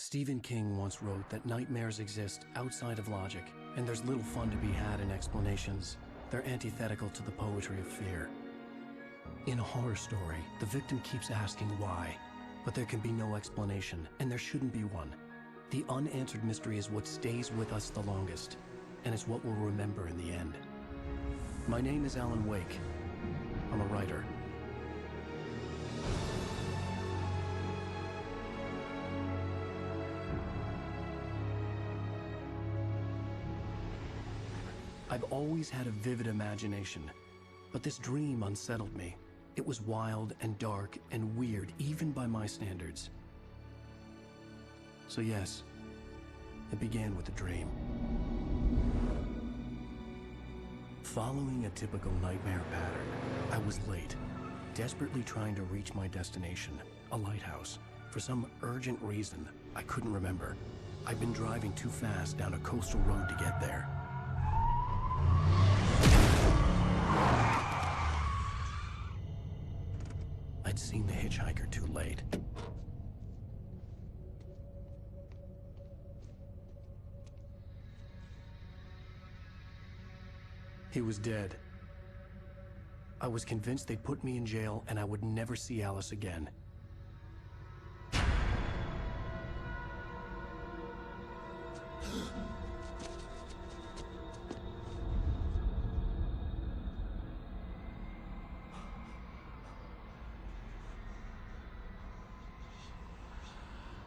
Stephen King once wrote that nightmares exist outside of logic, and there's little fun to be had in explanations. They're antithetical to the poetry of fear. In a horror story, the victim keeps asking why, but there can be no explanation, and there shouldn't be one. The unanswered mystery is what stays with us the longest, and it's what we'll remember in the end. My name is Alan Wake. I'm a writer. I've always had a vivid imagination, but this dream unsettled me. It was wild and dark and weird, even by my standards. So yes, it began with a dream. Following a typical nightmare pattern, I was late, desperately trying to reach my destination, a lighthouse. For some urgent reason, I couldn't remember. I'd been driving too fast down a coastal road to get there. I'd seen the hitchhiker too late. He was dead. I was convinced they'd put me in jail and I would never see Alice again.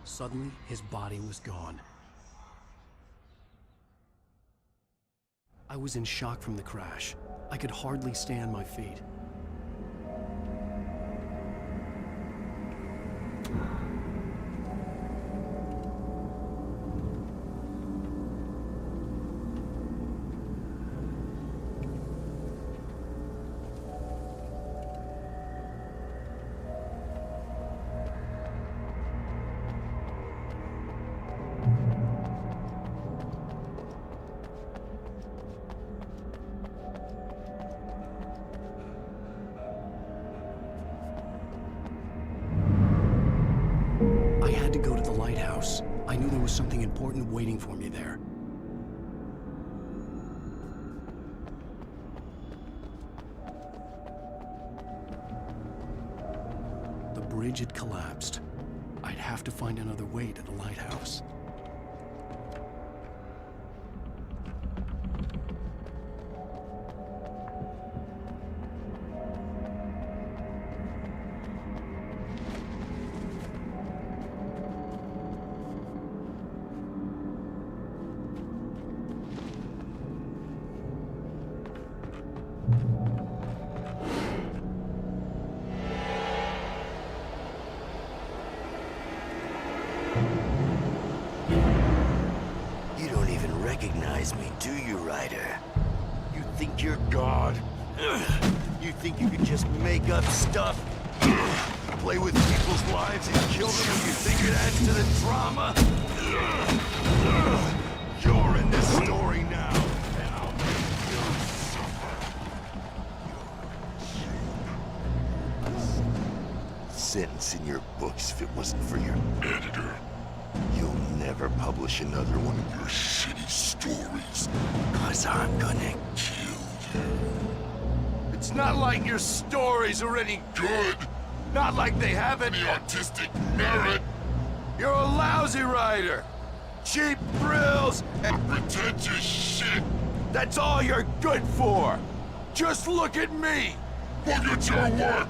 Suddenly, his body was gone. I was in shock from the crash. I could hardly stay on my feet. I had to go to the lighthouse. I knew there was something important waiting for me there. The bridge had collapsed. I'd have to find another way to the lighthouse. You don't even recognize me, do you, Ryder? You think you're God? You think you can just make up stuff? Play with people's lives and kill them when you think it adds to the drama? You're in this story now, and I'll make you suffer. Sentence in your books if it wasn't for your editor. You'll never publish another one of your shitty stories. 'Cause I'm gonna kill you. It's not like your stories are any good. Not like they have any artistic merit. You're a lousy writer. Cheap thrills and pretentious shit. That's all you're good for. Just look at me. Look at your work.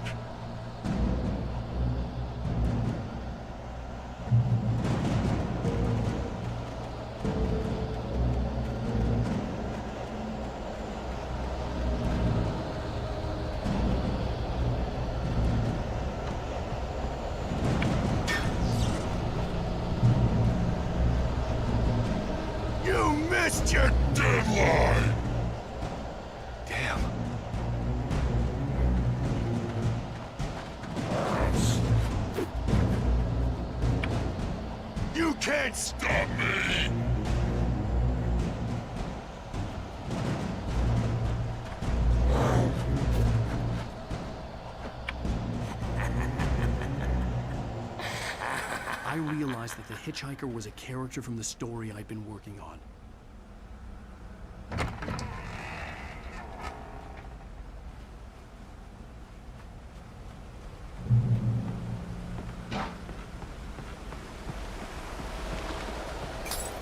You missed your deadline! Damn. You can't stop me! I realized that the hitchhiker was a character from the story I'd been working on.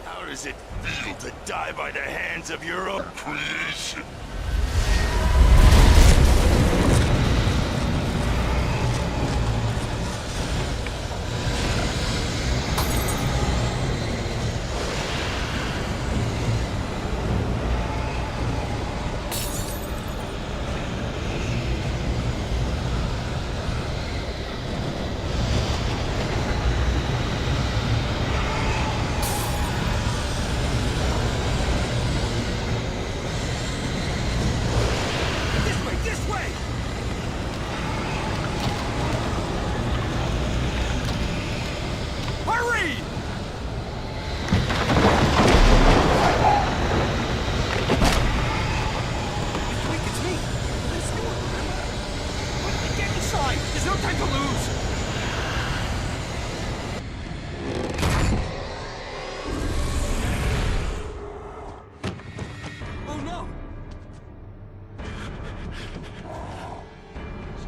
How does it feel to die by the hands of your own creation?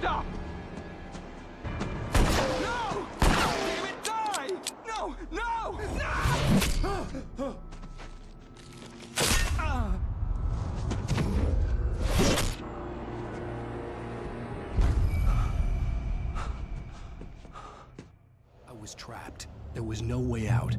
Stop! No! Damn it, die! No! No! No! I was trapped. There was no way out.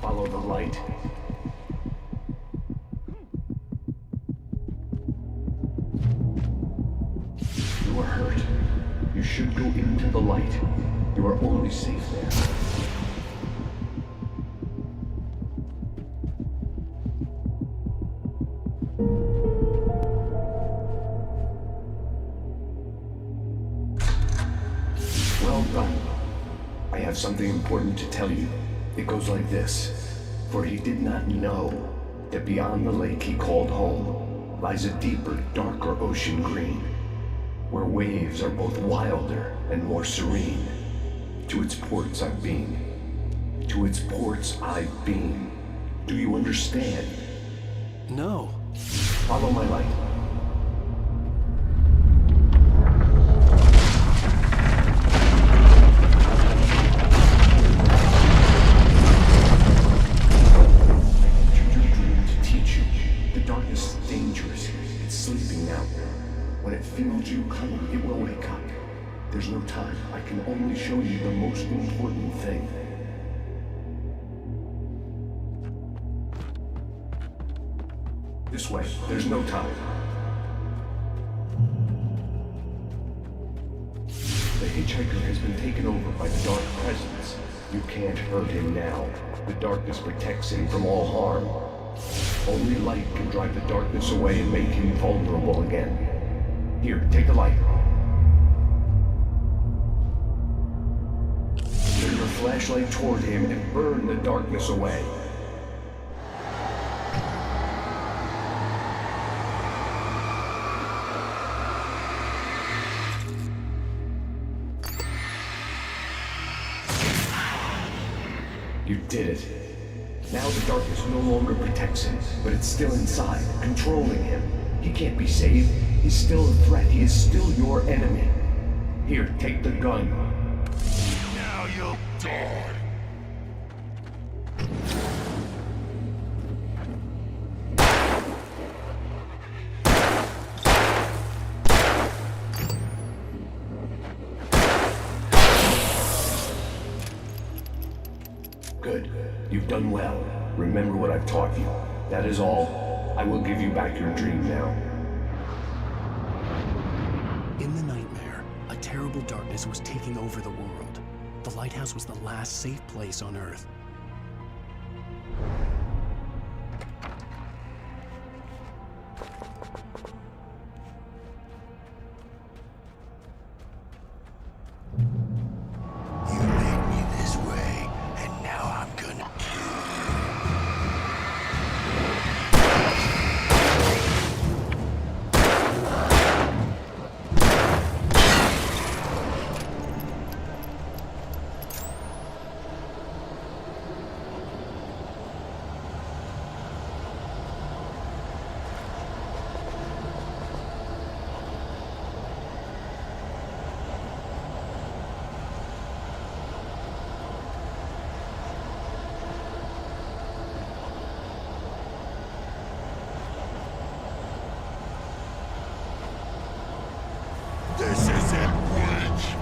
Follow the light. You are hurt. You should go into the light. You are only safe there. Well done. I have something important to tell you. It goes like this. For he did not know that beyond the lake he called home lies a deeper, darker ocean green, where waves are both wilder and more serene. To its ports I've been. To its ports I've been. Do you understand? No. Follow my light. When it feels you coming, it will wake up. There's no time. I can only show you the most important thing. This way. There's no time. The hitchhiker has been taken over by the dark presence. You can't hurt him now. The darkness protects him from all harm. Only light can drive the darkness away and make him vulnerable again. Here, take the light. Turn your flashlight toward him and burn the darkness away. You did it. Now the darkness no longer protects him, but it's still inside, controlling him. He can't be saved. He's still a threat. He is still your enemy. Here, take the gun. Now you'll die. Good. You've done well. Remember what I've taught you. That is all. I will give you back your dream now. In the nightmare, a terrible darkness was taking over the world. The lighthouse was the last safe place on Earth. You made me this way, and now I'm gonna This is it, Witch!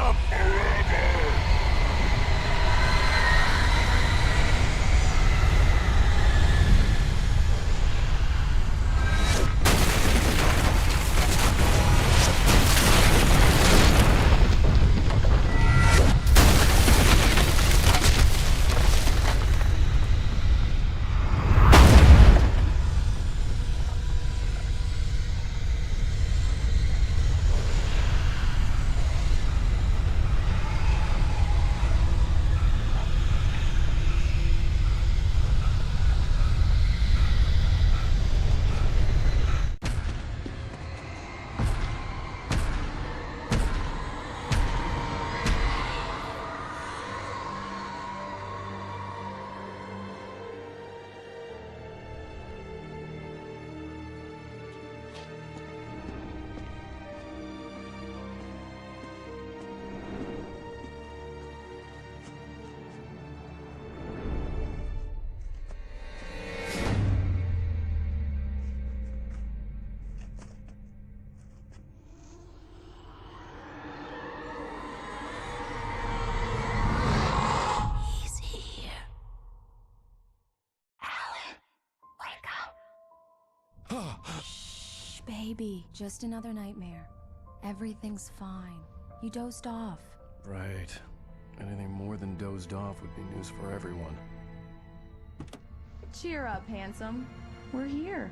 up forever! Shh, baby. Just another nightmare. Everything's fine. You dozed off. Right. Anything more than dozed off would be news for everyone. Cheer up, handsome. We're here.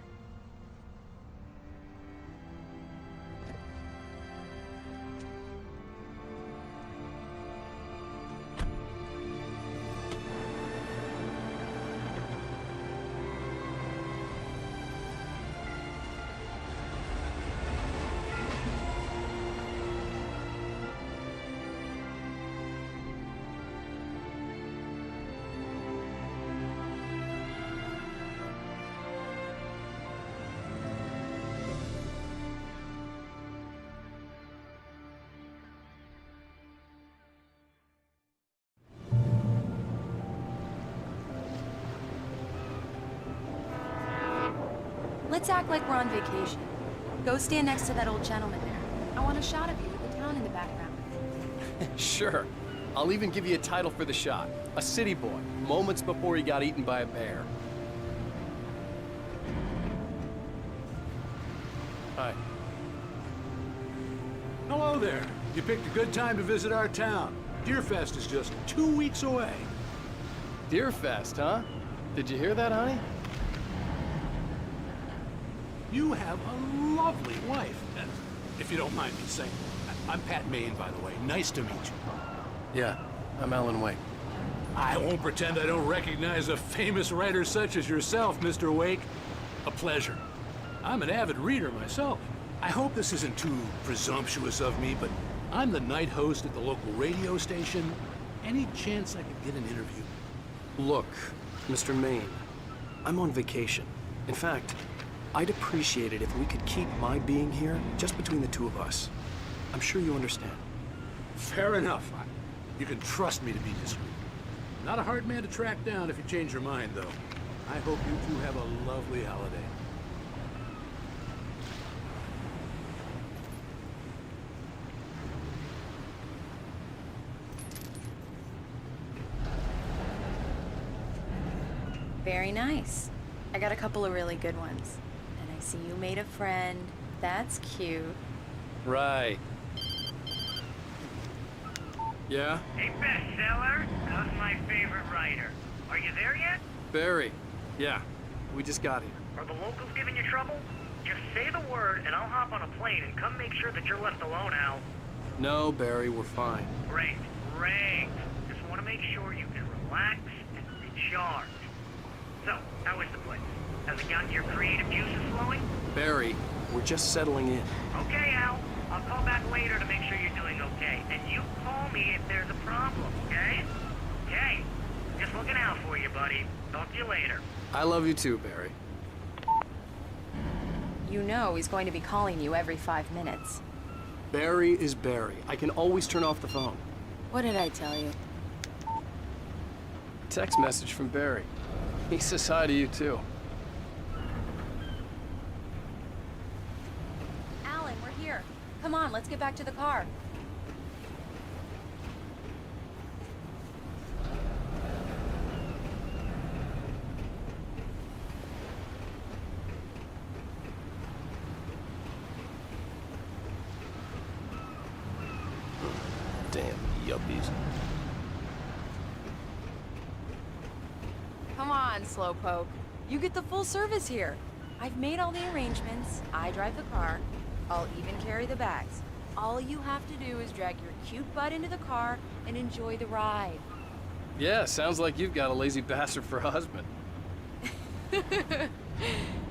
Let's act like we're on vacation. Go stand next to that old gentleman there. I want a shot of you with the town in the background. Sure. I'll even give you a title for the shot. A city boy, moments before he got eaten by a bear. Hi. Hello there. You picked a good time to visit our town. Deerfest is just 2 weeks away. Deerfest, huh? Did you hear that, honey? You have a lovely wife. If you don't mind me saying. I'm Pat Maine, by the way. Nice to meet you. Yeah, I'm Alan Wake. I won't pretend I don't recognize a famous writer such as yourself, Mr. Wake. A pleasure. I'm an avid reader myself. I hope this isn't too presumptuous of me, but I'm the night host at the local radio station. Any chance I could get an interview? Look, Mr. Maine, I'm on vacation. In fact, I'd appreciate it if we could keep my being here just between the two of us. I'm sure you understand. Fair enough. You can trust me to be discreet. Not a hard man to track down if you change your mind, though. I hope you two have a lovely holiday. Very nice. I got a couple of really good ones. And I see you made a friend. That's cute. Right. Yeah? Hey, bestseller, how's my favorite writer? Are you there yet? Barry. Yeah. We just got here. Are the locals giving you trouble? Just say the word and I'll hop on a plane and come make sure that you're left alone, Al. No, Barry, we're fine. Great, great. Just want to make sure you can relax and recharge. So, how is the place? Has it gotten your creative juices flowing? Barry, we're just settling in. Okay, Al. I'll call back later to make sure you're doing okay. And you call me if there's a problem, okay? Okay. Just looking out for you, buddy. Talk to you later. I love you too, Barry. You know he's going to be calling you every 5 minutes. Barry is Barry. I can always turn off the phone. What did I tell you? Text message from Barry. He says hi to you too. Alan, we're here. Come on, let's get back to the car. on, Slowpoke. You get the full service here. I've made all the arrangements. I drive the car. I'll even carry the bags. All you have to do is drag your cute butt into the car and enjoy the ride. Yeah, sounds like you've got a lazy bastard for a husband.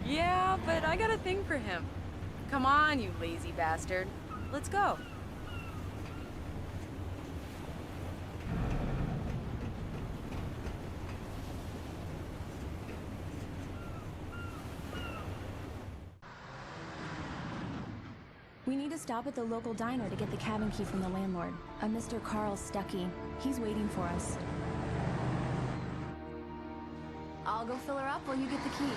Yeah, but I got a thing for him. Come on, you lazy bastard. Let's go. We need to stop at the local diner to get the cabin key from the landlord, a Mr. Carl Stuckey. He's waiting for us. I'll go fill her up while you get the key.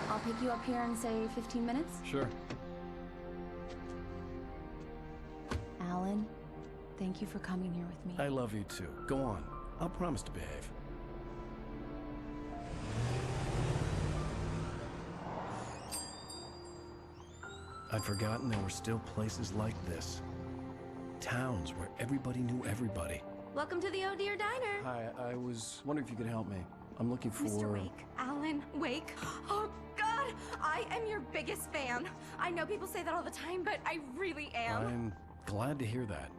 I'll pick you up here in, say, 15 minutes? Sure. Alan, thank you for coming here with me. I love you too. Go on. I'll promise to behave. I'd forgotten there were still places like this. Towns where everybody knew everybody. Welcome to the Oh Dear Diner. Hi, I was wondering if you could help me. I'm looking for... Mr. Wake. Alan Wake. Oh, God! I am your biggest fan. I know people say that all the time, but I really am. I'm glad to hear that.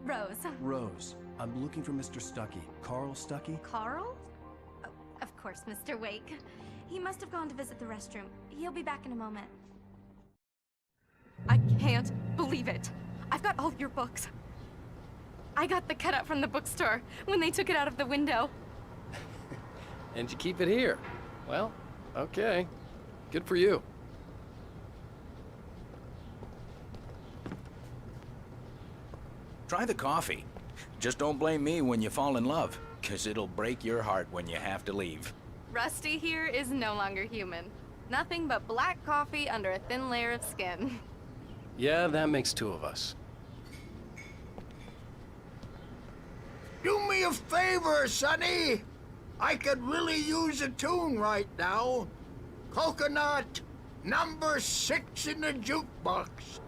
Rose. Rose, I'm looking for Mr. Stuckey. Carl Stuckey? Carl? Oh, of course, Mr. Wake. He must have gone to visit the restroom. He'll be back in a moment. I can't believe it. I've got all your books. I got the cutout from the bookstore when they took it out of the window. And you keep it here. Well, okay. Good for you. Try the coffee. Just don't blame me when you fall in love, 'cause it'll break your heart when you have to leave. Rusty here is no longer human. Nothing but black coffee under a thin layer of skin. Yeah, that makes two of us. Do me a favor, Sonny. I could really use a tune right now. Coconut, number 6 in the jukebox.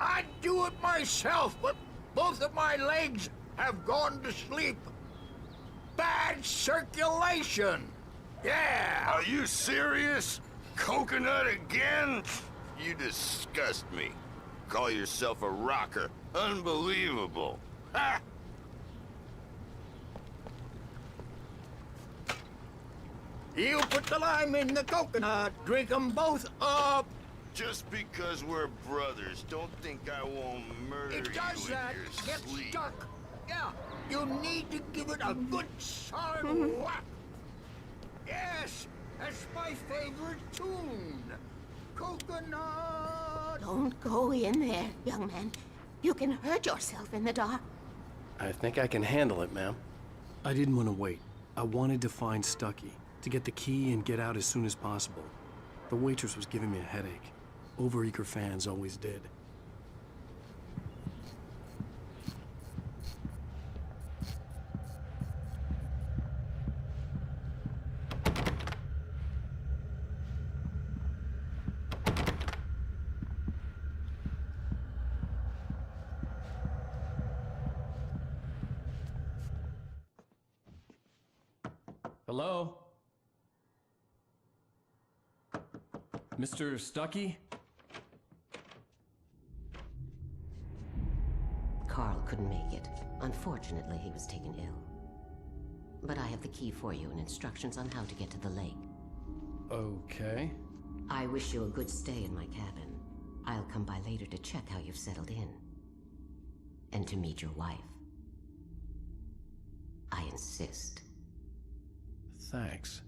I'd do it myself, but both of my legs have gone to sleep. Bad circulation. Yeah. Are you serious? Coconut again? You disgust me. Call yourself a rocker. Unbelievable. Ha! You put the lime in the coconut. Drink them both up. Just because we're brothers, don't think I won't murder It does you that. in your Get sleep. stuck. Yeah. You need to give it a good solid whack. Yes, that's my favorite tune. Coconut. Don't go in there, young man. You can hurt yourself in the dark. I think I can handle it, ma'am. I didn't want to wait. I wanted to find Stuckey, to get the key and get out as soon as possible. The waitress was giving me a headache. Overeager fans always did. Hello? Mr. Stuckey? Carl couldn't make it. Unfortunately, he was taken ill. But I have the key for you and instructions on how to get to the lake. Okay. I wish you a good stay in my cabin. I'll come by later to check how you've settled in. And to meet your wife. I insist. Thanks.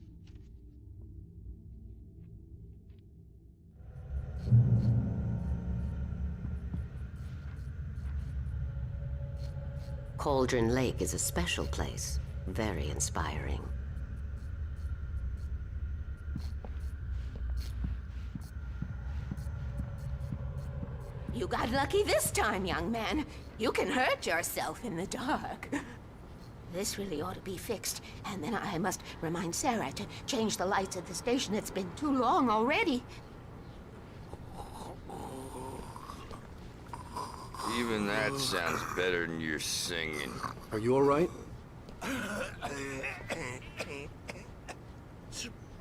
Cauldron Lake is a special place. Very inspiring. You got lucky this time, young man. You can hurt yourself in the dark. This really ought to be fixed, and then I must remind Sarah to change the lights at the station. It's been too long already. Even that sounds better than your singing. Are you all right?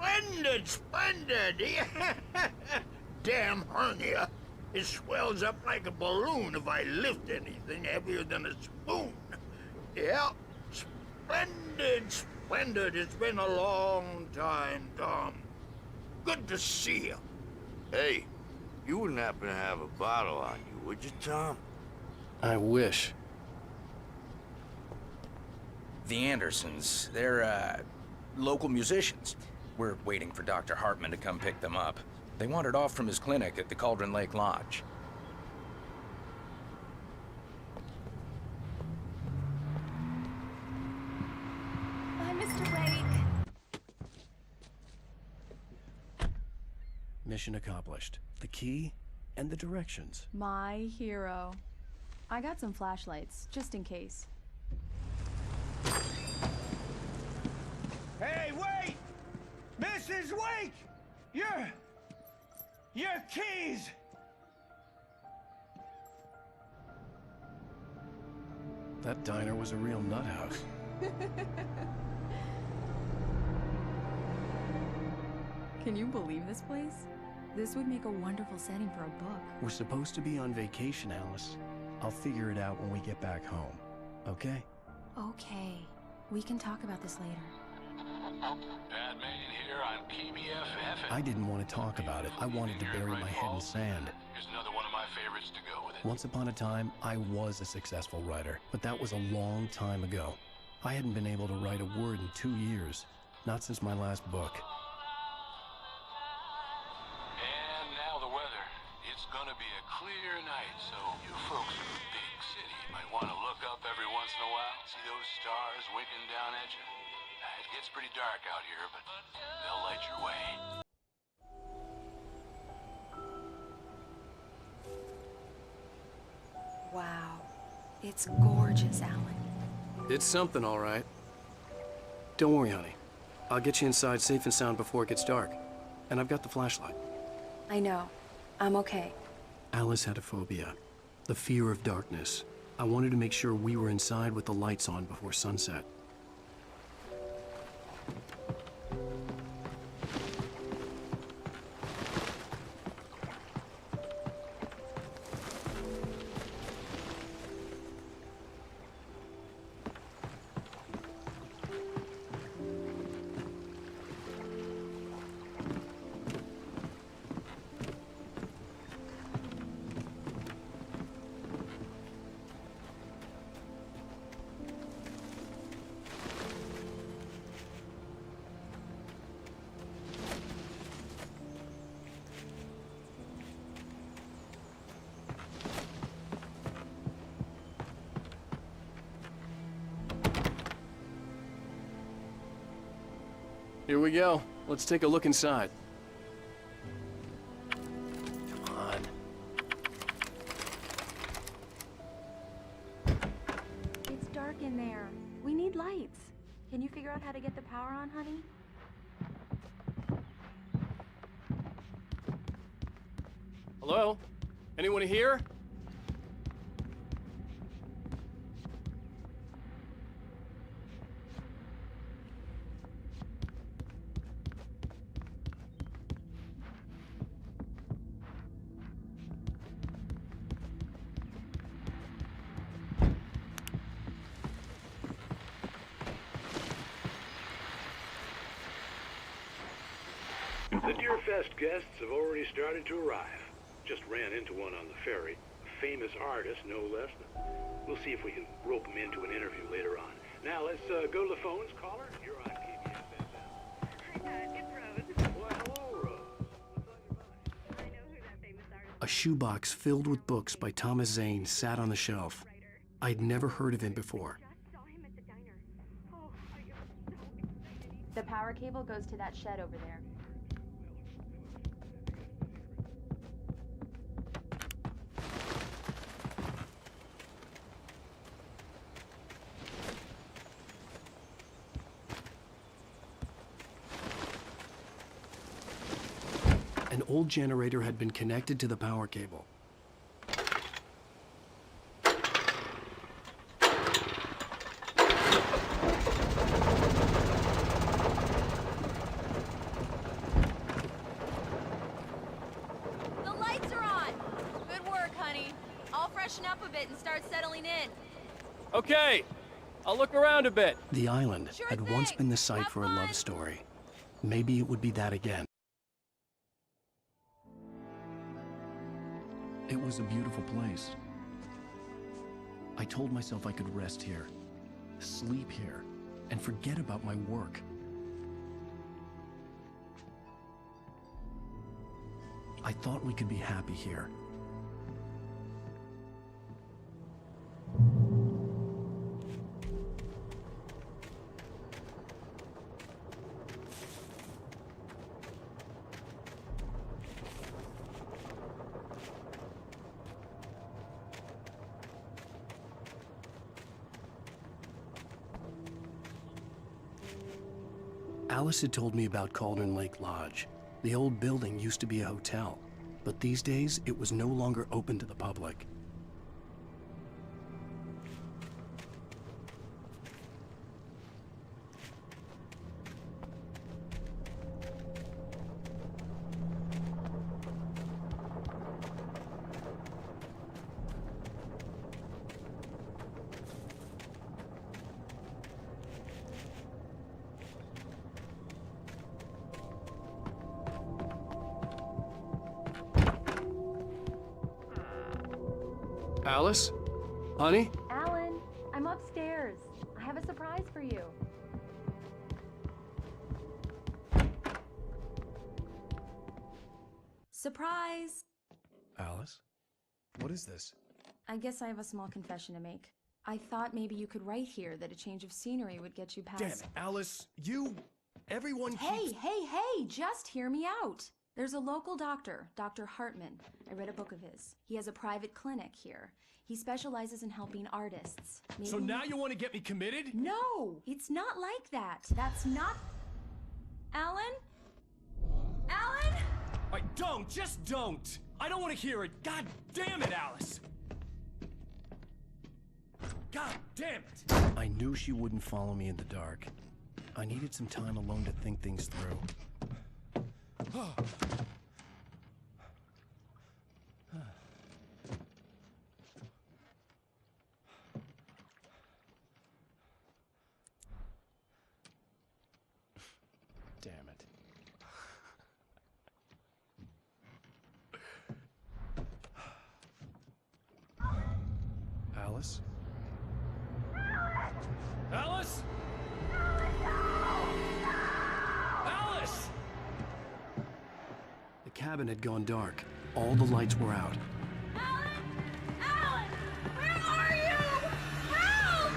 Splendid, splendid! Damn hernia. It swells up like a balloon if I lift anything heavier than a spoon. Yeah, splendid, splendid. It's been a long time, Tom. Good to see you. Hey, you wouldn't happen to have a bottle on you, would you, Tom? I wish. The Andersons, they're, local musicians. We're waiting for Dr. Hartman to come pick them up. They wandered off from his clinic at the Cauldron Lake Lodge. Bye, Mr. Wake. Mission accomplished. The key and the directions. My hero. I got some flashlights, just in case. Hey, wait! Mrs. Wake! Your keys! That diner was a real nut house. Can you believe this place? This would make a wonderful setting for a book. We're supposed to be on vacation, Alice. I'll figure it out when we get back home. Okay? Okay. We can talk about this later. Bad man here on PBFF. I didn't want to talk about it. I wanted to bury my head in sand. Here's another one of my favorites to go with it. Once upon a time, I was a successful writer, but that was a long time ago. I hadn't been able to write a word in 2 years. Not since my last book. And now the weather. It's gonna be a clear night, so you folks in the big city might want to look up every once in a while. See those stars winking down at you? It gets pretty dark out here, but they'll light your way. Wow. It's gorgeous, Alan. It's something, all right. Don't worry, honey. I'll get you inside safe and sound before it gets dark. And I've got the flashlight. I know. I'm okay. Alice had a phobia. The fear of darkness. I wanted to make sure we were inside with the lights on before sunset. Here we go. Let's take a look inside. Come on. It's dark in there. We need lights. Can you figure out how to get the power on, honey? Hello? Anyone here? The Deerfest guests have already started to arrive. Just ran into one on the ferry. A famous artist, no less. We'll see if we can rope him into an interview later on. Now, let's go to the phones. Caller, you're on PBS FM. Hi, Dad. It's Rose. Well, hello, Rose. What's on your mind? I know who that famous artist A shoebox filled with books by Thomas Zane sat on the shelf. I'd never heard of him before. just saw him at the diner. Oh, I am so excited. The power cable goes to that shed over there. An old generator had been connected to the power cable. freshen up a bit and start settling in. Okay, I'll look around a bit. The island Sure had thing. once been the site Have for a fun. love story. Maybe it would be that again. It was a beautiful place. I told myself I could rest here, sleep here, and forget about my work. I thought we could be happy here. Alice had told me about Cauldron Lake Lodge. The old building used to be a hotel, but these days it was no longer open to the public. Alice? Honey? Alan, I'm upstairs. I have a surprise for you. Surprise! Alice? What is this? I guess I have a small confession to make. I thought maybe you could write here that a change of scenery would get you past... Damn it, Alice, everyone keeps... Hey, just hear me out. There's a local doctor, Dr. Hartman. I read a book of his. He has a private clinic here. He specializes in helping artists. So now you want to get me committed? No, it's not like that. That's not... Alan? Alan? Just don't! I don't want to hear it! God damn it, Alice! God damn it! I knew she wouldn't follow me in the dark. I needed some time alone to think things through. Damn it. Alice? Alice? Alice! The cabin had gone dark. All the lights were out. Alan! Where are you? Help!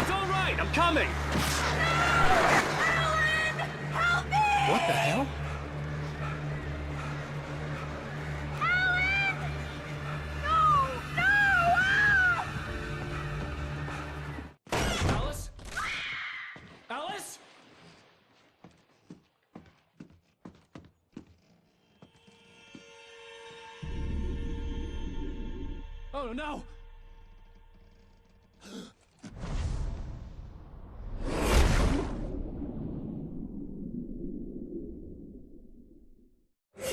It's all right, I'm coming! Alan! Help me! What the hell? Alan! No! Ah! Alice? Alice? Oh no!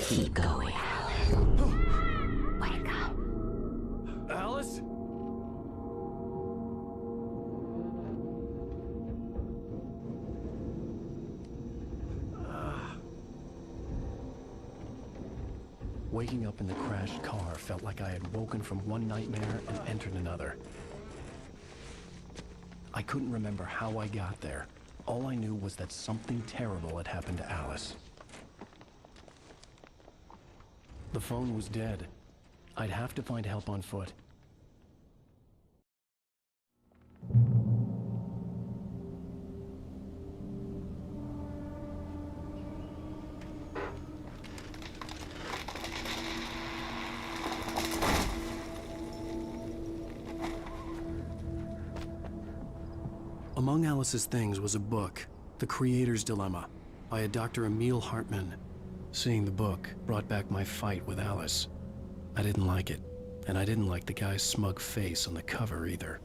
Keep going, Alan. Wake up. Alice? Waking up in the crashed car felt like I had woken from one nightmare and entered another. I couldn't remember how I got there. All I knew was that something terrible had happened to Alice. The phone was dead. I'd have to find help on foot. Among Alice's things was a book, The Creator's Dilemma, by a Dr. Emil Hartman. Seeing the book brought back my fight with Alice. I didn't like it, and I didn't like the guy's smug face on the cover either.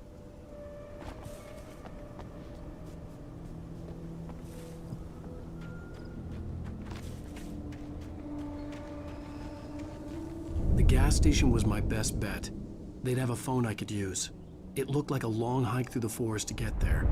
The gas station was my best bet. They'd have a phone I could use. It looked like a long hike through the forest to get there.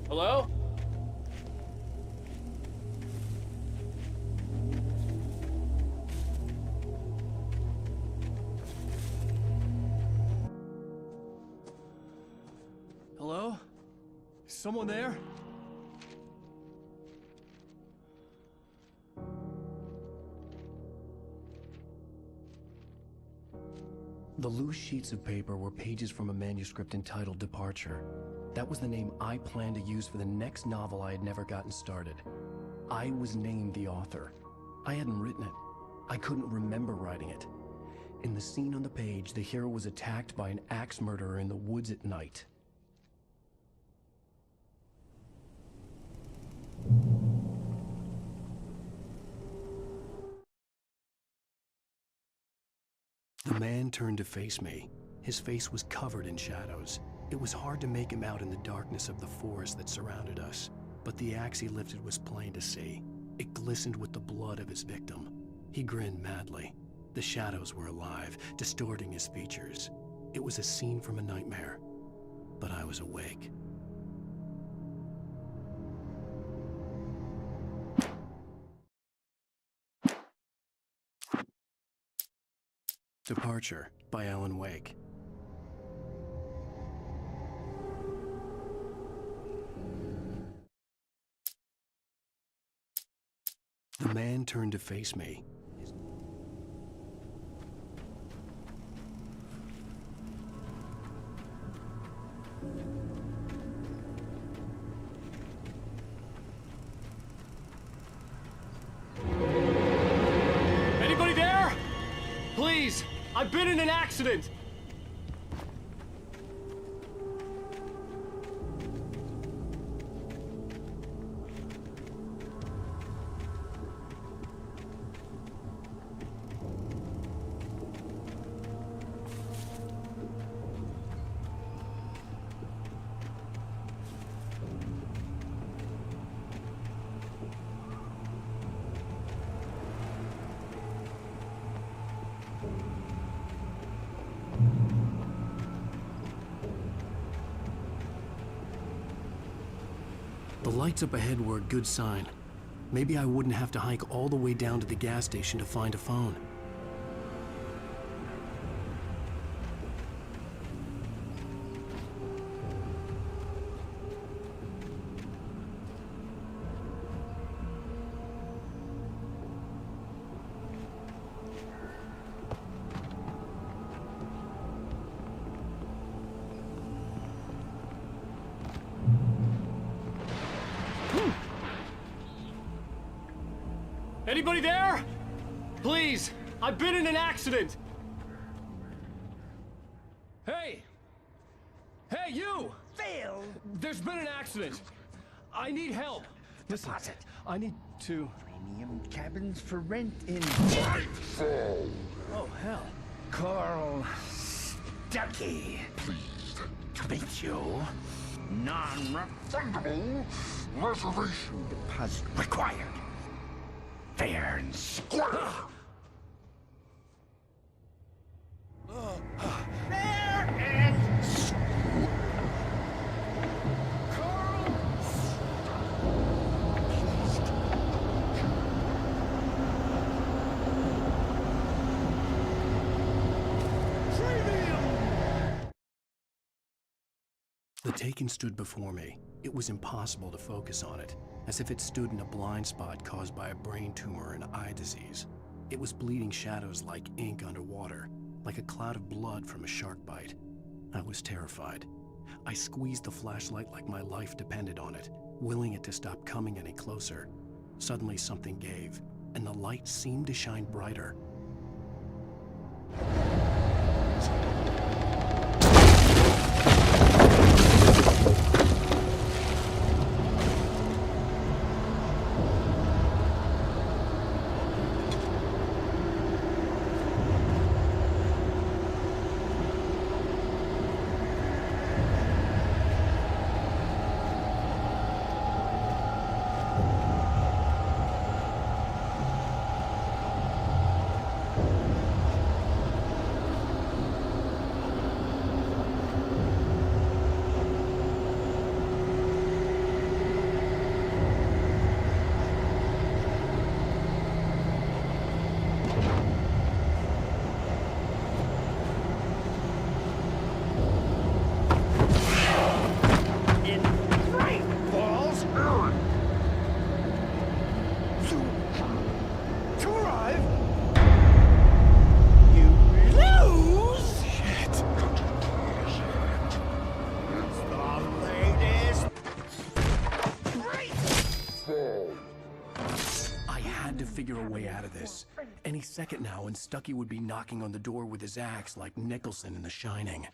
Hello? Hello? Someone there? The loose sheets of paper were pages from a manuscript entitled Departure. That was the name I planned to use for the next novel I had never gotten started. I was named the author. I hadn't written it. I couldn't remember writing it. In the scene on the page, the hero was attacked by an axe murderer in the woods at night. The man turned to face me. His face was covered in shadows. It was hard to make him out in the darkness of the forest that surrounded us, but the axe he lifted was plain to see. It glistened with the blood of his victim. He grinned madly. The shadows were alive, distorting his features. It was a scene from a nightmare, but I was awake. Departure by Alan Wake. The man turned to face me. Anybody there? Please, I've been in an accident. The lights up ahead were a good sign. Maybe I wouldn't have to hike all the way down to the gas station to find a phone. Anybody there? Please, I've been in an accident. Hey! Hey, you! Phil! There's been an accident. I need help. Listen, I need to... Premium cabins for rent in... Oh, hell. Carl Stuckey. Pleased to meet you. Non-refundable reservation deposit required. Fair and square. Fair and square. Carl. The Taken stood before me. It was impossible to focus on it, as if it stood in a blind spot caused by a brain tumor and eye disease. It was bleeding shadows like ink underwater. like a cloud of blood from a shark bite. I was terrified. I squeezed the flashlight like my life depended on it, willing it to stop coming any closer. Suddenly something gave, and the light seemed to shine brighter. Figure a way out of this. Any second now, and Stucky would be knocking on the door with his axe like Nicholson in The Shining.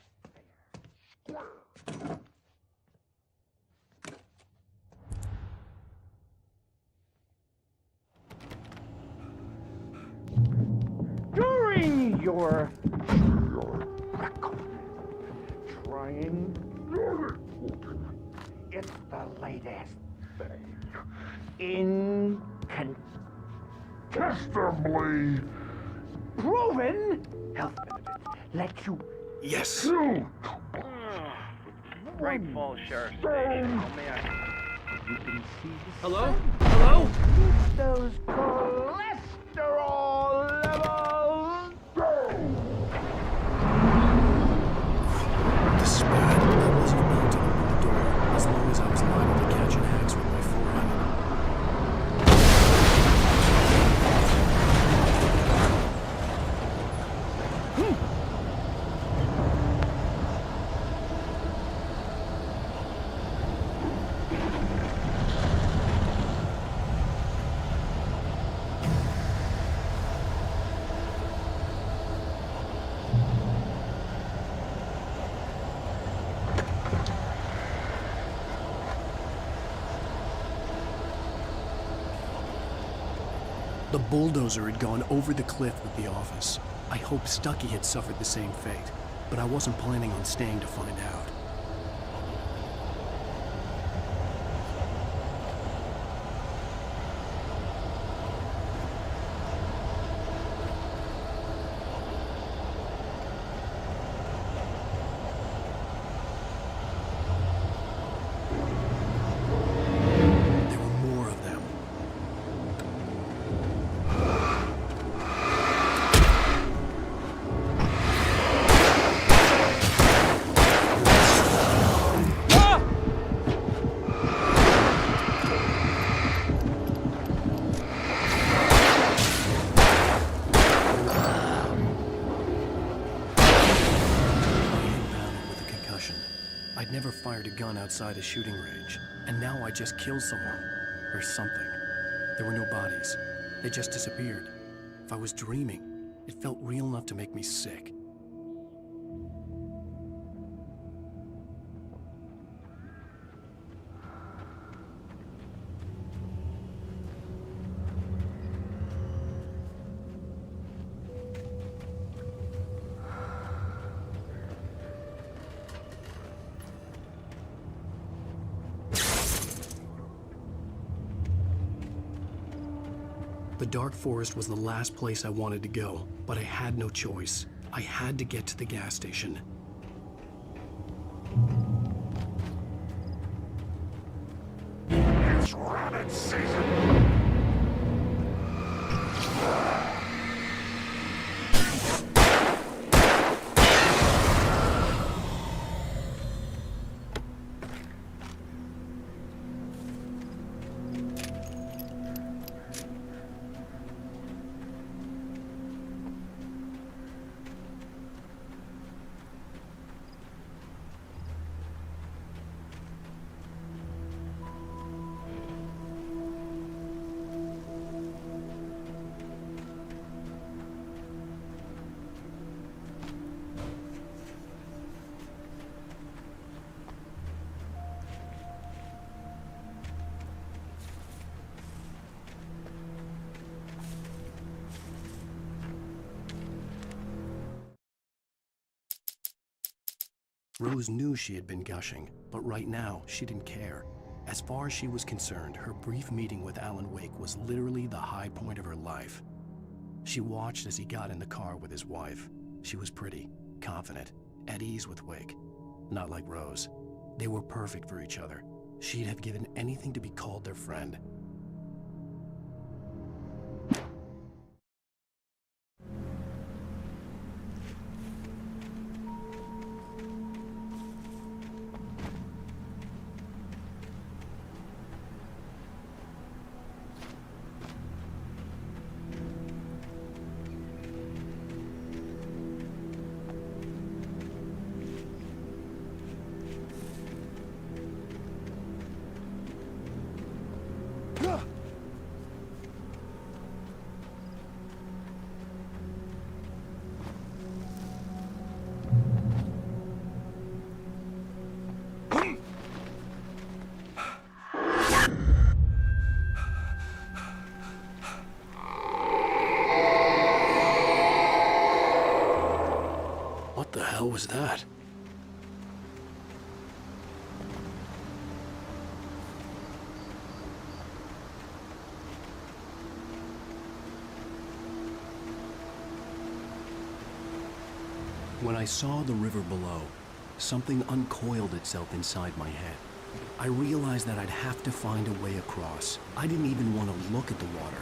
During your trying, it's the latest thing. Incontestably proven health benefits let you. Yes. Great Falls Sheriff Station. Oh, may I? You can see the Hello? Hello? those cholesterol levels go. This is bad. I wasn't about to open the door, as long as I was liable to catch an axe with my forearm. The bulldozer had gone over the cliff with the office. I hoped Stucky had suffered the same fate, but I wasn't planning on staying to find out. I'd never fired a gun outside a shooting range, and now I just killed someone. Or something. There were no bodies. They just disappeared. If I was dreaming, it felt real enough to make me sick. The dark forest was the last place I wanted to go, but I had no choice. I had to get to the gas station. It's rabbit season! Rose knew she had been gushing, but right now, she didn't care. As far as she was concerned, her brief meeting with Alan Wake was literally the high point of her life. She watched as he got in the car with his wife. She was pretty, confident, at ease with Wake. Not like Rose. They were perfect for each other. She'd have given anything to be called their friend. What the hell was that? When I saw the river below, something uncoiled itself inside my head. I realized that I'd have to find a way across. I didn't even want to look at the water.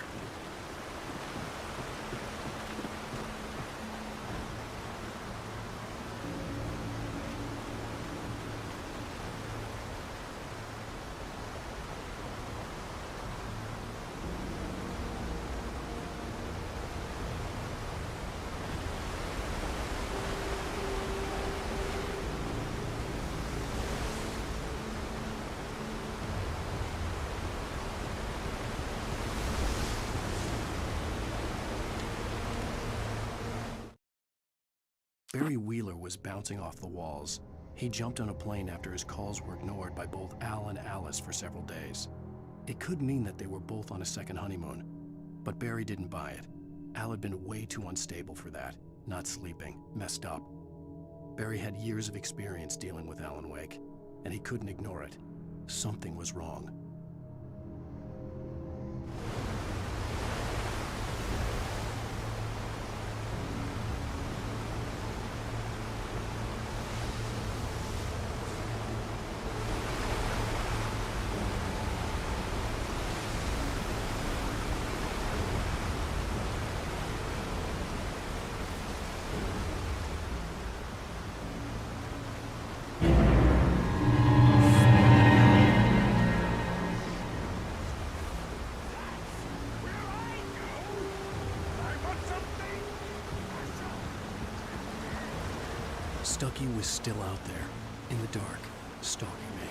Barry Wheeler was bouncing off the walls. He jumped on a plane after his calls were ignored by both Al and Alice for several days. It could mean that they were both on a second honeymoon, but Barry didn't buy it. Al had been way too unstable for that, not sleeping, messed up. Barry had years of experience dealing with Alan Wake, and he couldn't ignore it. Something was wrong. Stucky was still out there, in the dark, stalking me.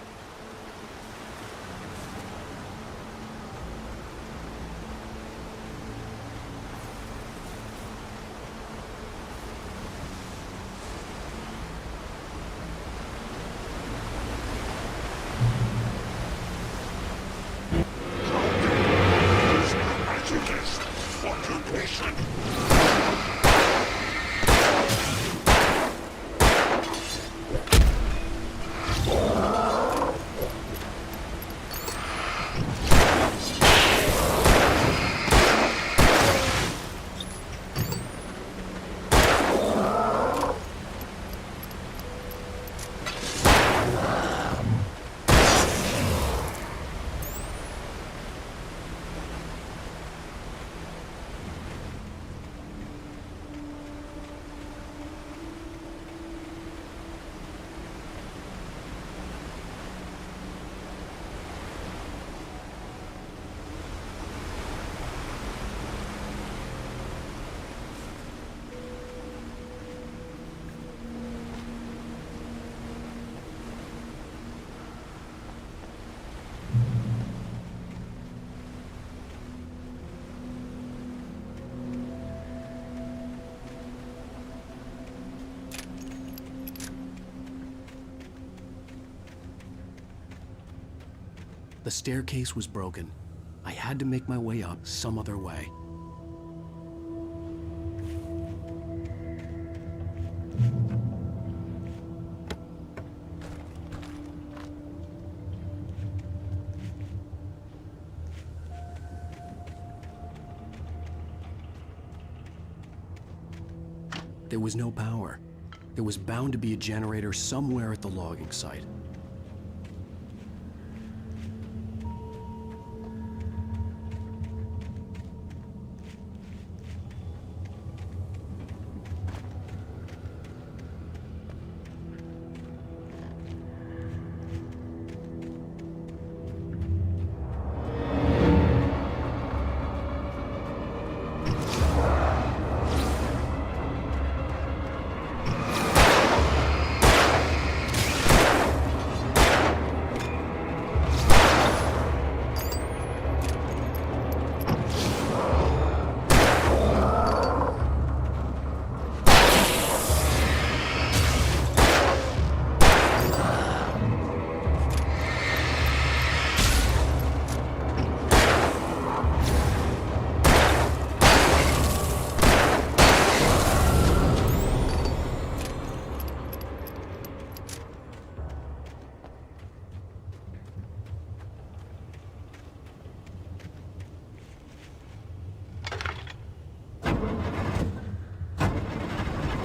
The staircase was broken. I had to make my way up some other way. There was no power. There was bound to be a generator somewhere at the logging site.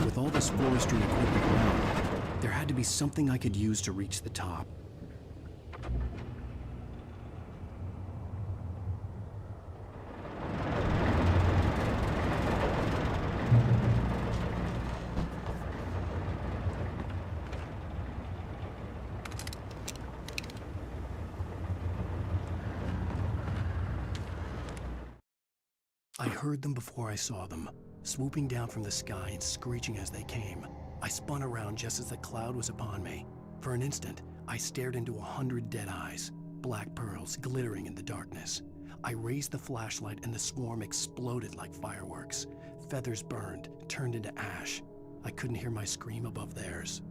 With all this forestry equipment around, there had to be something I could use to reach the top. I heard them before I saw them, swooping down from the sky and screeching as they came. I spun around just as the cloud was upon me. For an instant, I stared into 100 dead eyes, black pearls glittering in the darkness. I raised the flashlight and the swarm exploded like fireworks. Feathers burned, turned into ash. I couldn't hear my scream above theirs.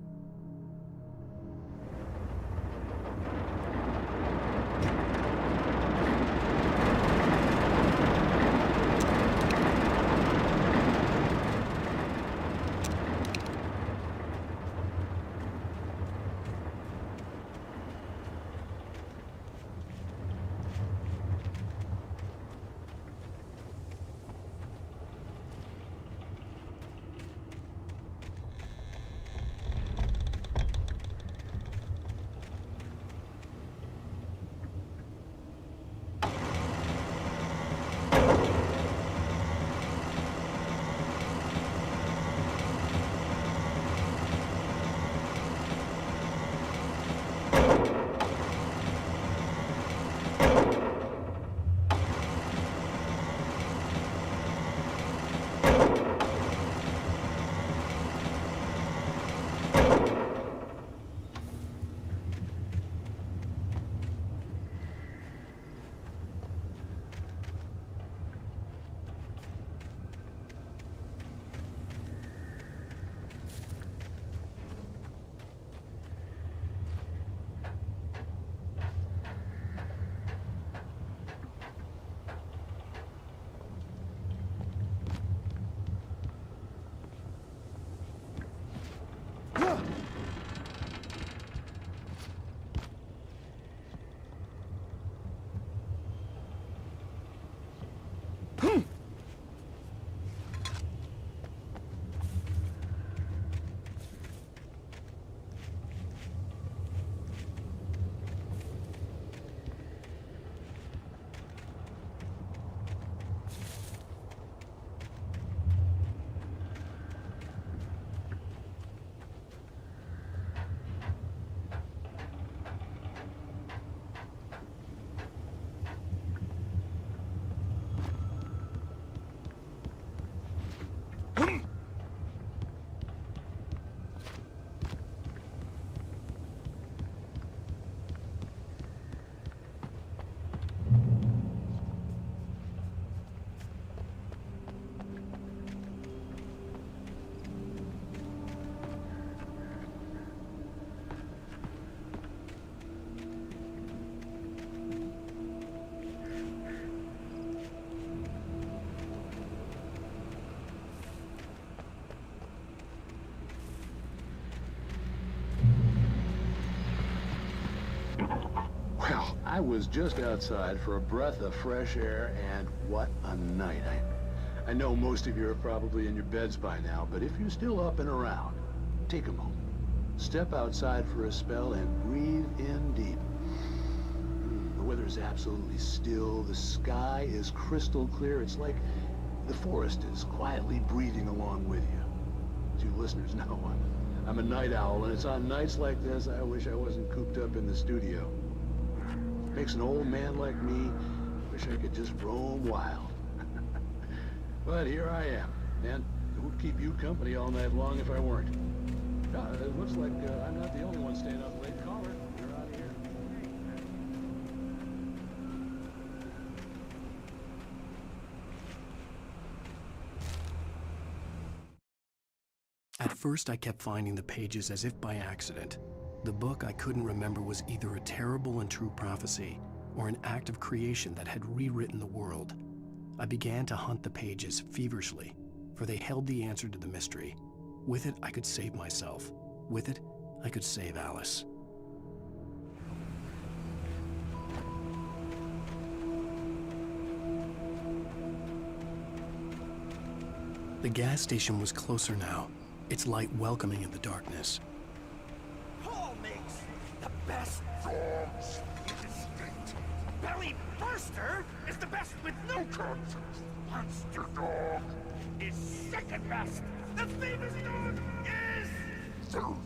Well, I was just outside for a breath of fresh air, and what a night. I know most of you are probably in your beds by now, but if you're still up and around, take a moment. Step outside for a spell and breathe in deep. The weather is absolutely still. The sky is crystal clear. It's like the forest is quietly breathing along with you. As you listeners know, I'm a night owl, and it's on nights like this I wish I wasn't cooped up in the studio. Makes an old man like me wish I could just roam wild. But here I am, and it would keep you company all night long if I weren't. It looks like I'm not the only one staying up late. Caller, you're out of here. At first, I kept finding the pages as if by accident. The book I couldn't remember was either a terrible and true prophecy or an act of creation that had rewritten the world. I began to hunt the pages feverishly, for they held the answer to the mystery. With it, I could save myself. With it, I could save Alice. The gas station was closer now, its light welcoming in the darkness. Paul makes the best dogs in the state. Belly Burster is the best with no contest. Monster Dog is second best. The famous dog is third.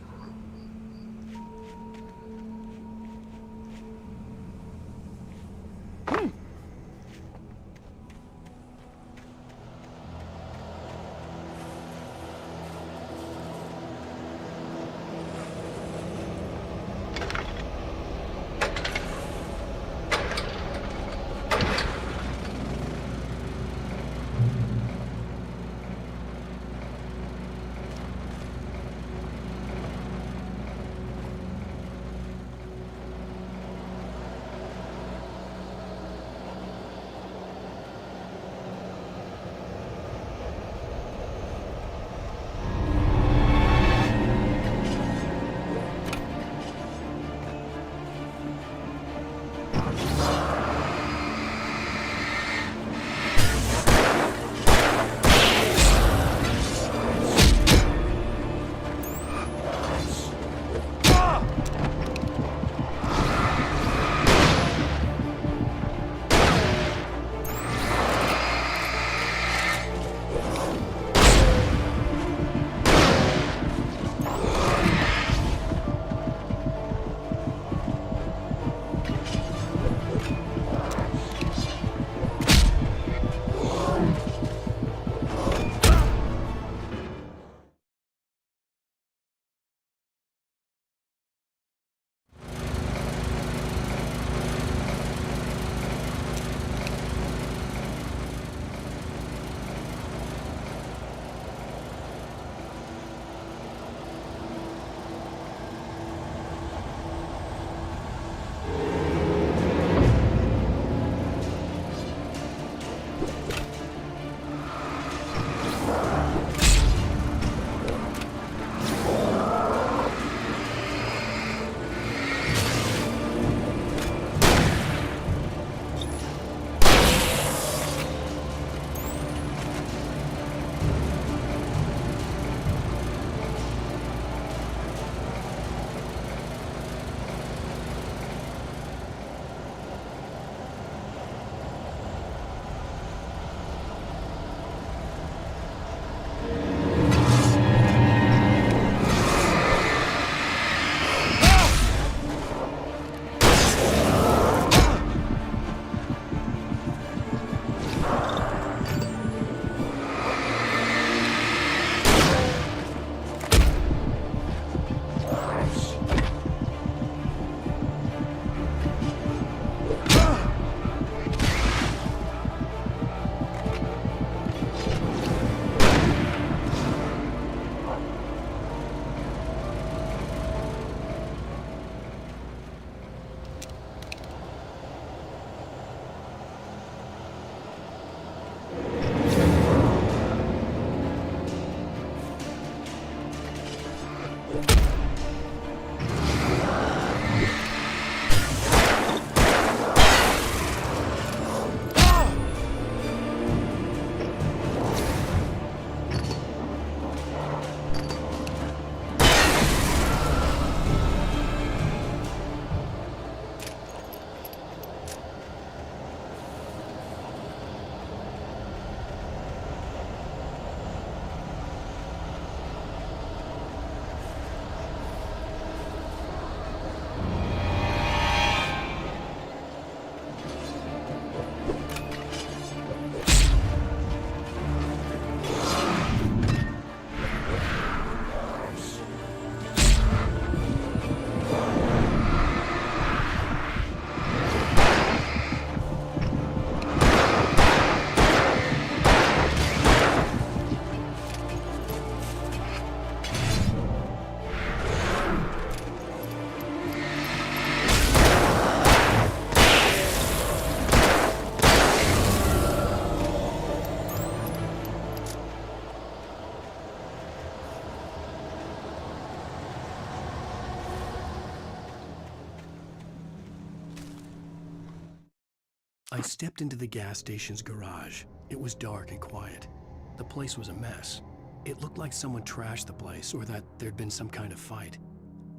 I stepped into the gas station's garage. It was dark and quiet. The place was a mess. It looked like someone trashed the place or that there'd been some kind of fight.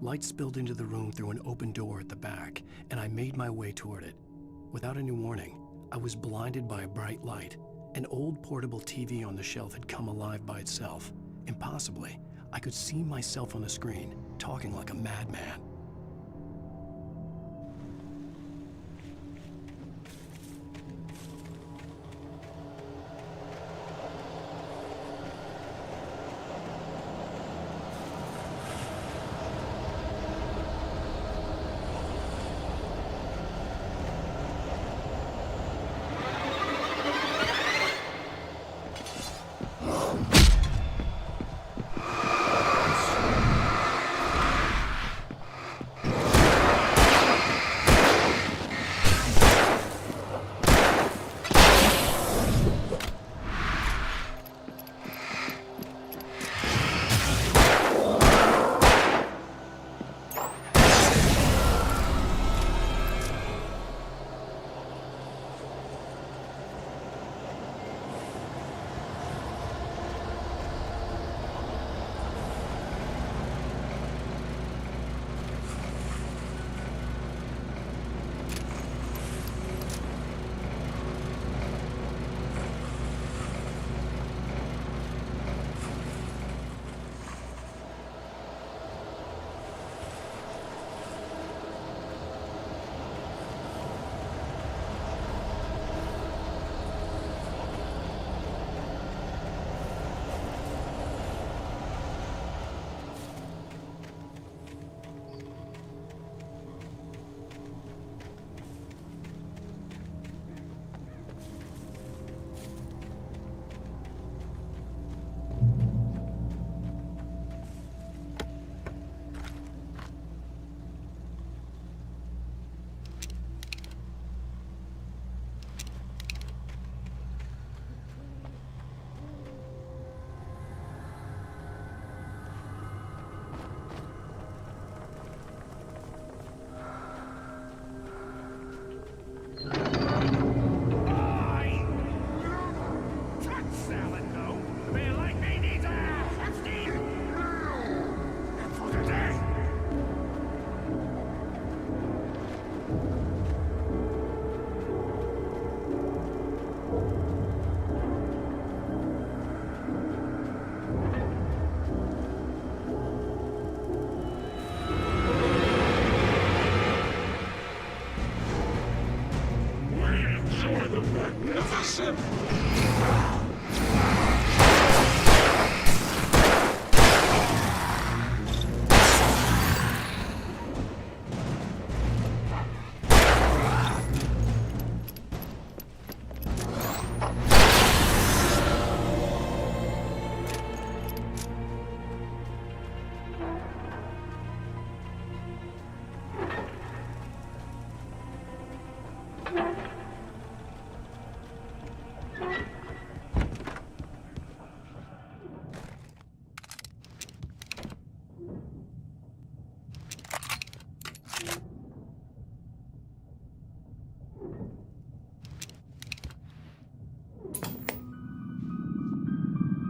Light spilled into the room through an open door at the back, and I made my way toward it. Without any warning, I was blinded by a bright light. An old portable TV on the shelf had come alive by itself. Impossibly, I could see myself on the screen, talking like a madman.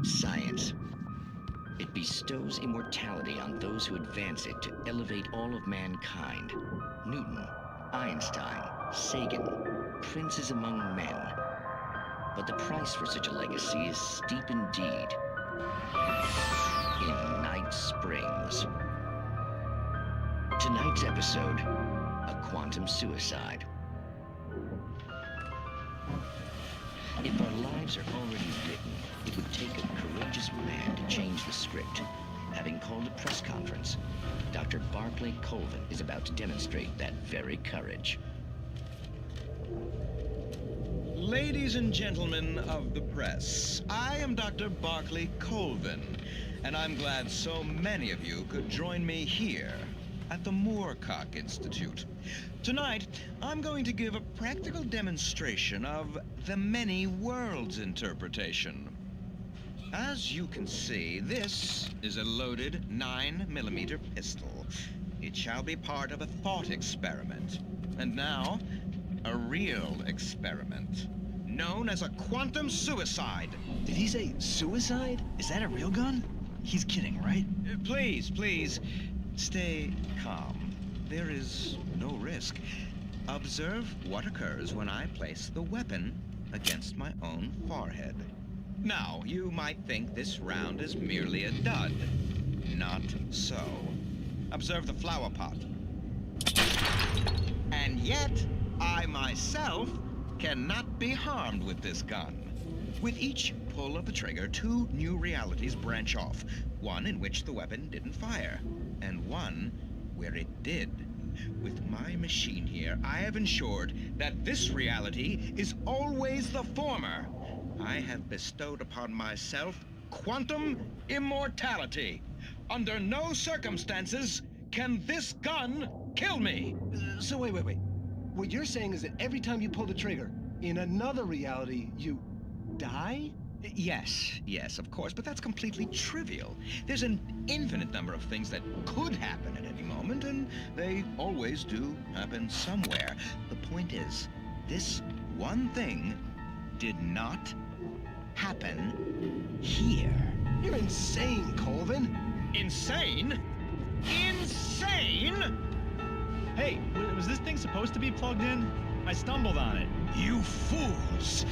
Science. It bestows immortality on those who advance it to elevate all of mankind. Newton, Einstein, Sagan, princes among men. But the price for such a legacy is steep indeed. In Night Springs. Tonight's episode, a quantum suicide. If our lives are already written, it would take a courageous man to change the script. Having called a press conference, Dr. Barclay Colvin is about to demonstrate that very courage. Ladies and gentlemen of the press, I am Dr. Barclay Colvin, and I'm glad so many of you could join me here at the Moorcock Institute. Tonight, I'm going to give a practical demonstration of the many worlds interpretation. As you can see, this is a loaded 9mm pistol. It shall be part of a thought experiment. And now, A real experiment. Known as a quantum suicide. Did he say suicide? Is that a real gun? He's kidding, right? Please, please, stay calm. There is no risk. Observe what occurs when I place the weapon against my own forehead. Now, you might think this round is merely a dud. Not so. Observe the flower pot. And yet, I myself cannot be harmed with this gun. With each pull of the trigger, 2 new realities branch off. One in which the weapon didn't fire, and one where it did. With my machine here, I have ensured that this reality is always the former. I have bestowed upon myself quantum immortality. Under no circumstances can this gun kill me. So wait. What you're saying is that every time you pull the trigger, in another reality, you die? Yes, of course, but that's completely trivial. There's an infinite number of things that could happen at any moment, and they always do happen somewhere. The point is, this one thing did not happen here. You're insane, Colvin. Insane? Insane? Hey, was this thing supposed to be plugged in? I stumbled on it. You fools!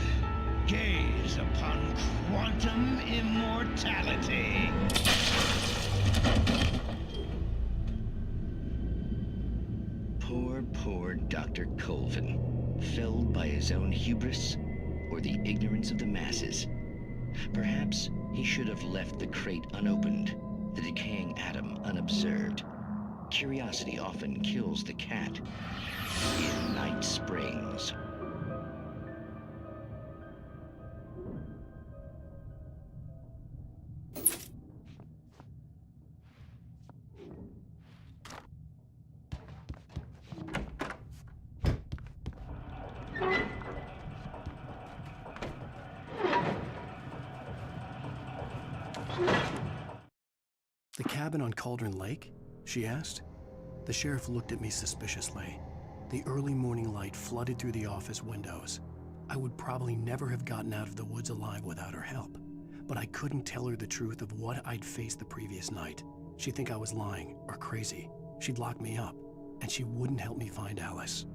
Gaze upon quantum immortality. Poor Dr. Colvin, felled by his own hubris or the ignorance of the masses. Perhaps he should have left the crate unopened, the decaying atom unobserved. Curiosity often kills the cat in Night Springs. The cabin on Cauldron Lake? She asked. The sheriff looked at me suspiciously. The early morning light flooded through the office windows. I would probably never have gotten out of the woods alive without her help, but I couldn't tell her the truth of what I'd faced the previous night. She'd think I was lying or crazy. She'd lock me up, and she wouldn't help me find Alice.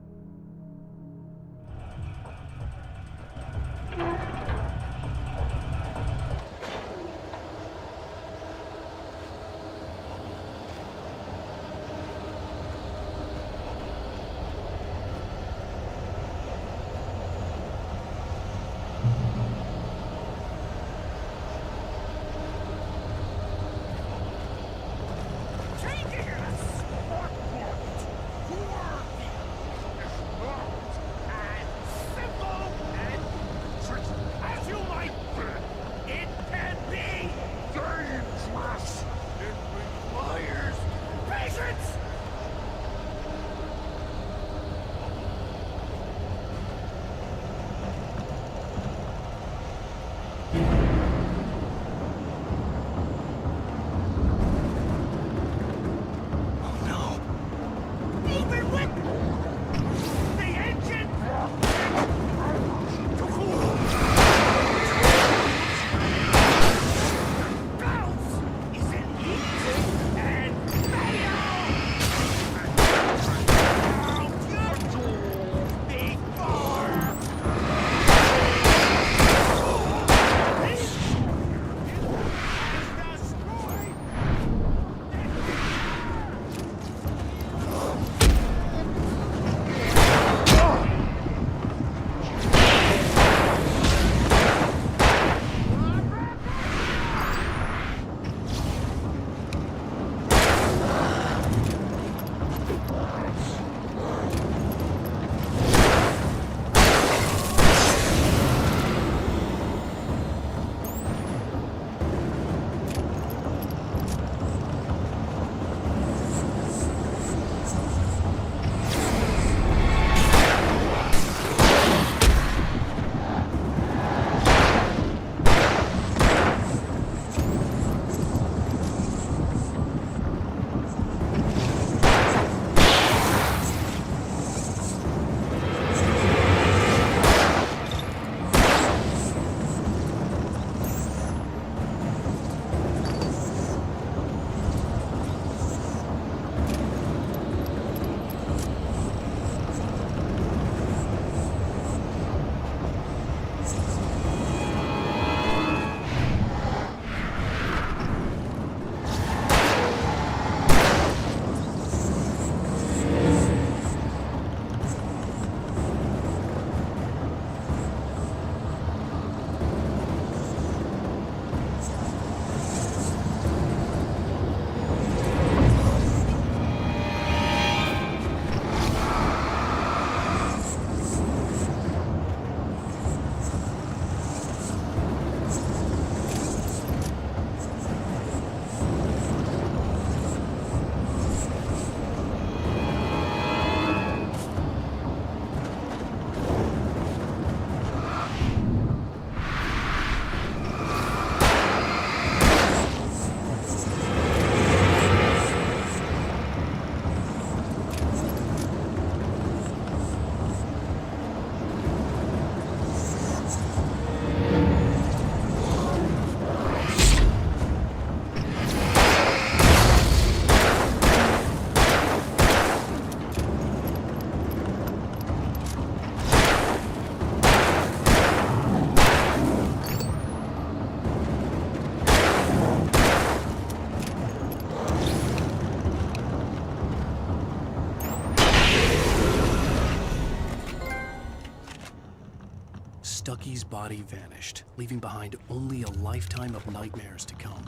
Stucky's body vanished, leaving behind only a lifetime of nightmares to come,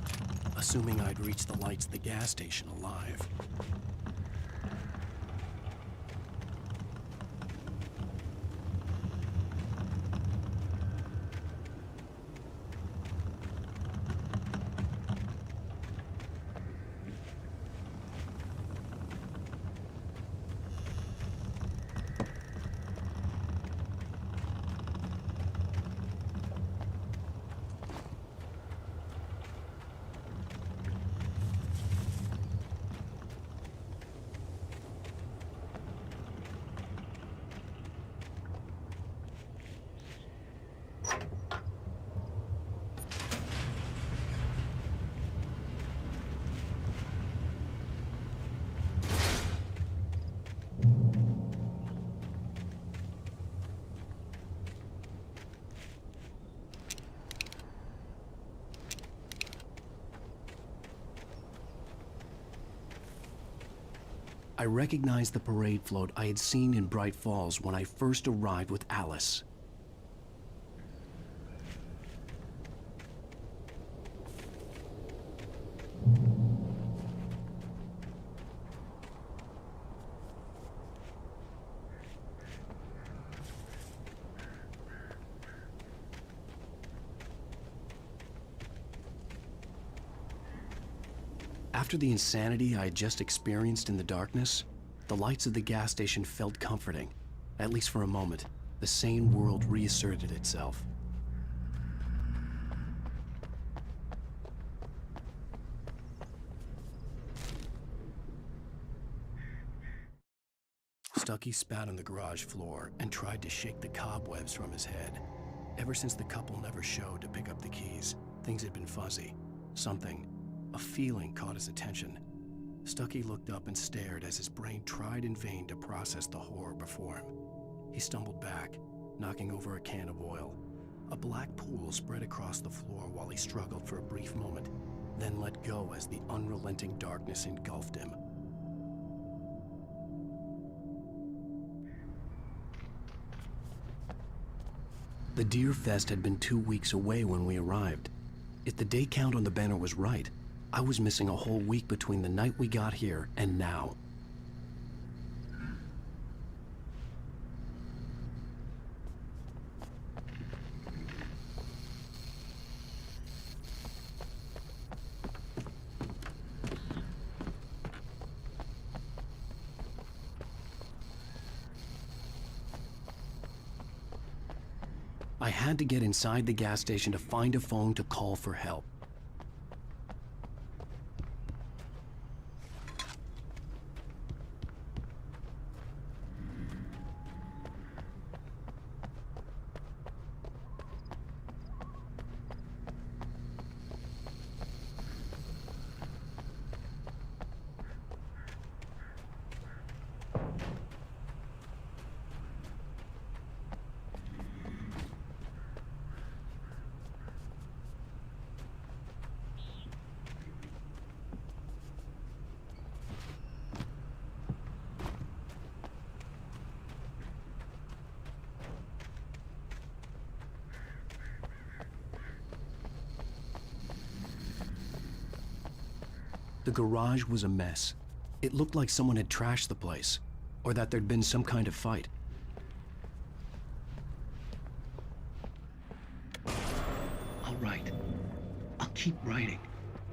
assuming I'd reached the lights of the gas station alive. I recognized the parade float I had seen in Bright Falls when I first arrived with Alice. After the insanity I had just experienced in the darkness, the lights of the gas station felt comforting. At least for a moment, the sane world reasserted itself. Stucky spat on the garage floor and tried to shake the cobwebs from his head. Ever since the couple never showed to pick up the keys, things had been fuzzy. Something, a feeling, caught his attention. Stucky looked up and stared as his brain tried in vain to process the horror before him. He stumbled back, knocking over a can of oil. A black pool spread across the floor while he struggled for a brief moment, then let go as the unrelenting darkness engulfed him. The Deer Fest had been 2 weeks away when we arrived. If the day count on the banner was right, I was missing a whole week between the night we got here and now. I had to get inside the gas station to find a phone to call for help. The garage was a mess. It looked like someone had trashed the place, or that there'd been some kind of fight. I'll write. I'll keep writing.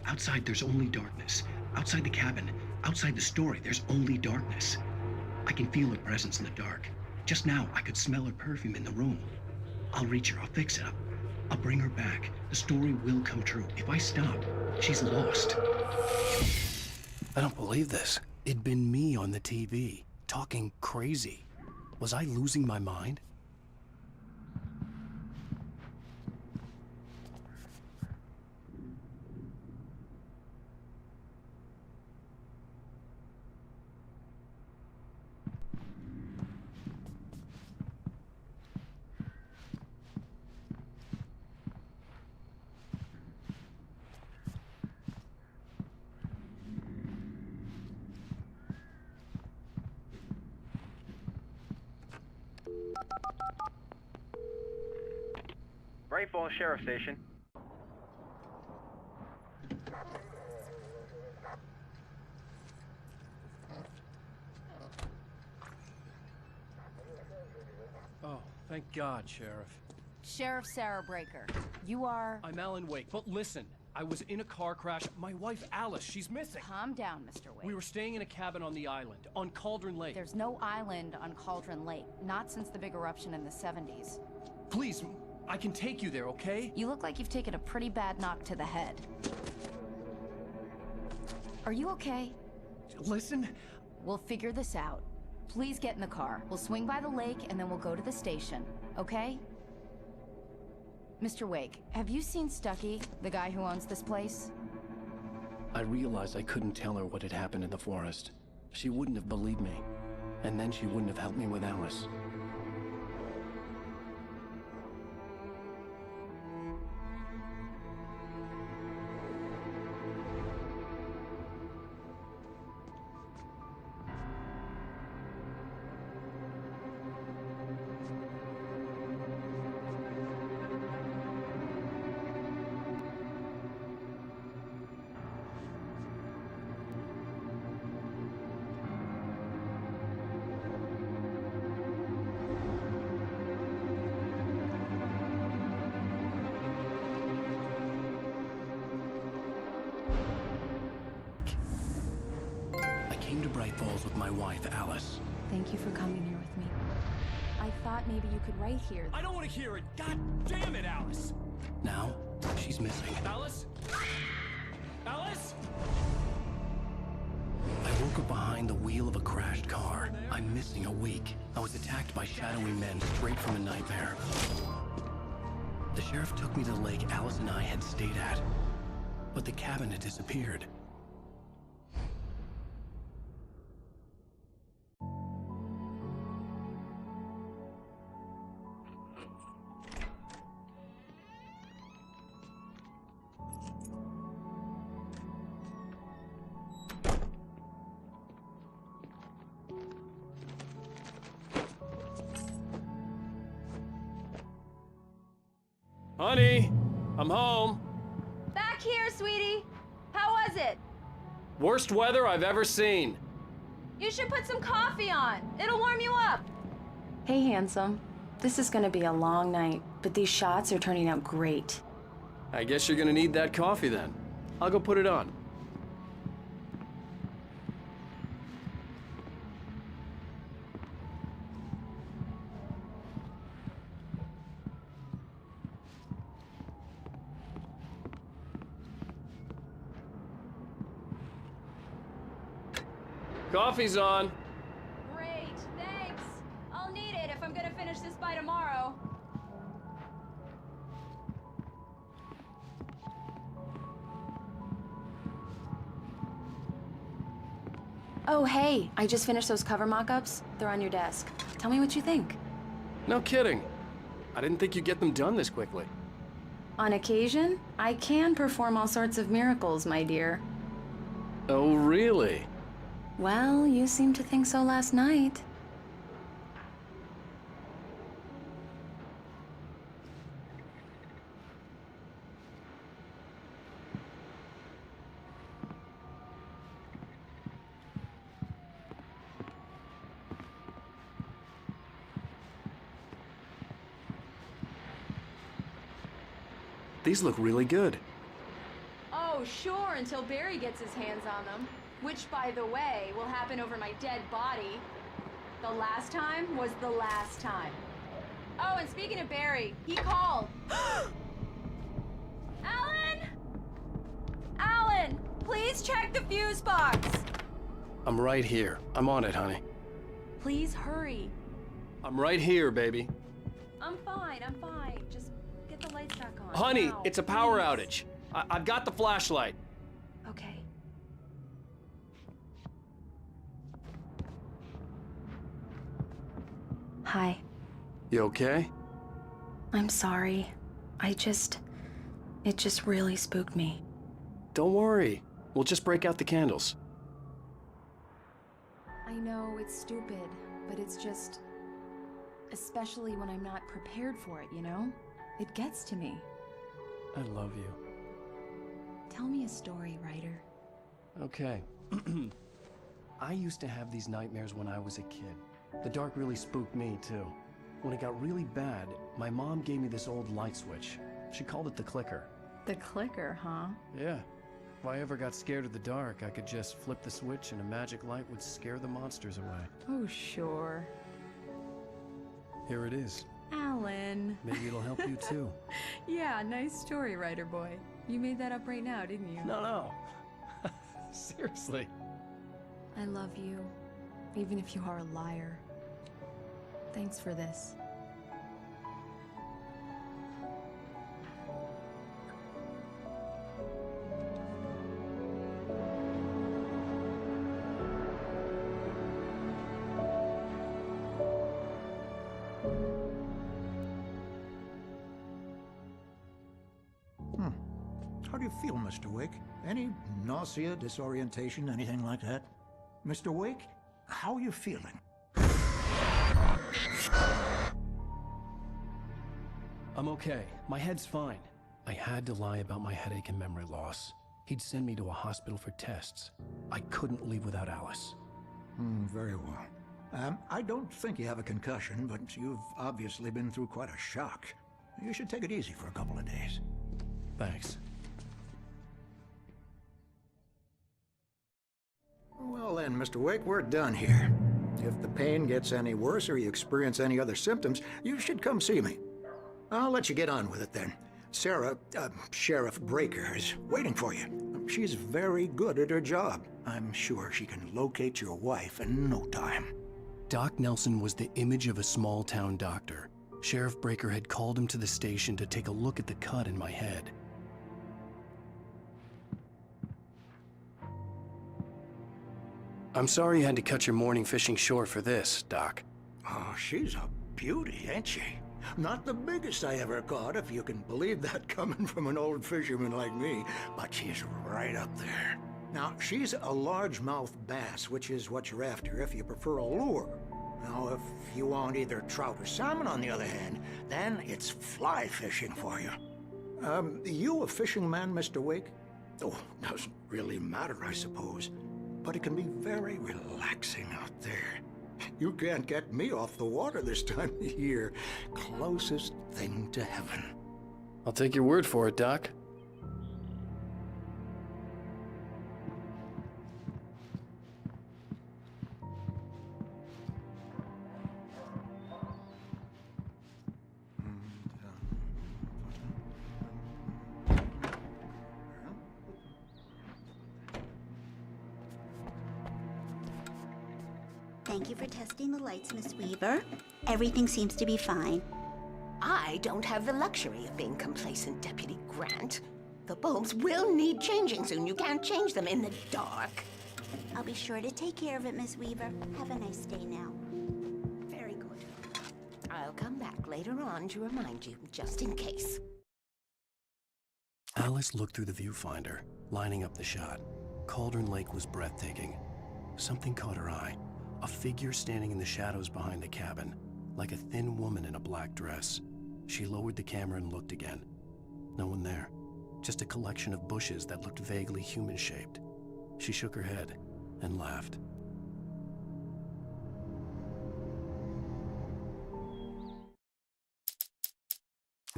Outside, there's only darkness. Outside the cabin, outside the story, there's only darkness. I can feel her presence in the dark. Just now, I could smell her perfume in the room. I'll reach her. I'll fix it up. I'll bring her back. The story will come true. If I stop, she's lost. I don't believe this. It'd been me on the TV, talking crazy. Was I losing my mind? Bright Falls Sheriff Station. Oh, thank God, Sheriff. Sheriff Sarah Breaker, you are... I'm Alan Wake, but listen, I was in a car crash. My wife, Alice, she's missing. Calm down, Mr. Wake. We were staying in a cabin on the island, on Cauldron Lake. There's no island on Cauldron Lake, not since the big eruption in the 70s. Please, I can take you there, okay? You look like you've taken a pretty bad knock to the head. Are you okay? Listen. We'll figure this out. Please get in the car. We'll swing by the lake and then we'll go to the station, okay? Mr. Wake, have you seen Stucky, the guy who owns this place? I realized I couldn't tell her what had happened in the forest. She wouldn't have believed me. And then she wouldn't have helped me with Alice. I came to Bright Falls with my wife, Alice. Thank you for coming here with me. I thought maybe you could write here. I don't want to hear it! God damn it, Alice! Now, she's missing. Alice? Alice? I woke up behind the wheel of a crashed car. I'm missing a week. I was attacked by shadowy men straight from a nightmare. The sheriff took me to the lake Alice and I had stayed at. But the cabin had disappeared. Honey, I'm home. Back here, sweetie. How was it? Worst weather I've ever seen. You should put some coffee on. It'll warm you up. Hey, handsome. This is gonna be a long night, but these shots are turning out great. I guess you're gonna need that coffee then. I'll go put it on. Coffee's on. Great, thanks. I'll need it if I'm gonna finish this by tomorrow. Oh, hey, I just finished those cover mock-ups. They're on your desk. Tell me what you think. No kidding. I didn't think you'd get them done this quickly. On occasion, I can perform all sorts of miracles, my dear. Oh, really? Well, you seemed to think so last night. These look really good. Oh, sure, until Barry gets his hands on them. Which, by the way, will happen over my dead body. The last time was the last time. Oh, and speaking of Barry, he called. Alan! Alan, please check the fuse box. I'm right here. I'm on it, honey. Please hurry. I'm right here, baby. I'm fine, I'm fine. Just get the lights back on. Honey, now, it's a power please. outage. I've got the flashlight. Okay. Hi. You okay? I'm sorry. It just really spooked me. Don't worry. We'll just break out the candles. I know it's stupid, but it's just... Especially when I'm not prepared for it, you know? It gets to me. I love you. Tell me a story, writer. Okay. I used to have these nightmares when I was a kid. The dark really spooked me, too. When it got really bad, my mom gave me this old light switch. She called it the clicker. The clicker, huh? Yeah. If I ever got scared of the dark, I could just flip the switch and a magic light would scare the monsters away. Oh, sure. Here it is. Alan. Maybe it'll help you, too. Yeah, nice story, writer boy. You made that up right now, didn't you? No. Seriously. I love you, even if you are a liar. Thanks for this. How do you feel, Mr. Wake? Any nausea, disorientation, anything like that? Mr. Wake, how are you feeling? I'm okay. My head's fine. I had to lie about my headache and memory loss. He'd send me to a hospital for tests. I couldn't leave without Alice. Very well. I don't think you have a concussion, but you've obviously been through quite a shock. You should take it easy for a couple of days. Thanks. Well then, Mr. Wake, we're done here. If the pain gets any worse or you experience any other symptoms, you should come see me. I'll let you get on with it then. Sarah, Sheriff Breaker, is waiting for you. She's very good at her job. I'm sure she can locate your wife in no time. Doc Nelson was the image of a small-town doctor. Sheriff Breaker had called him to the station to take a look at the cut in my head. I'm sorry you had to cut your morning fishing short for this, Doc. Oh, she's a beauty, ain't she? Not the biggest I ever caught, if you can believe that coming from an old fisherman like me, but she's right up there. Now, she's a largemouth bass, which is what you're after if you prefer a lure. Now, if you want either trout or salmon, on the other hand, then it's fly fishing for you. You a fishing man, Mr. Wake? Oh, doesn't really matter, I suppose. But it can be very relaxing out there. You can't get me off the water this time of year. Closest thing to heaven. I'll take your word for it, Doc. Thank you for testing the lights, Miss Weaver. Everything seems to be fine. I don't have the luxury of being complacent, Deputy Grant. The bulbs will need changing soon. You can't change them in the dark. I'll be sure to take care of it, Miss Weaver. Have a nice day now. Very good. I'll come back later on to remind you, just in case. Alice looked through the viewfinder, lining up the shot. Cauldron Lake was breathtaking. Something caught her eye. A figure standing in the shadows behind the cabin, like a thin woman in a black dress. She lowered the camera and looked again. No one there. Just a collection of bushes that looked vaguely human-shaped. She shook her head and laughed.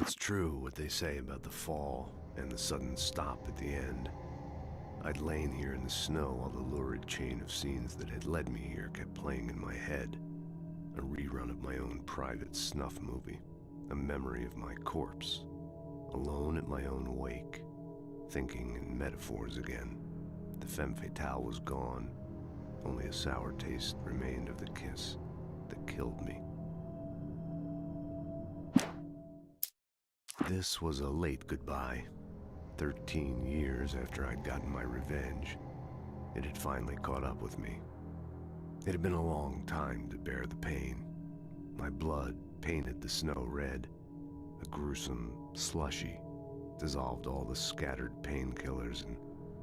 It's true what they say about the fall and the sudden stop at the end. I'd lain here in the snow while the lurid chain of scenes that had led me here kept playing in my head. A rerun of my own private snuff movie. A memory of my corpse. Alone at my own wake. Thinking in metaphors again. The femme fatale was gone. Only a sour taste remained of the kiss that killed me. This was a late goodbye. 13 years after I'd gotten my revenge, it had finally caught up with me. It had been a long time to bear the pain. My blood painted the snow red. A gruesome slushy dissolved all the scattered painkillers and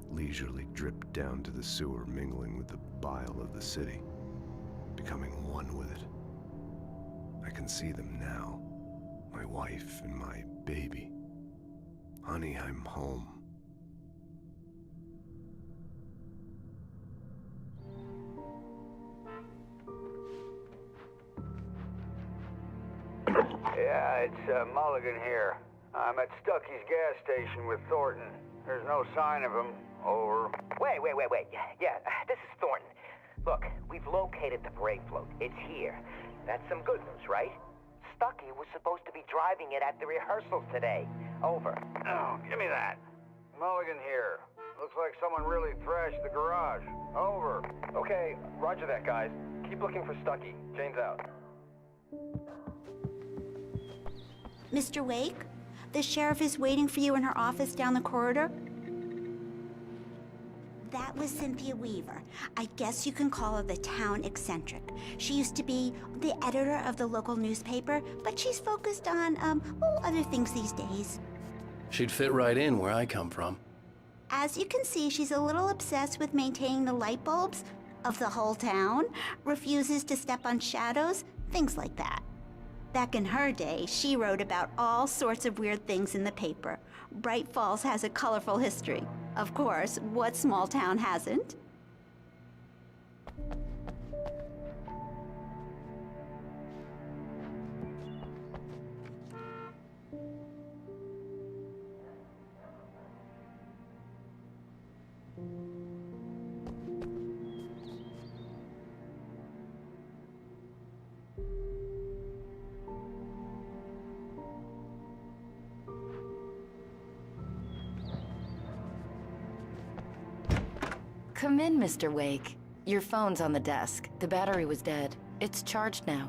leisurely dripped down to the sewer, mingling with the bile of the city, becoming one with it. I can see them now. My wife and my baby. Honey, I'm home. Yeah, it's Mulligan here. I'm at Stucky's gas station with Thornton. There's no sign of him. Over. Wait. Yeah, this is Thornton. Look, we've located the brake float. It's here. That's some good news, right? Stucky was supposed to be driving it at the rehearsals today. Over. Oh, give me that. Mulligan here. Looks like someone really thrashed the garage. Over. Okay, roger that, guys. Keep looking for Stucky. Jane's out. Mr. Wake, the sheriff is waiting for you in her office down the corridor. That was Cynthia Weaver. I guess you can call her the town eccentric. She used to be the editor of the local newspaper, but she's focused on, other things these days. She'd fit right in where I come from. As you can see, she's a little obsessed with maintaining the light bulbs of the whole town, refuses to step on shadows, things like that. Back in her day, she wrote about all sorts of weird things in the paper. Bright Falls has a colorful history. Of course, what small town hasn't? Come in, Mr. Wake. Your phone's on the desk. The battery was dead. It's charged now.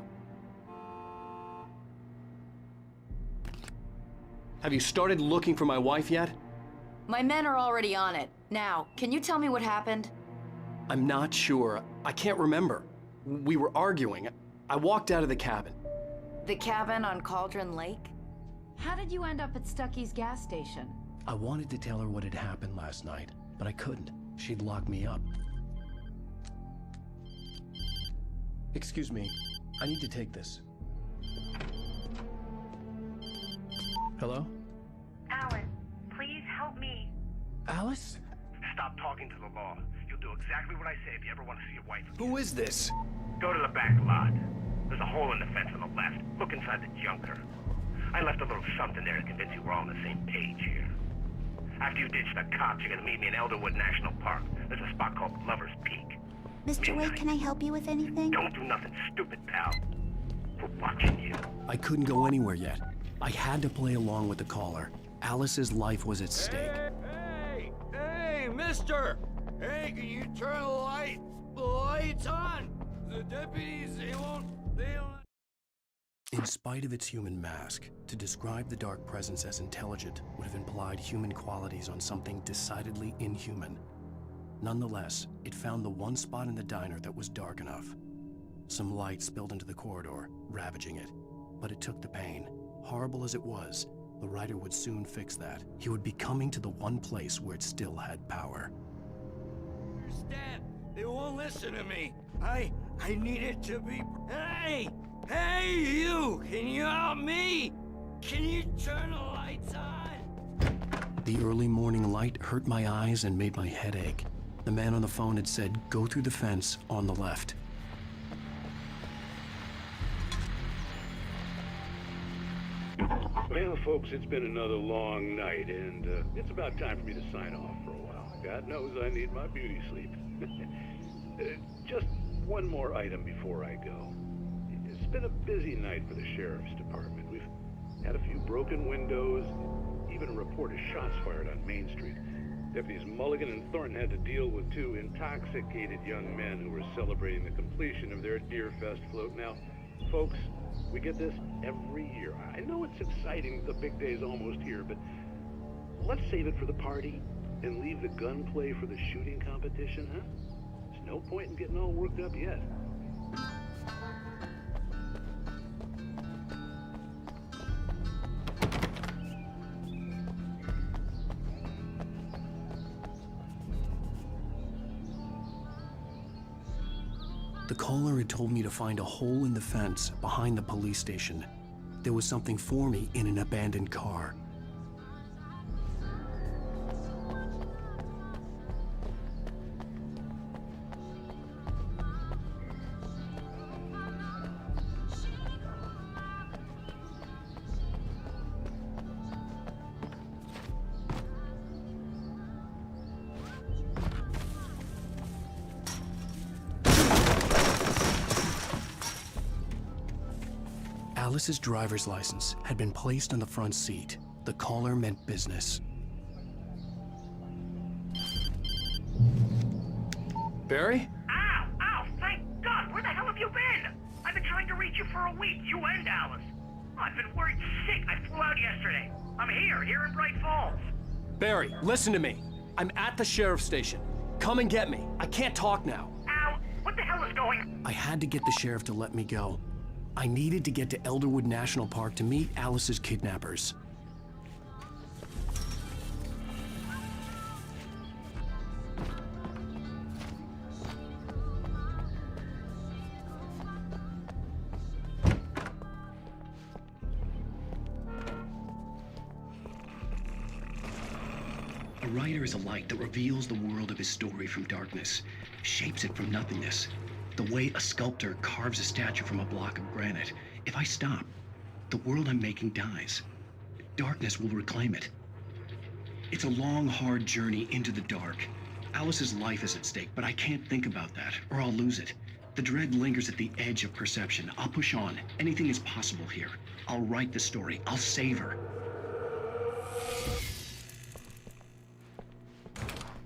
Have you started looking for my wife yet? My men are already on it. Now, can you tell me what happened? I'm not sure. I can't remember. We were arguing. I walked out of the cabin. The cabin on Cauldron Lake? How did you end up at Stucky's gas station? I wanted to tell her what had happened last night, but I couldn't. She'd lock me up. Excuse me, I need to take this. Hello? Alan, please help me. Alice? Stop talking to the law. You'll do exactly what I say if you ever want to see your wife. Who is this? Go to the back lot. There's a hole in the fence on the left. Look inside the junker. I left a little something there to convince you we're all on the same page here. After you ditch the cops, you're gonna meet me in Elderwood National Park. There's a spot called Lover's Peak. Mr. Wake, can I help you with anything? Don't do nothing stupid, pal. We're watching you. I couldn't go anywhere yet. I had to play along with the caller. Alice's life was at stake. Hey, mister! Hey, can you turn the lights on? The deputies, they don't... In spite of its human mask, to describe the dark presence as intelligent would have implied human qualities on something decidedly inhuman. Nonetheless, it found the one spot in the diner that was dark enough. Some light spilled into the corridor, ravaging it. But it took the pain. Horrible as it was, the writer would soon fix that. He would be coming to the one place where it still had power. Understand? They won't listen to me. I need it to be... Hey, you! Can you help me? Can you turn the lights on? The early morning light hurt my eyes and made my head ache. The man on the phone had said, go through the fence on the left. Well, folks, it's been another long night, and it's about time for me to sign off for a while. God knows I need my beauty sleep. Just one more item before I go. It's been a busy night for the sheriff's department. We've had a few broken windows, even a report of shots fired on Main Street. Deputies Mulligan and Thornton had to deal with two intoxicated young men who were celebrating the completion of their Deerfest float. Now, folks, we get this every year. I know it's exciting, the big day's almost here, but let's save it for the party and leave the gunplay for the shooting competition, huh? There's no point in getting all worked up yet. The caller had told me to find a hole in the fence behind the police station. there was something for me in an abandoned car. Alice's driver's license had been placed on the front seat. The caller meant business. Barry? Ow! Ow! Thank God! Where the hell have you been? I've been trying to reach you for a week, you and Alice. I've been worried sick. I flew out yesterday. I'm here in Bright Falls. Barry, listen to me. I'm at the sheriff's station. Come and get me. I can't talk now. Ow! What the hell is going on? I had to get the sheriff to let me go. I needed to get to Elderwood National Park to meet Alice's kidnappers. A writer is a light that reveals the world of his story from darkness, shapes it from nothingness. The way a sculptor carves a statue from a block of granite. If I stop, the world I'm making dies. Darkness will reclaim it. It's a long, hard journey into the dark. Alice's life is at stake, but I can't think about that, or I'll lose it. The dread lingers at the edge of perception. I'll push on. Anything is possible here. I'll write the story. I'll save her.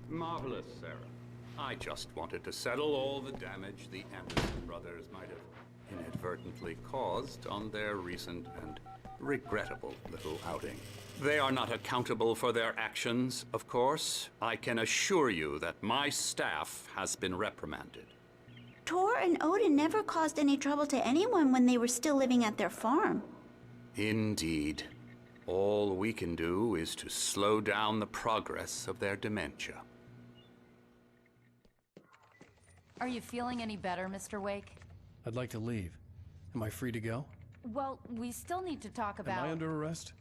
Marvelous, Sarah. I just wanted to settle all the damage the Anderson brothers might have inadvertently caused on their recent and regrettable little outing. They are not accountable for their actions, of course. I can assure you that my staff has been reprimanded. Tor and Odin never caused any trouble to anyone when they were still living at their farm. Indeed. All we can do is to slow down the progress of their dementia. Are you feeling any better, Mr. Wake? I'd like to leave. Am I free to go? Well, we still need to talk about... Am I under arrest?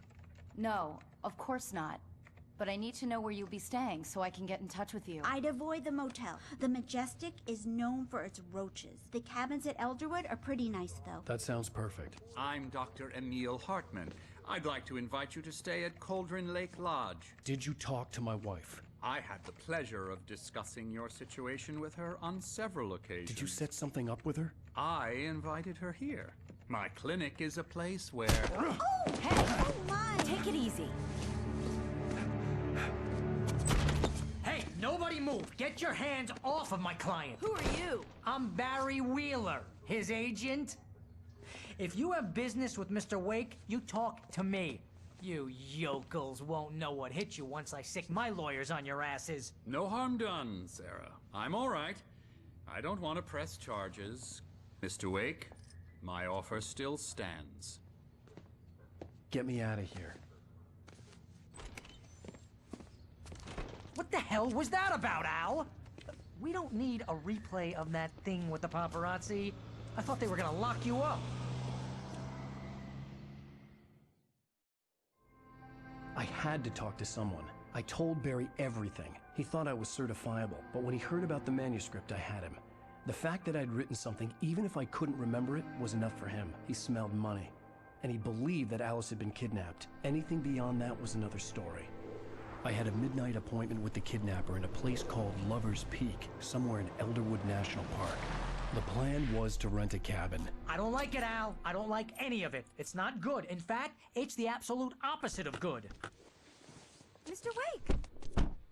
No, of course not. But I need to know where you'll be staying so I can get in touch with you. I'd avoid the motel. The Majestic is known for its roaches. The cabins at Elderwood are pretty nice, though. That sounds perfect. I'm Dr. Emil Hartman. I'd like to invite you to stay at Cauldron Lake Lodge. Did you talk to my wife? I had the pleasure of discussing your situation with her on several occasions. Did you set something up with her? I invited her here. My clinic is a place where... Oh! Hey! Oh, my! Take it easy. Hey, nobody move! Get your hands off of my client! Who are you? I'm Barry Wheeler, his agent. If you have business with Mr. Wake, you talk to me. You yokels won't know what hit you once I sick my lawyers on your asses. No harm done, Sarah. I'm all right. I don't want to press charges. Mr. Wake, my offer still stands. Get me out of here. What the hell was that about, Al? We don't need a replay of that thing with the paparazzi. I thought they were gonna lock you up. I had to talk to someone. I told Barry everything. He thought I was certifiable, but when he heard about the manuscript, I had him. The fact that I'd written something, even if I couldn't remember it, was enough for him. He smelled money. And he believed that Alice had been kidnapped. Anything beyond that was another story. I had a midnight appointment with the kidnapper in a place called Lover's Peak, somewhere in Elderwood National Park. The plan was to rent a cabin. I don't like it, Al. I don't like any of it. It's not good. In fact, it's the absolute opposite of good. Mr. Wake!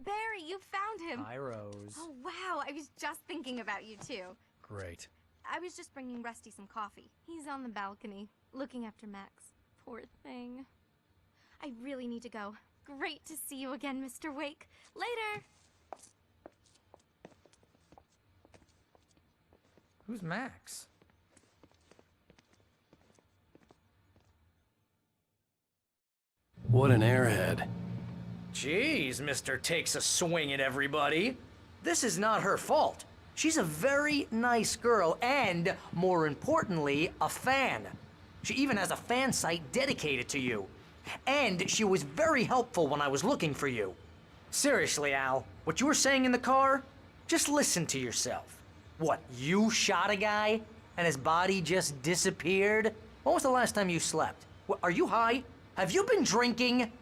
Barry, you found him! Hi, Rose. Oh, wow. I was just thinking about you, too. Great. I was just bringing Rusty some coffee. He's on the balcony, looking after Max. Poor thing. I really need to go. Great to see you again, Mr. Wake. Later! Who's Max? What an airhead. Jeez, Mr. Takes a Swing at everybody. This is not her fault. She's a very nice girl and, more importantly, a fan. She even has a fan site dedicated to you. And she was very helpful when I was looking for you. Seriously, Al, what you were saying in the car, just listen to yourself. What, you shot a guy and his body just disappeared? When was the last time you slept? What, are you high? Have you been drinking?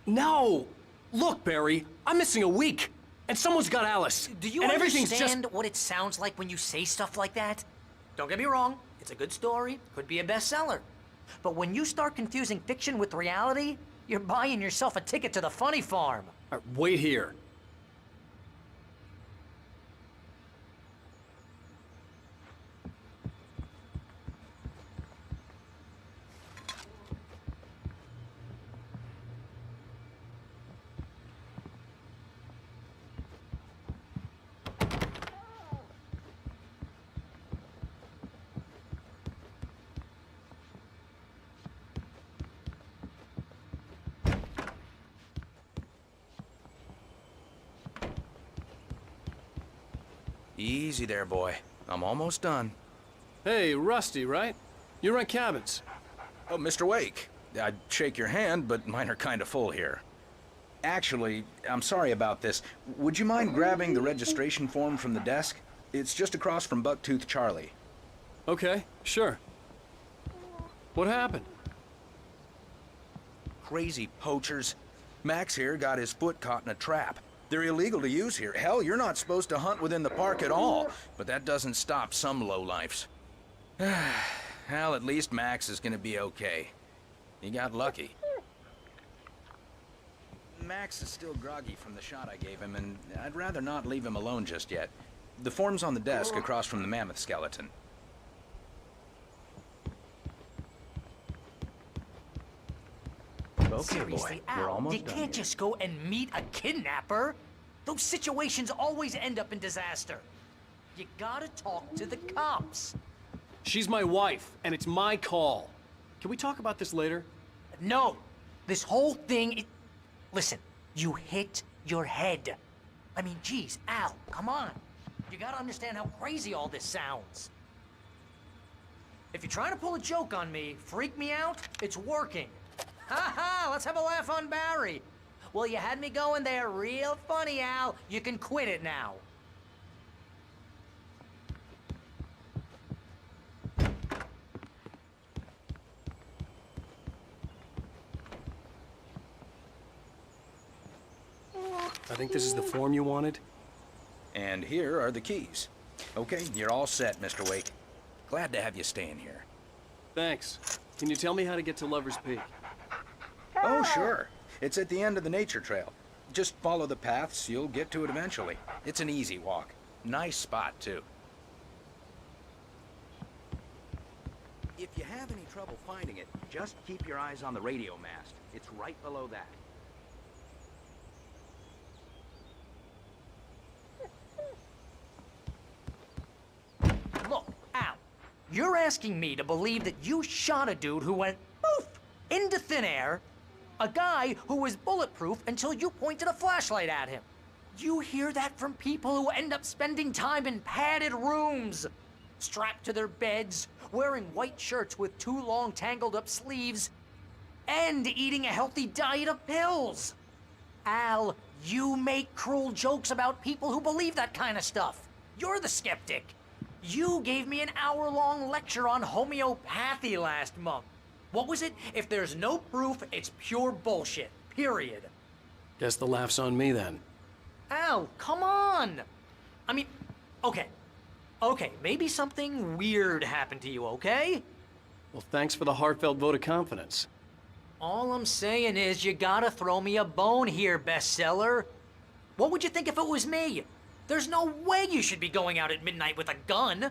No! Look, Barry, I'm missing a week, and someone's got Alice. Do you and understand what it sounds like when you say stuff like that? Don't get me wrong, it's a good story, could be a bestseller. But when you start confusing fiction with reality, you're buying yourself a ticket to the funny farm. All right, wait here. Easy there, boy. I'm almost done. Hey, Rusty, right? You rent cabins. Oh, Mr. Wake. I'd shake your hand, but mine are kind of full here. Actually, I'm sorry about this. Would you mind grabbing the registration form from the desk? It's just across from Bucktooth Charlie. Okay, sure. What happened? Crazy poachers. Max here got his foot caught in a trap. They're illegal to use here. Hell, you're not supposed to hunt within the park at all. But that doesn't stop some lowlifes. Well, at least Max is gonna be okay. He got lucky. Max is still groggy from the shot I gave him, and I'd rather not leave him alone just yet. The form's on the desk across from the mammoth skeleton. Okay, Seriously, boy, we're Al, almost you done can't here. just go and meet a kidnapper. Those situations always end up in disaster. You gotta talk to the cops. She's my wife, and it's my call. Can we talk about this later? No, this whole thing, listen, you hit your head. I mean, geez, Al, come on. You gotta understand how crazy all this sounds. If you're trying to pull a joke on me, freak me out, it's working. Ha ha, let's have a laugh on Barry. Well, you had me going there real funny, Al. You can quit it now. I think this is the form you wanted. And here are the keys. Okay, you're all set, Mr. Wake. Glad to have you staying here. Thanks. Can you tell me how to get to Lover's Peak? Oh, sure. It's at the end of the nature trail. Just follow the paths, you'll get to it eventually. It's an easy walk. Nice spot, too. If you have any trouble finding it, just keep your eyes on the radio mast. It's right below that. Look, Al, you're asking me to believe that you shot a dude who went poof into thin air, a guy who was bulletproof until you pointed a flashlight at him. You hear that from people who end up spending time in padded rooms, strapped to their beds, wearing white shirts with too long tangled up sleeves, and eating a healthy diet of pills. Al, you make cruel jokes about people who believe that kind of stuff. You're the skeptic. You gave me an hour-long lecture on homeopathy last month. What was it? If there's no proof, it's pure bullshit. Period. Guess the laugh's on me then. Al, come on! I mean, okay. Okay, maybe something weird happened to you, okay? Well, thanks for the heartfelt vote of confidence. All I'm saying is you gotta throw me a bone here, bestseller. What would you think if it was me? There's no way you should be going out at midnight with a gun.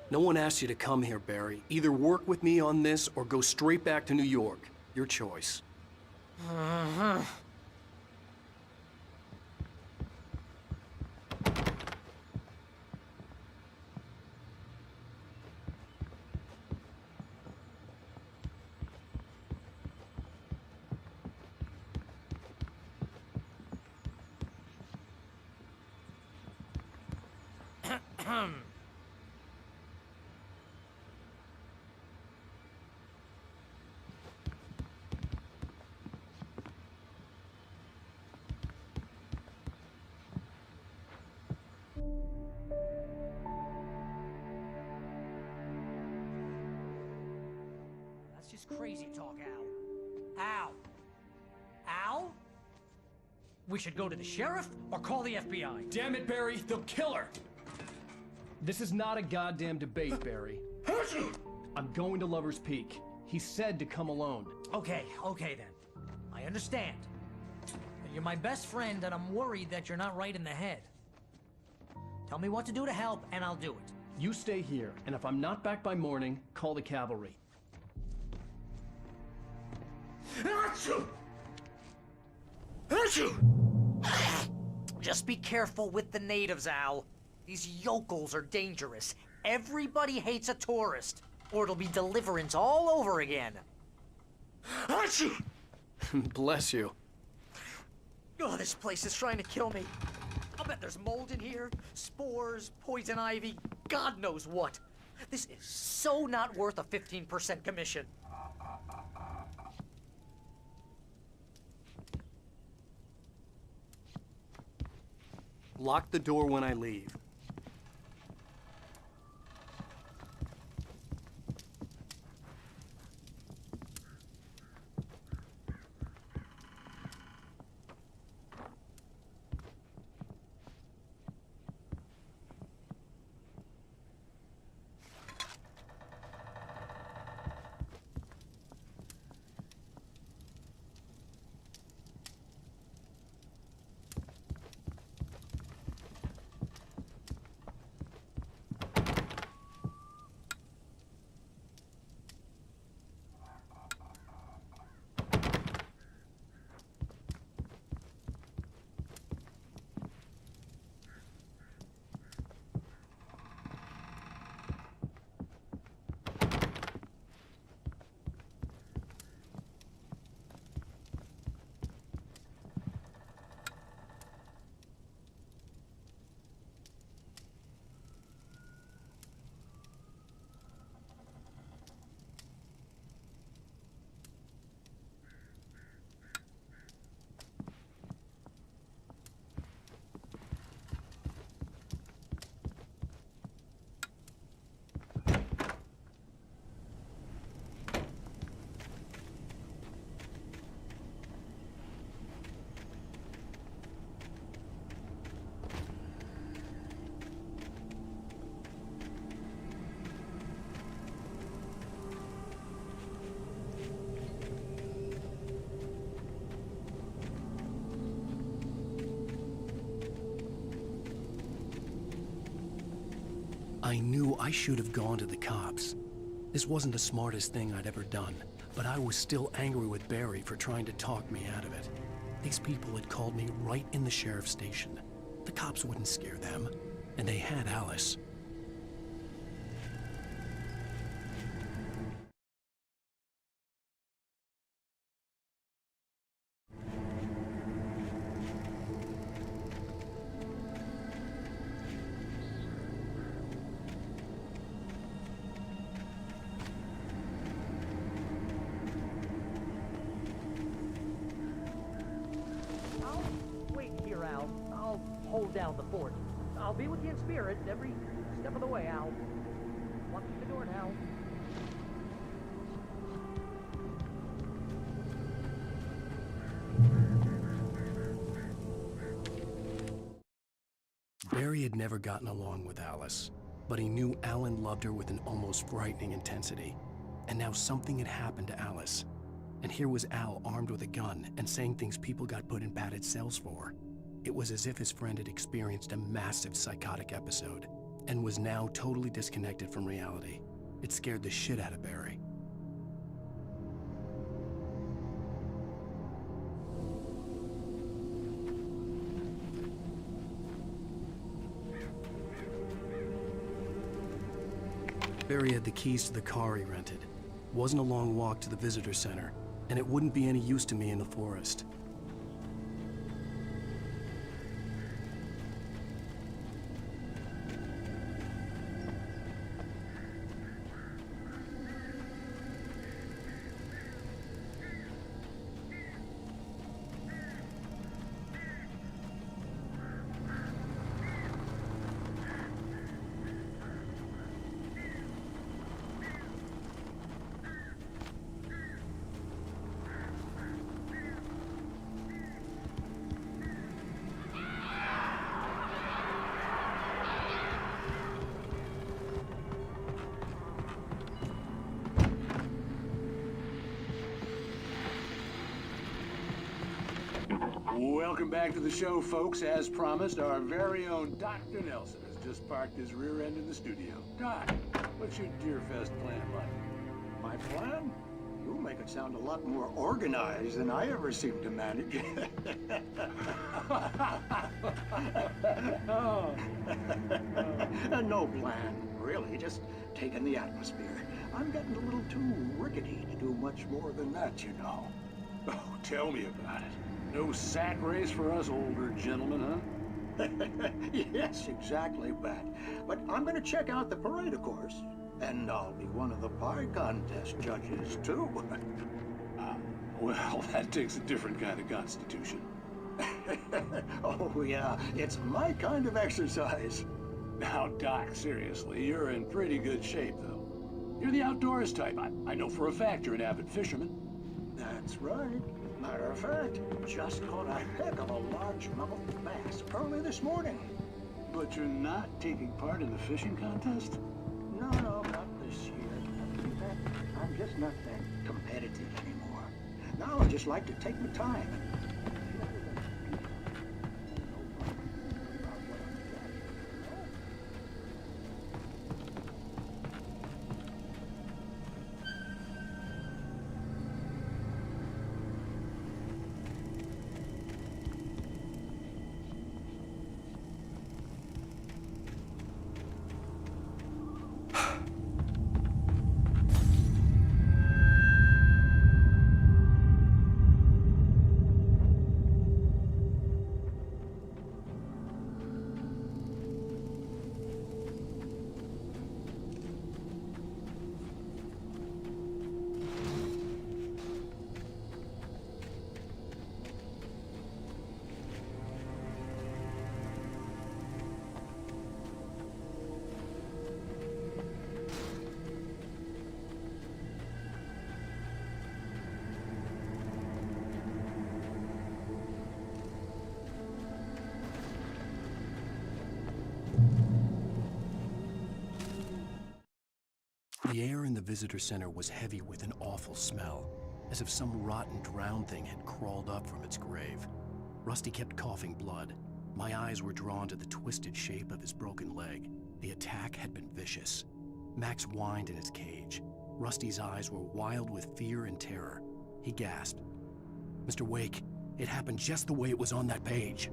No one asked you to come here, Barry. Either work with me on this or go straight back to New York. Your choice. crazy talk, Al. Al! Al? We should go to the sheriff or call the FBI. Damn it, Barry, they'll kill her! This is not a goddamn debate, Barry. I'm going to Lover's Peak. He said to come alone. Okay then. I understand. You're my best friend, and I'm worried that you're not right in the head. Tell me what to do to help, and I'll do it. You stay here, and if I'm not back by morning, call the cavalry. Just be careful with the natives, Al. These yokels are dangerous. Everybody hates a tourist, or it'll be Deliverance all over again. Bless you. Oh, this place is trying to kill me. I'll bet there's mold in here, spores, poison ivy, God knows what. This is so not worth a 15% commission. Lock the door when I leave. I knew I should have gone to the cops. This wasn't the smartest thing I'd ever done, but I was still angry with Barry for trying to talk me out of it. These people had called me right in the sheriff's station. The cops wouldn't scare them, and they had Alice. Hold down the fort. I'll be with you in spirit every step of the way, Al. Walk through the door now. Barry had never gotten along with Alice, but he knew Alan loved her with an almost frightening intensity. And now something had happened to Alice. And here was Al armed with a gun and saying things people got put in padded cells for. It was as if his friend had experienced a massive psychotic episode and was now totally disconnected from reality. It scared the shit out of Barry. Barry had the keys to the car he rented. Wasn't a long walk to the visitor center, and it wouldn't be any use to me in the forest. Welcome back to the show, folks. As promised, our very own Dr. Nelson has just parked his rear end in the studio. Doc, what's your Deerfest plan like? My plan? You make it sound a lot more organized than I ever seem to manage. Oh. No plan, really. Just taking the atmosphere. I'm getting a little too rickety to do much more than that, you know. Oh, tell me about it. No sack race for us older gentlemen, huh? Yes, exactly, Pat. But I'm gonna check out the parade, of course. And I'll be one of the pie contest judges, too. Well, that takes a different kind of constitution. Oh, yeah. It's my kind of exercise. Now, Doc, seriously, you're in pretty good shape, though. You're the outdoors type. I know for a fact you're an avid fisherman. That's right. Matter of fact, just caught a heck of a largemouth bass early this morning. But you're not taking part in the fishing contest? No, not this year. I'm just not that competitive anymore. Now I just like to take my time. The air in the visitor center was heavy with an awful smell, as if some rotten drowned thing had crawled up from its grave. Rusty kept coughing blood. My eyes were drawn to the twisted shape of his broken leg. The attack had been vicious. Max whined in his cage. Rusty's eyes were wild with fear and terror. He gasped. "Mr. Wake, it happened just the way it was on that page."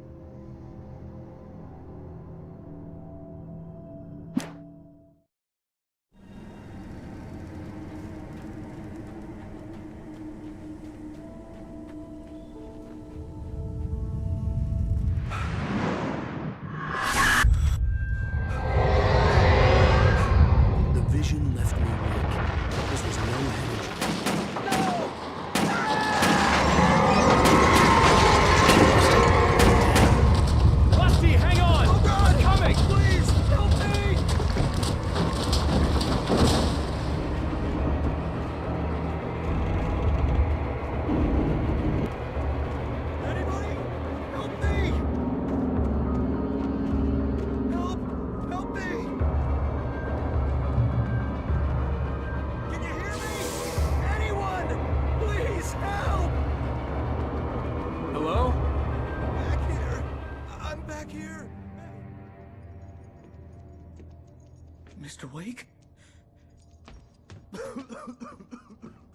Mr. Wake?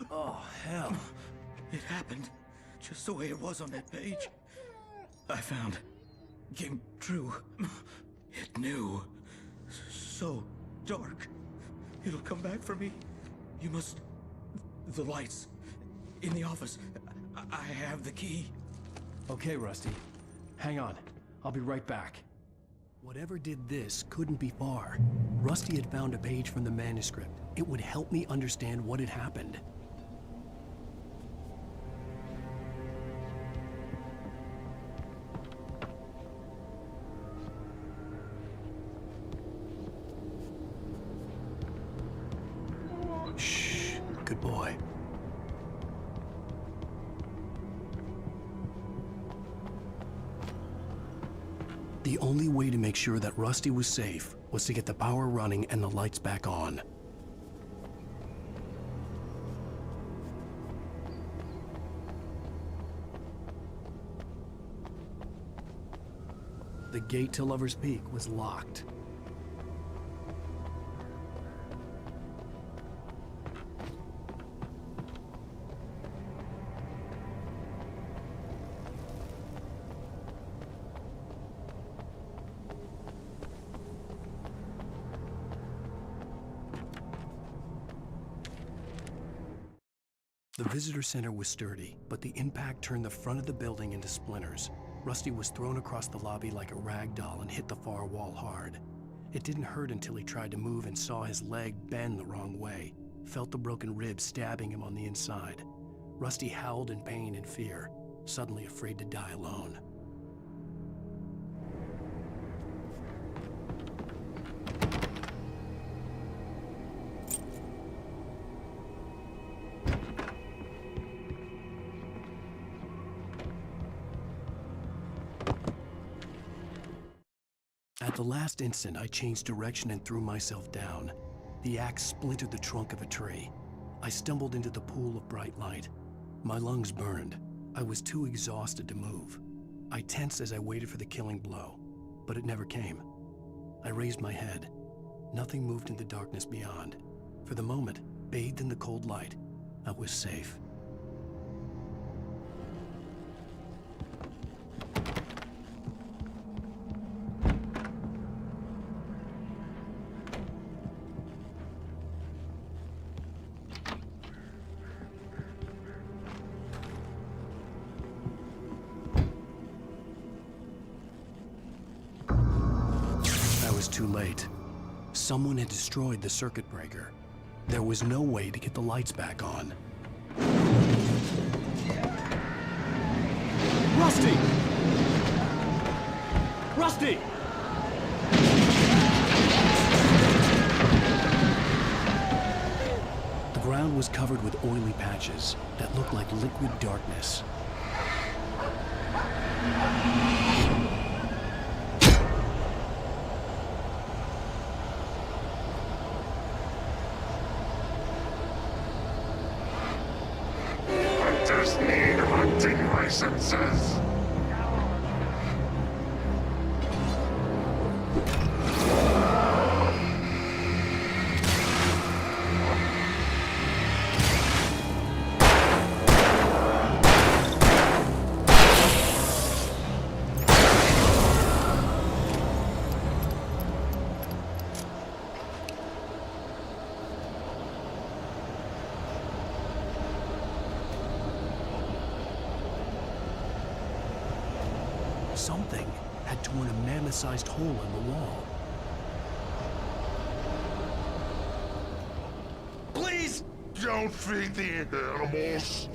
Oh, hell. It happened just the way it was on that page. I found. Came true. It knew. So dark. It'll come back for me. You must... The lights. In the office. I have the key. Okay, Rusty. Hang on. I'll be right back. Whatever did this couldn't be far. Rusty had found a page from the manuscript. It would help me understand what had happened. Shh. Good boy. The only way to make sure that Rusty was safe was to get the power running and the lights back on. The gate to Lover's Peak was locked. The visitor center was sturdy, but the impact turned the front of the building into splinters. Rusty was thrown across the lobby like a rag doll and hit the far wall hard. It didn't hurt until he tried to move and saw his leg bend the wrong way, felt the broken rib stabbing him on the inside. Rusty howled in pain and fear, suddenly afraid to die alone. At the last instant, I changed direction and threw myself down. The axe splintered the trunk of a tree. I stumbled into the pool of bright light. My lungs burned. I was too exhausted to move. I tensed as I waited for the killing blow, but it never came. I raised my head. Nothing moved in the darkness beyond. For the moment, bathed in the cold light, I was safe. Too late. Someone had destroyed the circuit breaker. There was no way to get the lights back on. Rusty! Rusty! The ground was covered with oily patches that looked like liquid darkness. Licenses. Something had torn a mammoth-sized hole in the wall. Please don't feed the animals.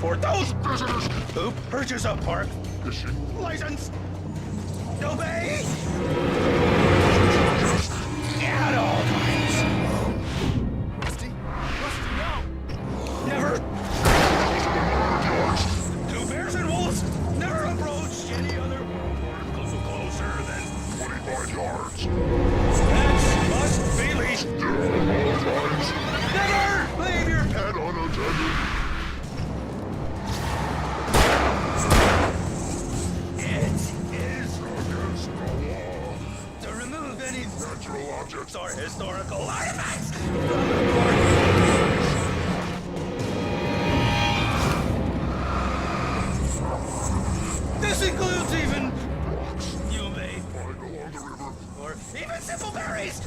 For those visitors who purchase a park license, obey at all times. Never. Two bears and wolves never approach any other closer than 25 yards. That must be leashed. Never leave your pet unattended. It is against the law to remove any natural objects or historical artifacts from the park. This includes even you may find along the river, or even simple berries.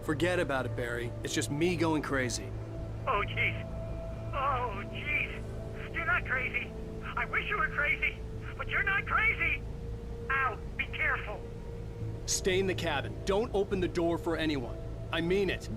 Forget about it, Barry. It's just me going crazy. Oh, jeez. Oh, jeez. You're not crazy. I wish you were crazy, but you're not crazy. Ow, be careful. Stay in the cabin. Don't open the door for anyone. I mean it.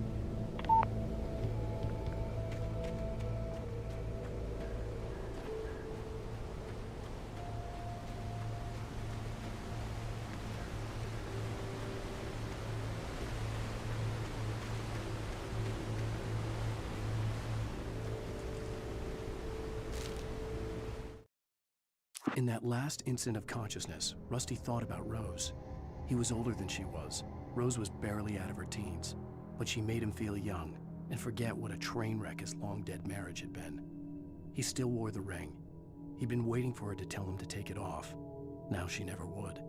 In that last instant of consciousness, Rusty thought about Rose. He was older than she was. Rose was barely out of her teens, but she made him feel young and forget what a train wreck his long-dead marriage had been. He still wore the ring. He'd been waiting for her to tell him to take it off. Now she never would.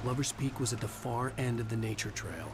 Lover's Peak was at the far end of the nature trail.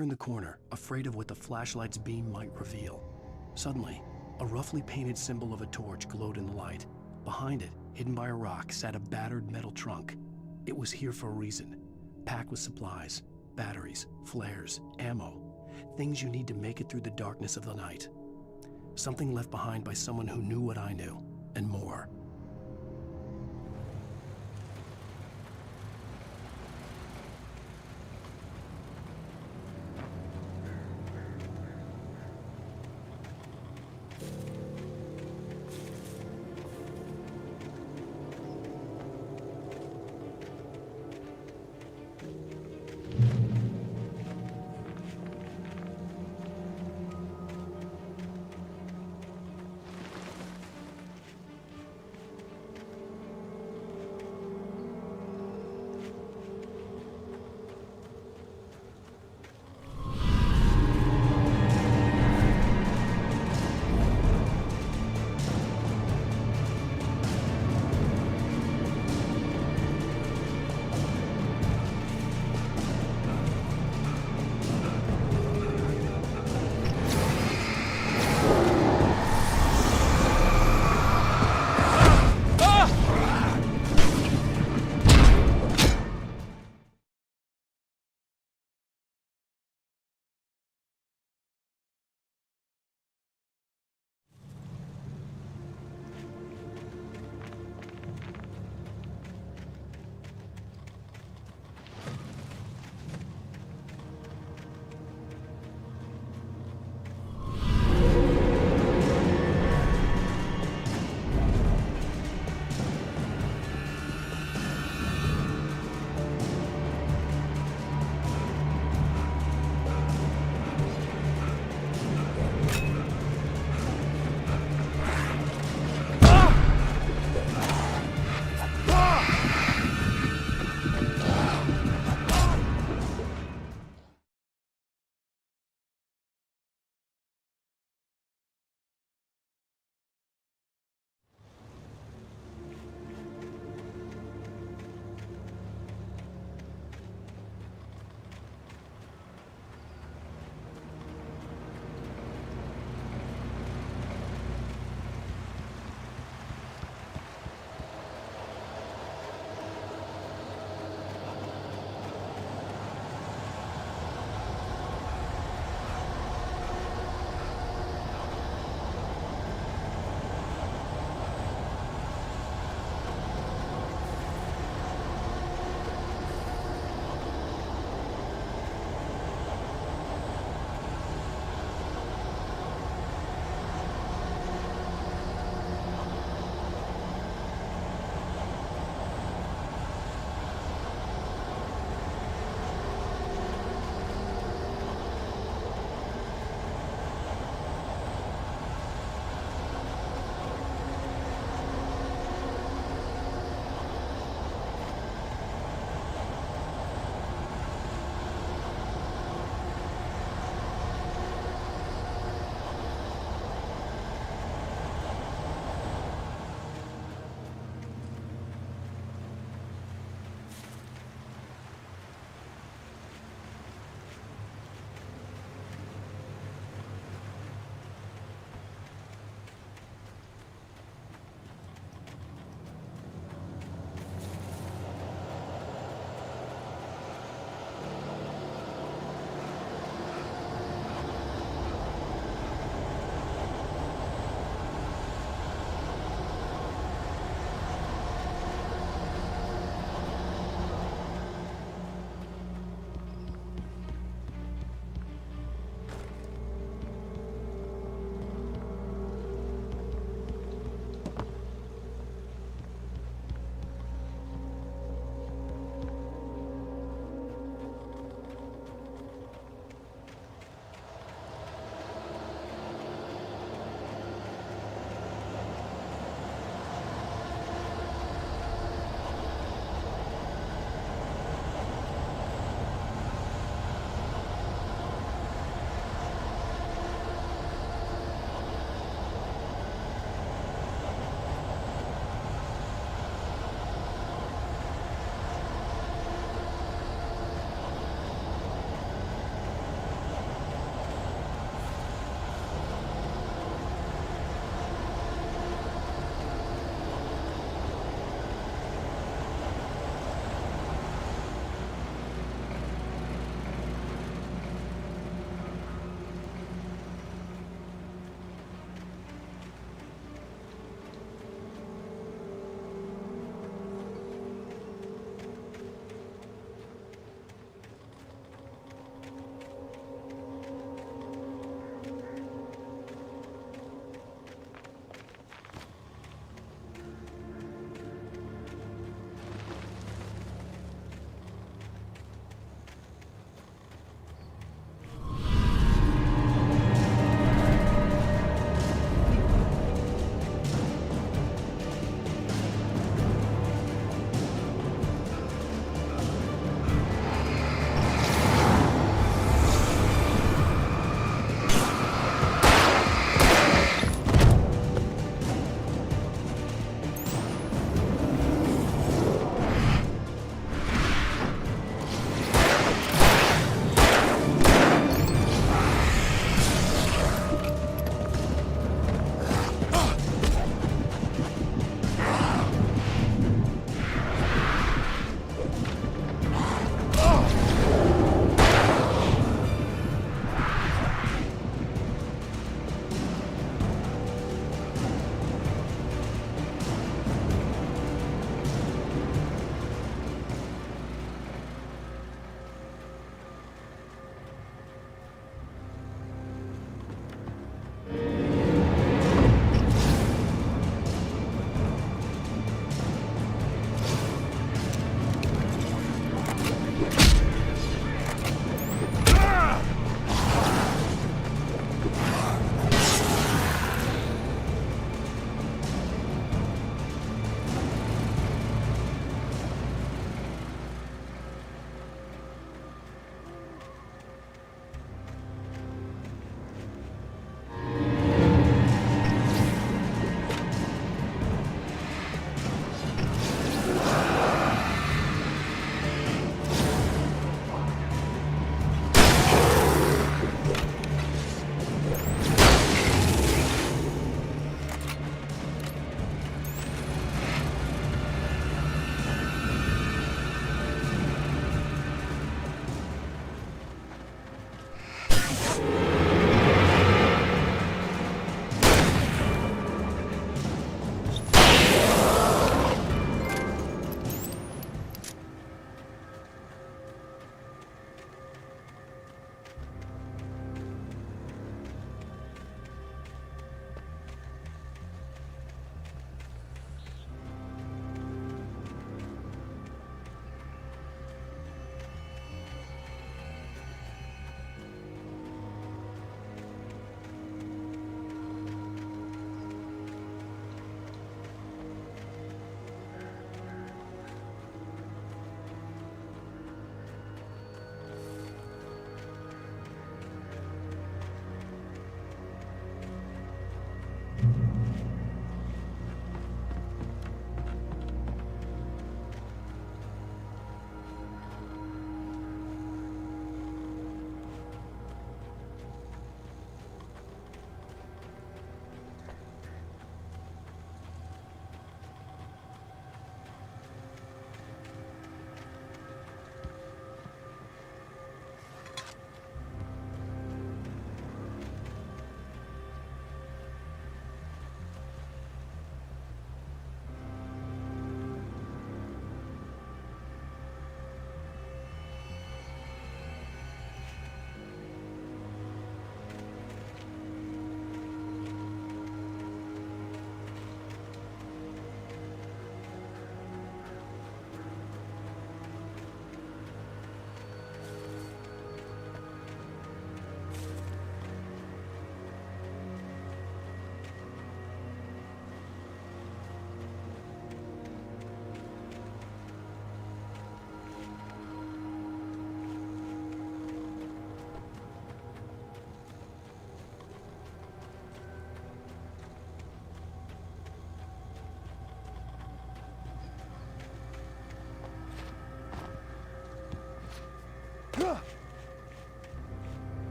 turned the corner, afraid of what the flashlight's beam might reveal. Suddenly, a roughly painted symbol of a torch glowed in the light. Behind it, hidden by a rock, sat a battered metal trunk. It was here for a reason, packed with supplies, batteries, flares, ammo, things you need to make it through the darkness of the night. Something left behind by someone who knew what I knew, and more.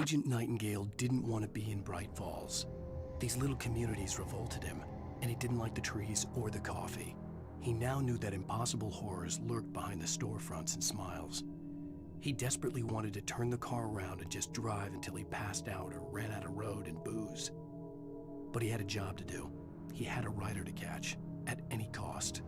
Agent Nightingale didn't want to be in Bright Falls. These little communities revolted him, and he didn't like the trees or the coffee. He now knew that impossible horrors lurked behind the storefronts and smiles. He desperately wanted to turn the car around and just drive until he passed out or ran out of road and booze. But he had a job to do. He had a rider to catch, at any cost.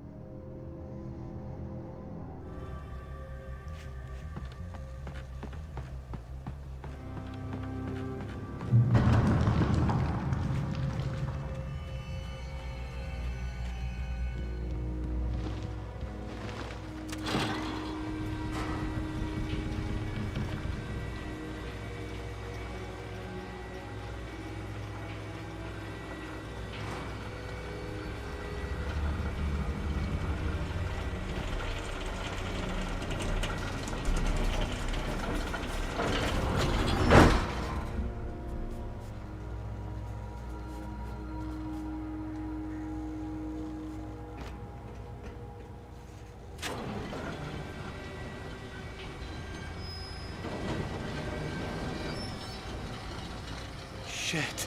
Shit.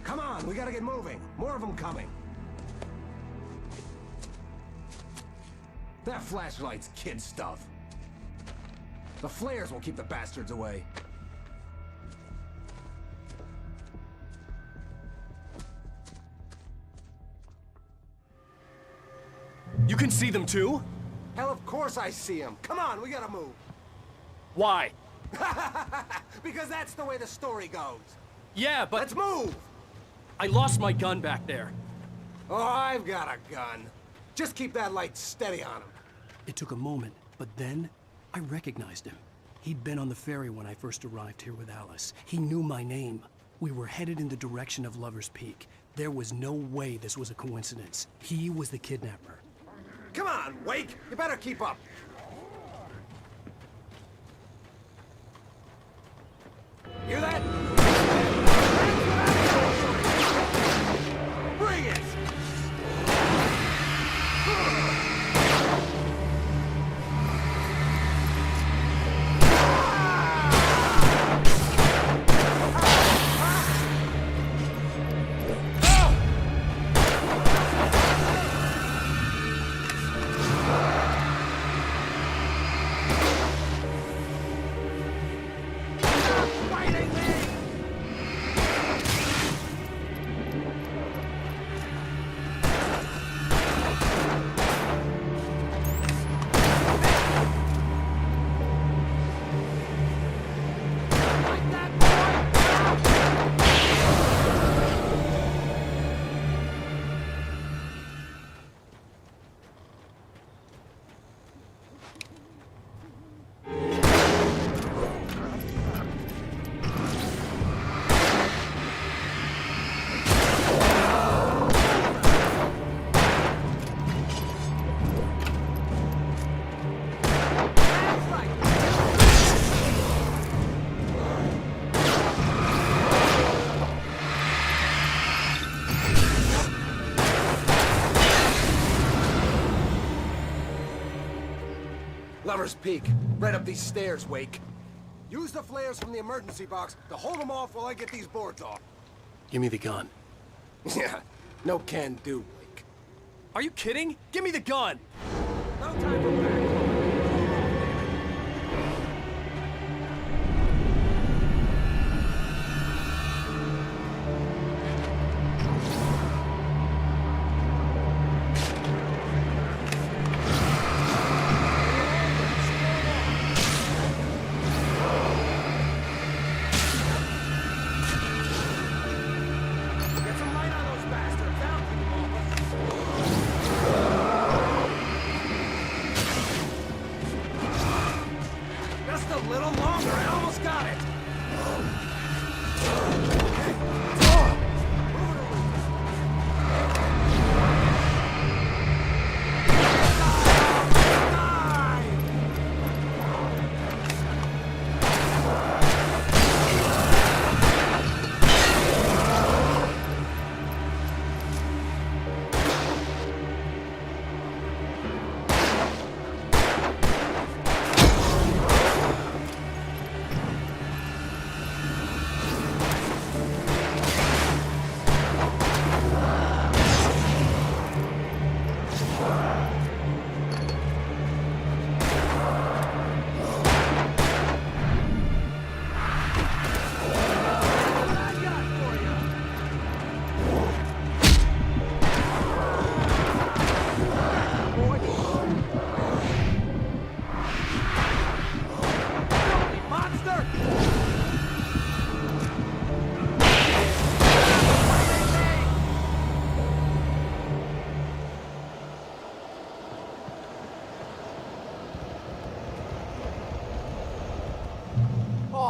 Come on, we gotta get moving. More of them coming. That flashlight's kid stuff. The flares will keep the bastards away. You can see them too? Hell, of course I see them. Come on, we gotta move. Why? Because that's the way the story goes. Yeah, but... Let's move! I lost my gun back there. Oh, I've got a gun. Just keep that light steady on him. It took a moment, but then I recognized him. He'd been on the ferry when I first arrived here with Alice. He knew my name. We were headed in the direction of Lover's Peak. There was no way this was a coincidence. He was the kidnapper. Come on, Wake! You better keep up. Hear that? Bring it! Lover's Peak. Right up these stairs, Wake. Use the flares from the emergency box to hold them off while I get these boards off. Give me the gun. Yeah, no can do, Wake. Are you kidding? Give me the gun! No time for back.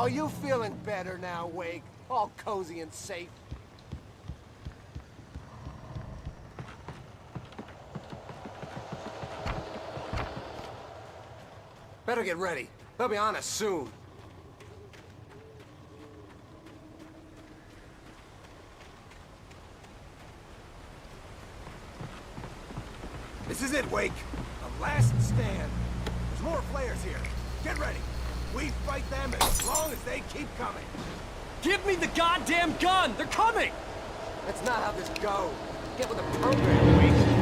Oh, you feeling better now, Wake? All cozy and safe. Better get ready. They'll be on us soon. This is it, Wake. The last stand. There's more flares here. Get ready. We fight them as long as they keep coming. Give me the goddamn gun! They're coming! That's not how this goes. Get with the program, Wake.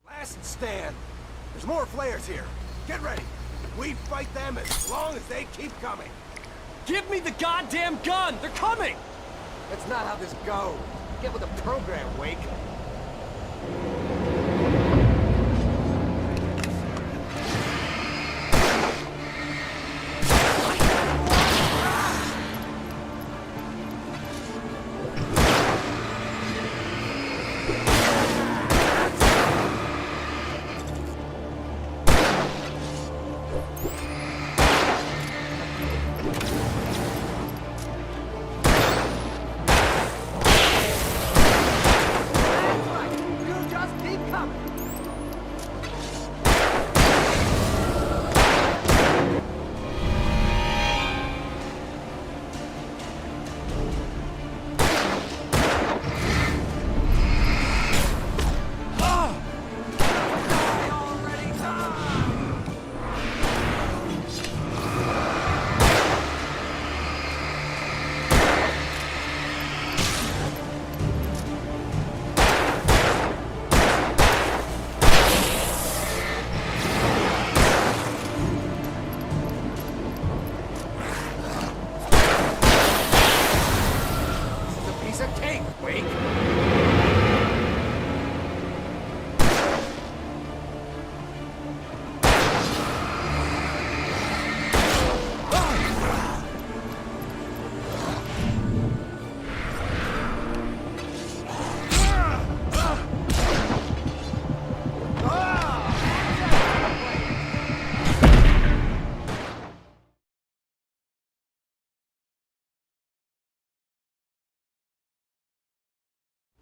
Last stand. There's more flares here. Get ready. We fight them as long as they keep coming. Give me the goddamn gun! They're coming! That's not how this goes. Get with the program, Wake.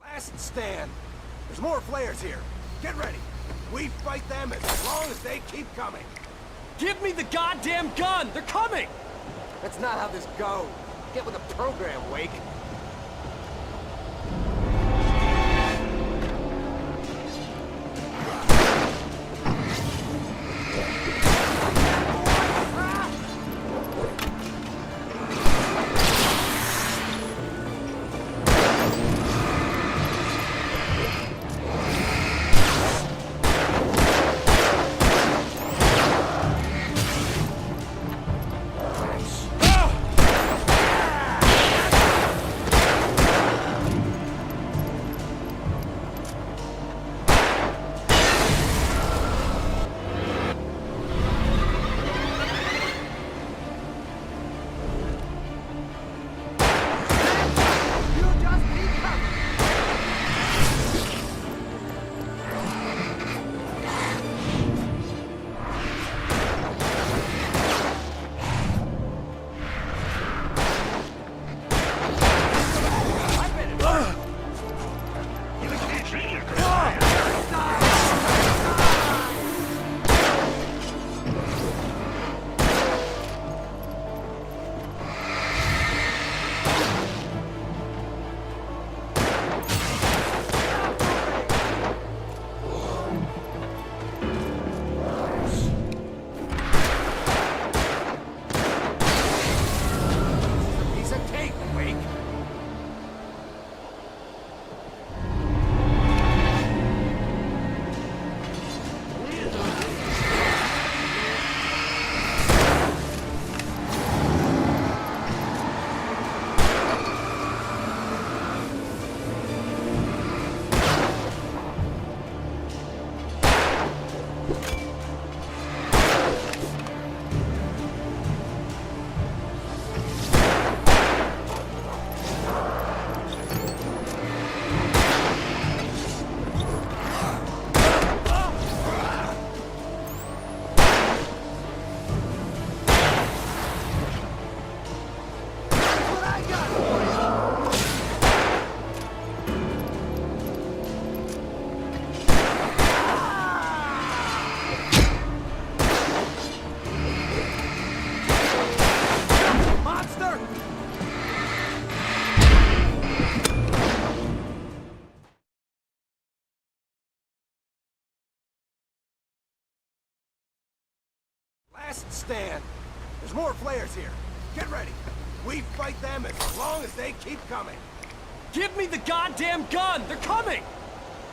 Last stand. There's more flares here. Get ready. We fight them as long as they keep coming. Give me the goddamn gun! They're coming! That's not how this goes. Get with the program, Wake. Last stand. There's more flares here. Get ready. We fight them as long as they keep coming. Give me the goddamn gun! They're coming!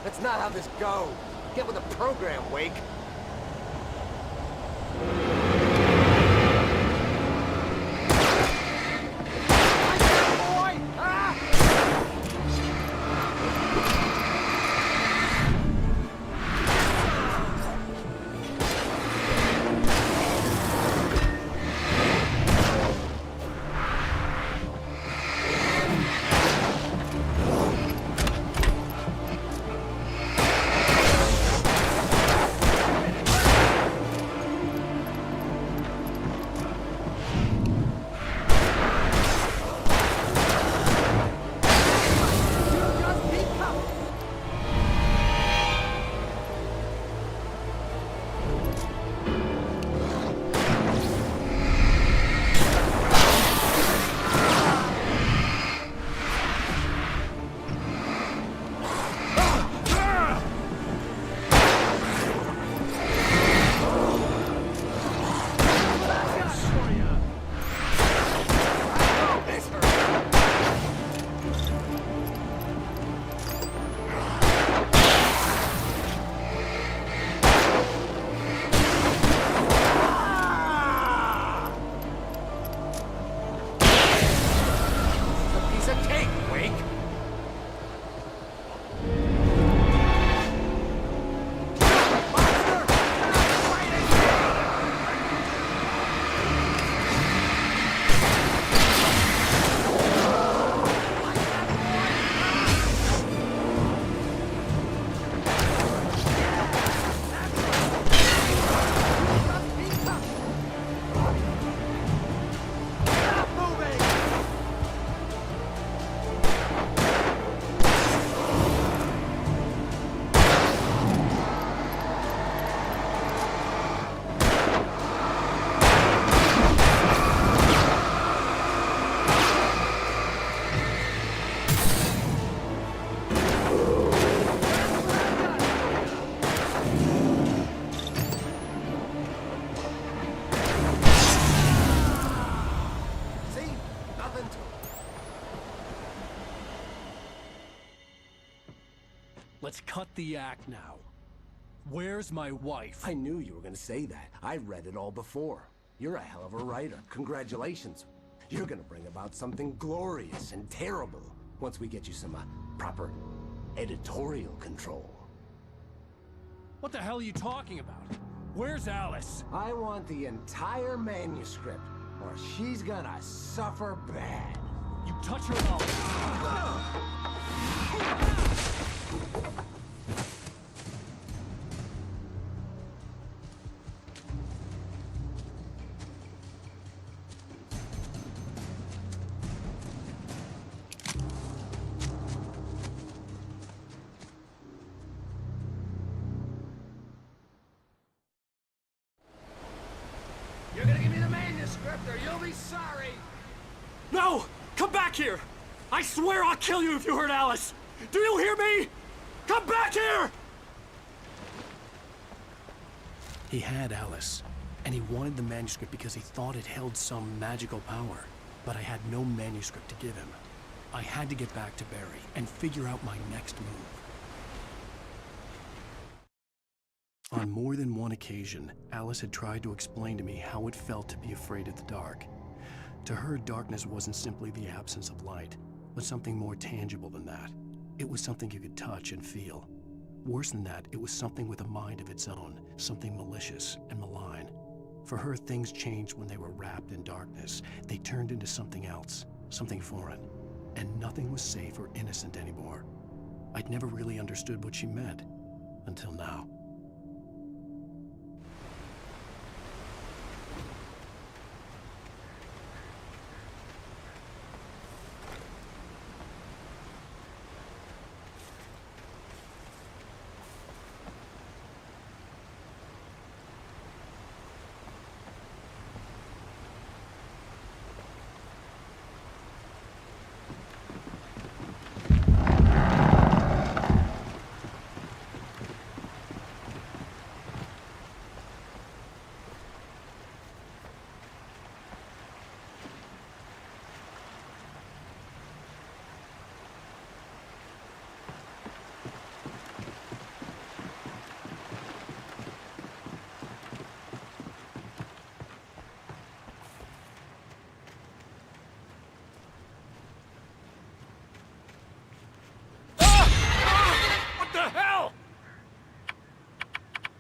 That's not how this goes. Get with the program, Wake. Let's cut the act now. Where's my wife? I knew you were gonna say that. I read it all before. You're a hell of a writer. Congratulations. You're gonna bring about something glorious and terrible once we get you some proper editorial control. What the hell are you talking about? Where's Alice? I want the entire manuscript, or she's gonna suffer bad. You touch her up. You're gonna give me the manuscript or you'll be sorry! No! Come back here! I swear I'll kill you if you hurt Alice! Do you hear me? Come back here! He had Alice, and he wanted the manuscript because he thought it held some magical power. But I had no manuscript to give him. I had to get back to Barry and figure out my next move. On more than one occasion, Alice had tried to explain to me how it felt to be afraid of the dark. To her, darkness wasn't simply the absence of light, but something more tangible than that. It was something you could touch and feel. Worse than that, it was something with a mind of its own, something malicious and malign. For her, things changed when they were wrapped in darkness. They turned into something else, something foreign, and nothing was safe or innocent anymore. I'd never really understood what she meant, until now.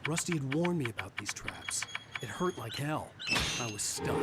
Rusty had warned me about these traps. It hurt like hell. I was stuck.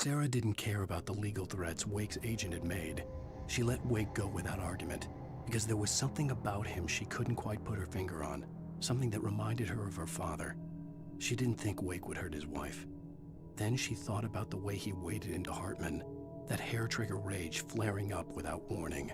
Sarah didn't care about the legal threats Wake's agent had made. She let Wake go without argument, because there was something about him she couldn't quite put her finger on, something that reminded her of her father. She didn't think Wake would hurt his wife. Then she thought about the way he waded into Hartman, that hair-trigger rage flaring up without warning.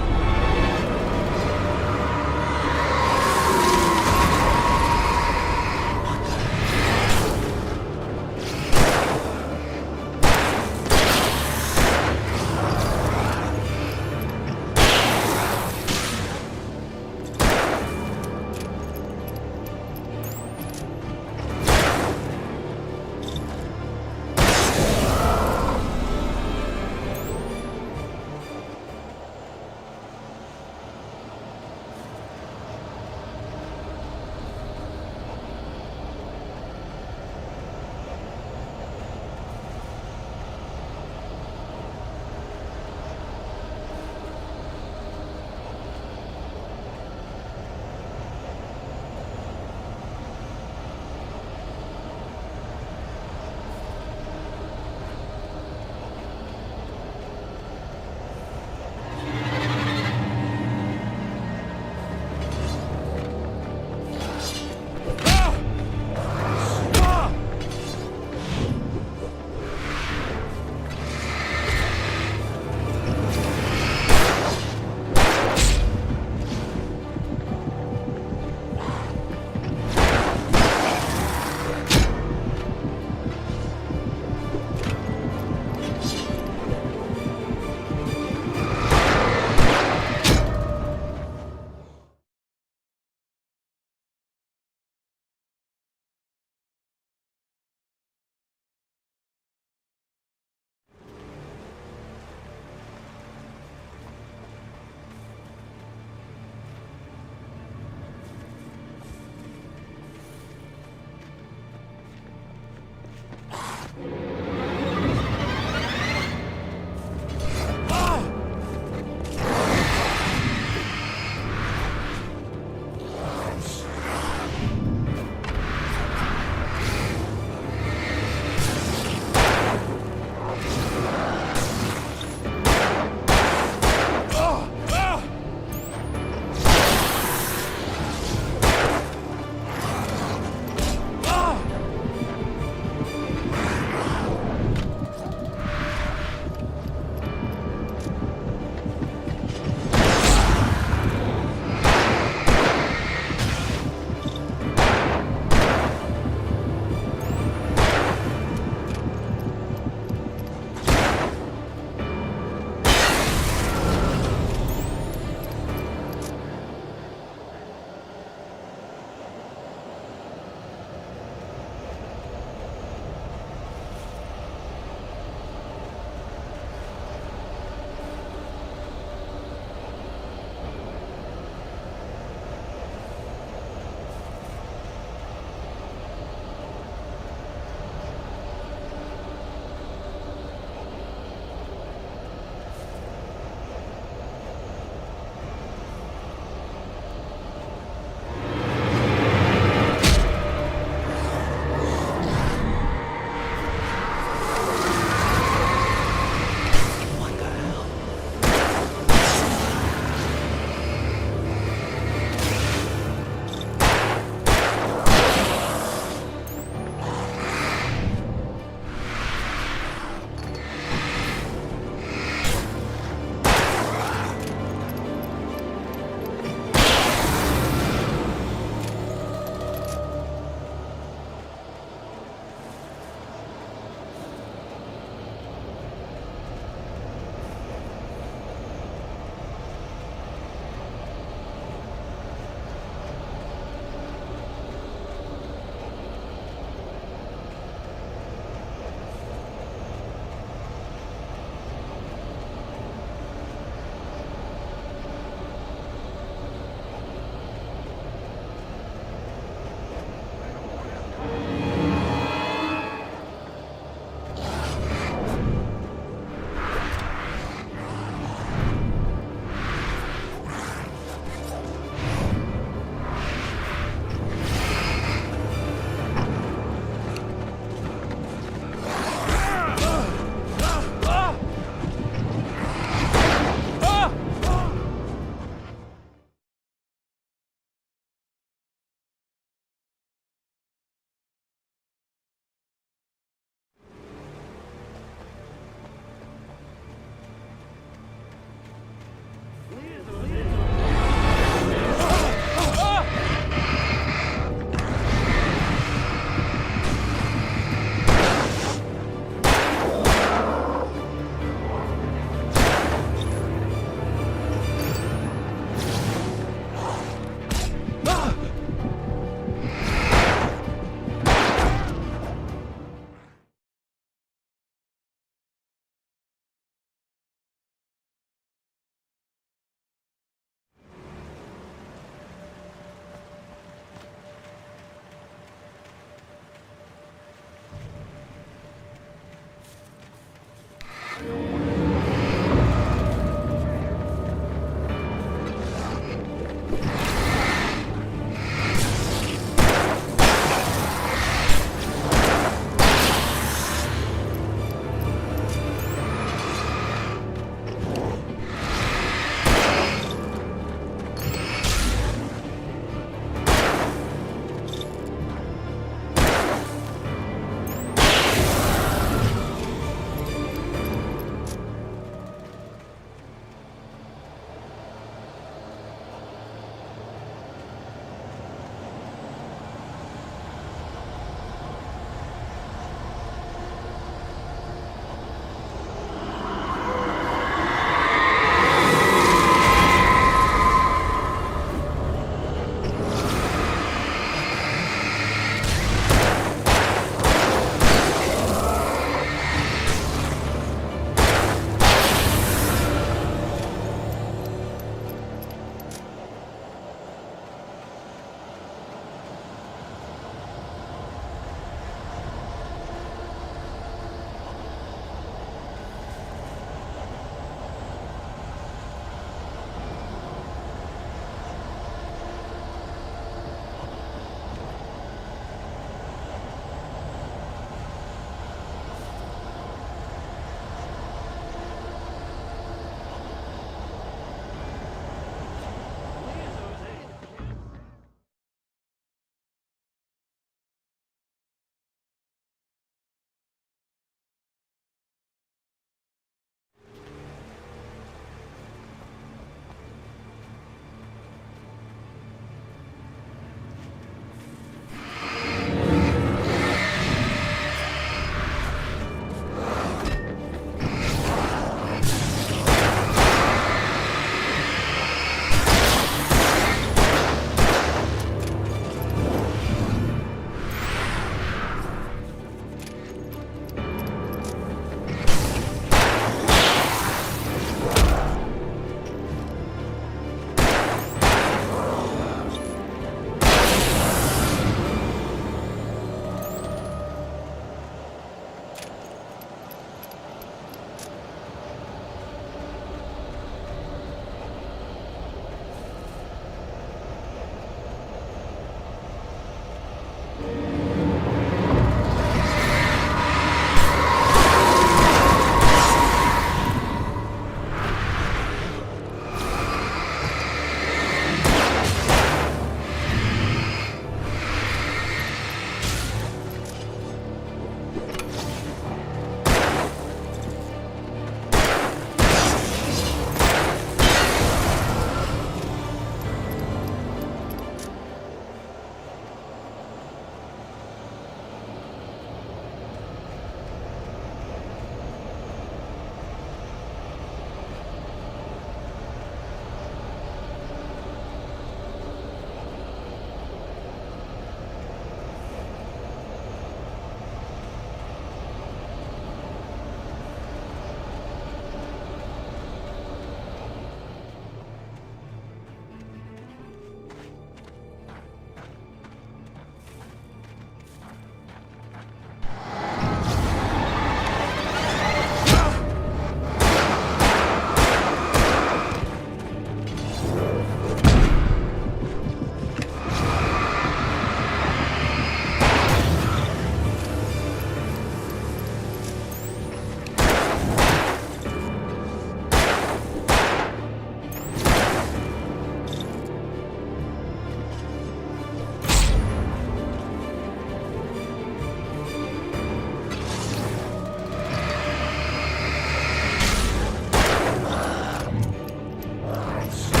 else.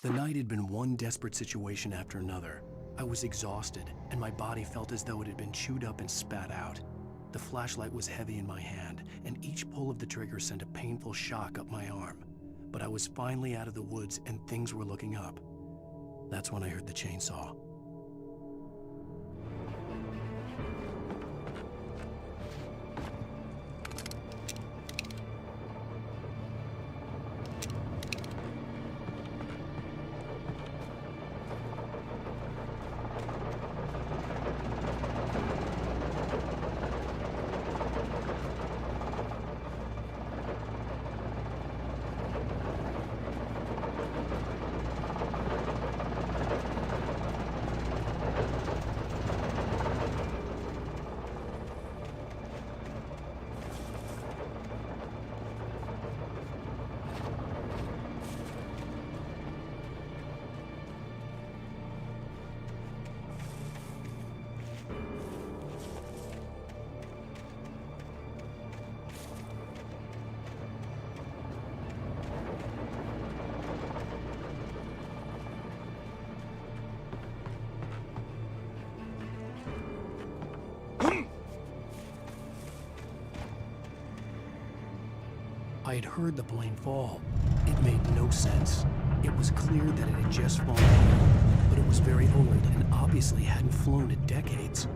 The night had been one desperate situation after another. I was exhausted, and my body felt as though it had been chewed up and spat out. The flashlight was heavy in my hand, and each pull of the trigger sent a painful shock up my arm. But I was finally out of the woods, and things were looking up. That's when I heard the chainsaw. I had heard the plane fall. It made no sense. It was clear that it had just fallen, but it was very old and obviously hadn't flown in decades.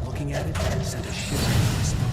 Looking at it sent a shiver down my spine.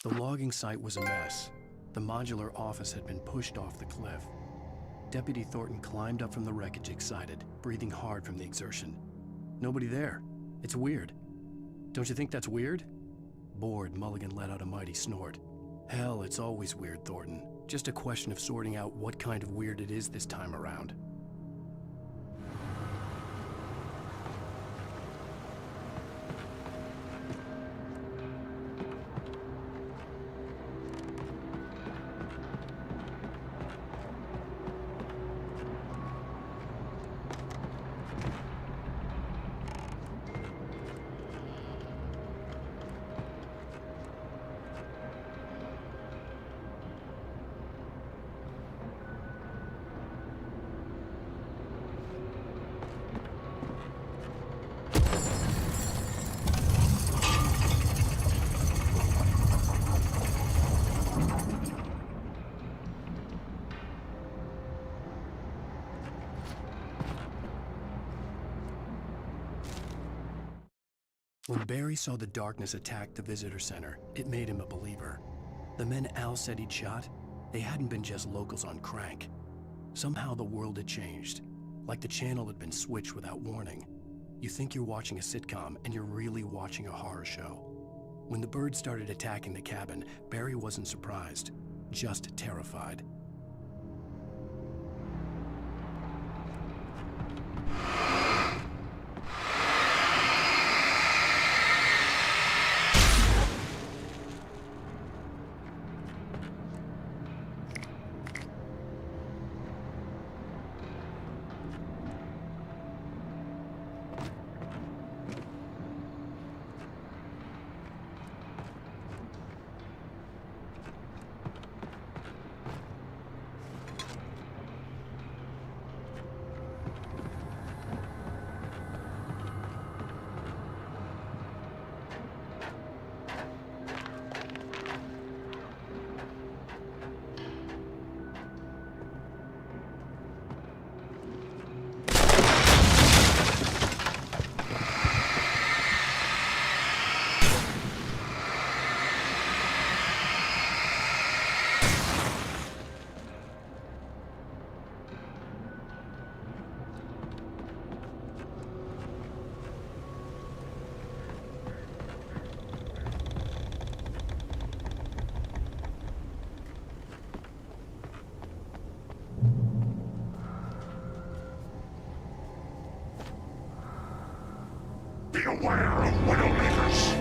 The logging site was a mess. The modular office had been pushed off the cliff. Deputy Thornton climbed up from the wreckage excited, breathing hard from the exertion. Nobody there. It's weird. Don't you think that's weird? Bored, Mulligan let out a mighty snort. Hell, it's always weird, Thornton. Just a question of sorting out what kind of weird it is this time around. When Barry saw the darkness attack the visitor center, it made him a believer. The men Al said he'd shot, they hadn't been just locals on crank. Somehow the world had changed, like the channel had been switched without warning. You think you're watching a sitcom, and you're really watching a horror show. When the birds started attacking the cabin, Barry wasn't surprised, just terrified. Beware of Widowmakers!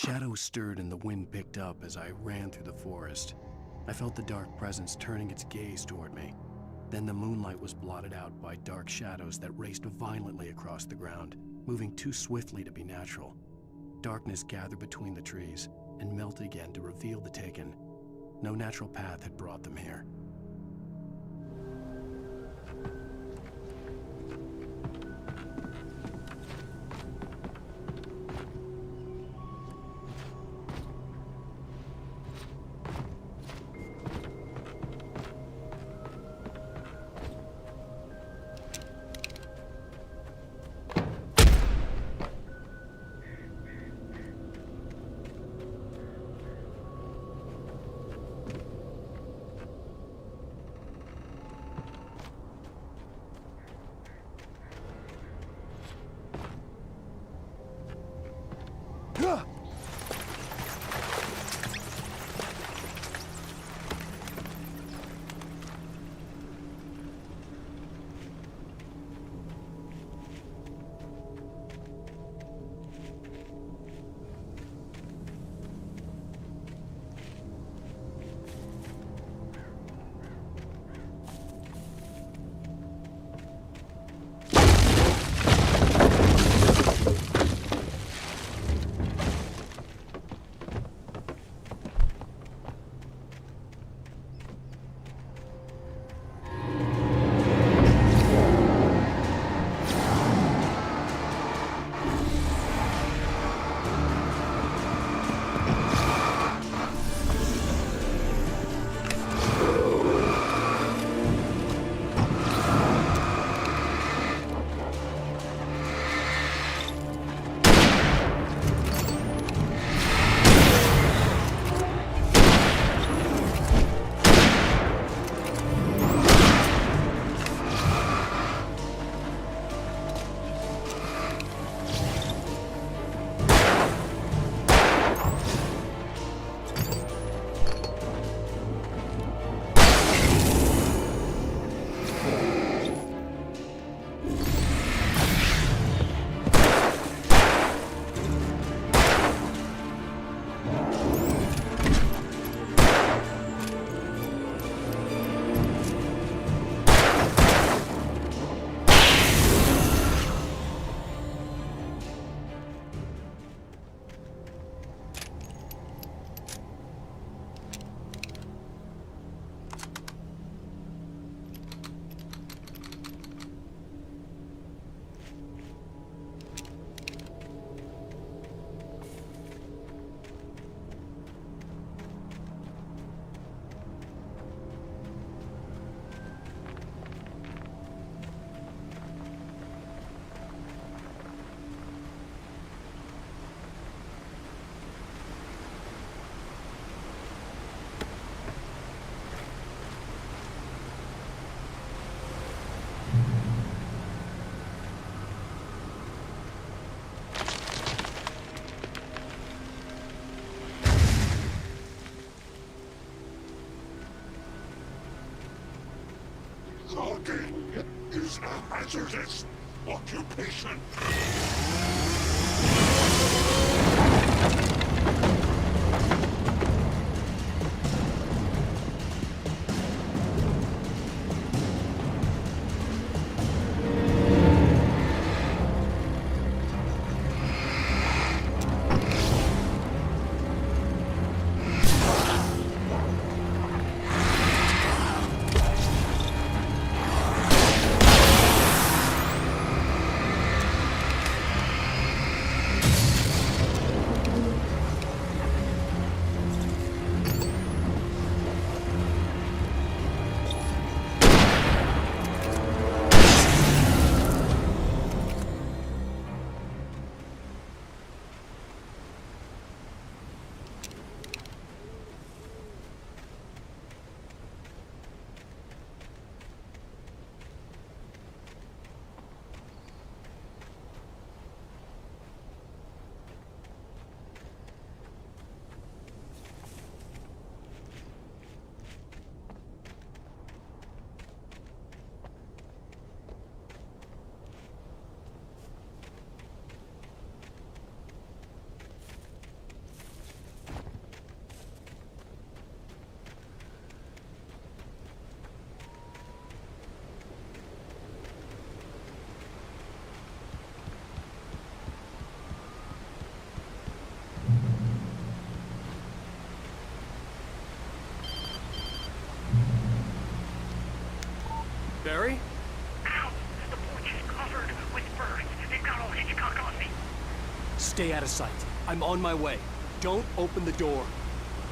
Shadows stirred and the wind picked up as I ran through the forest. I felt the dark presence turning its gaze toward me. Then the moonlight was blotted out by dark shadows that raced violently across the ground, moving too swiftly to be natural. Darkness gathered between the trees and melted again to reveal the Taken. No natural path had brought them here. Logging is a hazardous occupation. Barry? Ow! The porch is covered with birds. They've got all Hitchcock on me. Stay out of sight. I'm on my way. Don't open the door.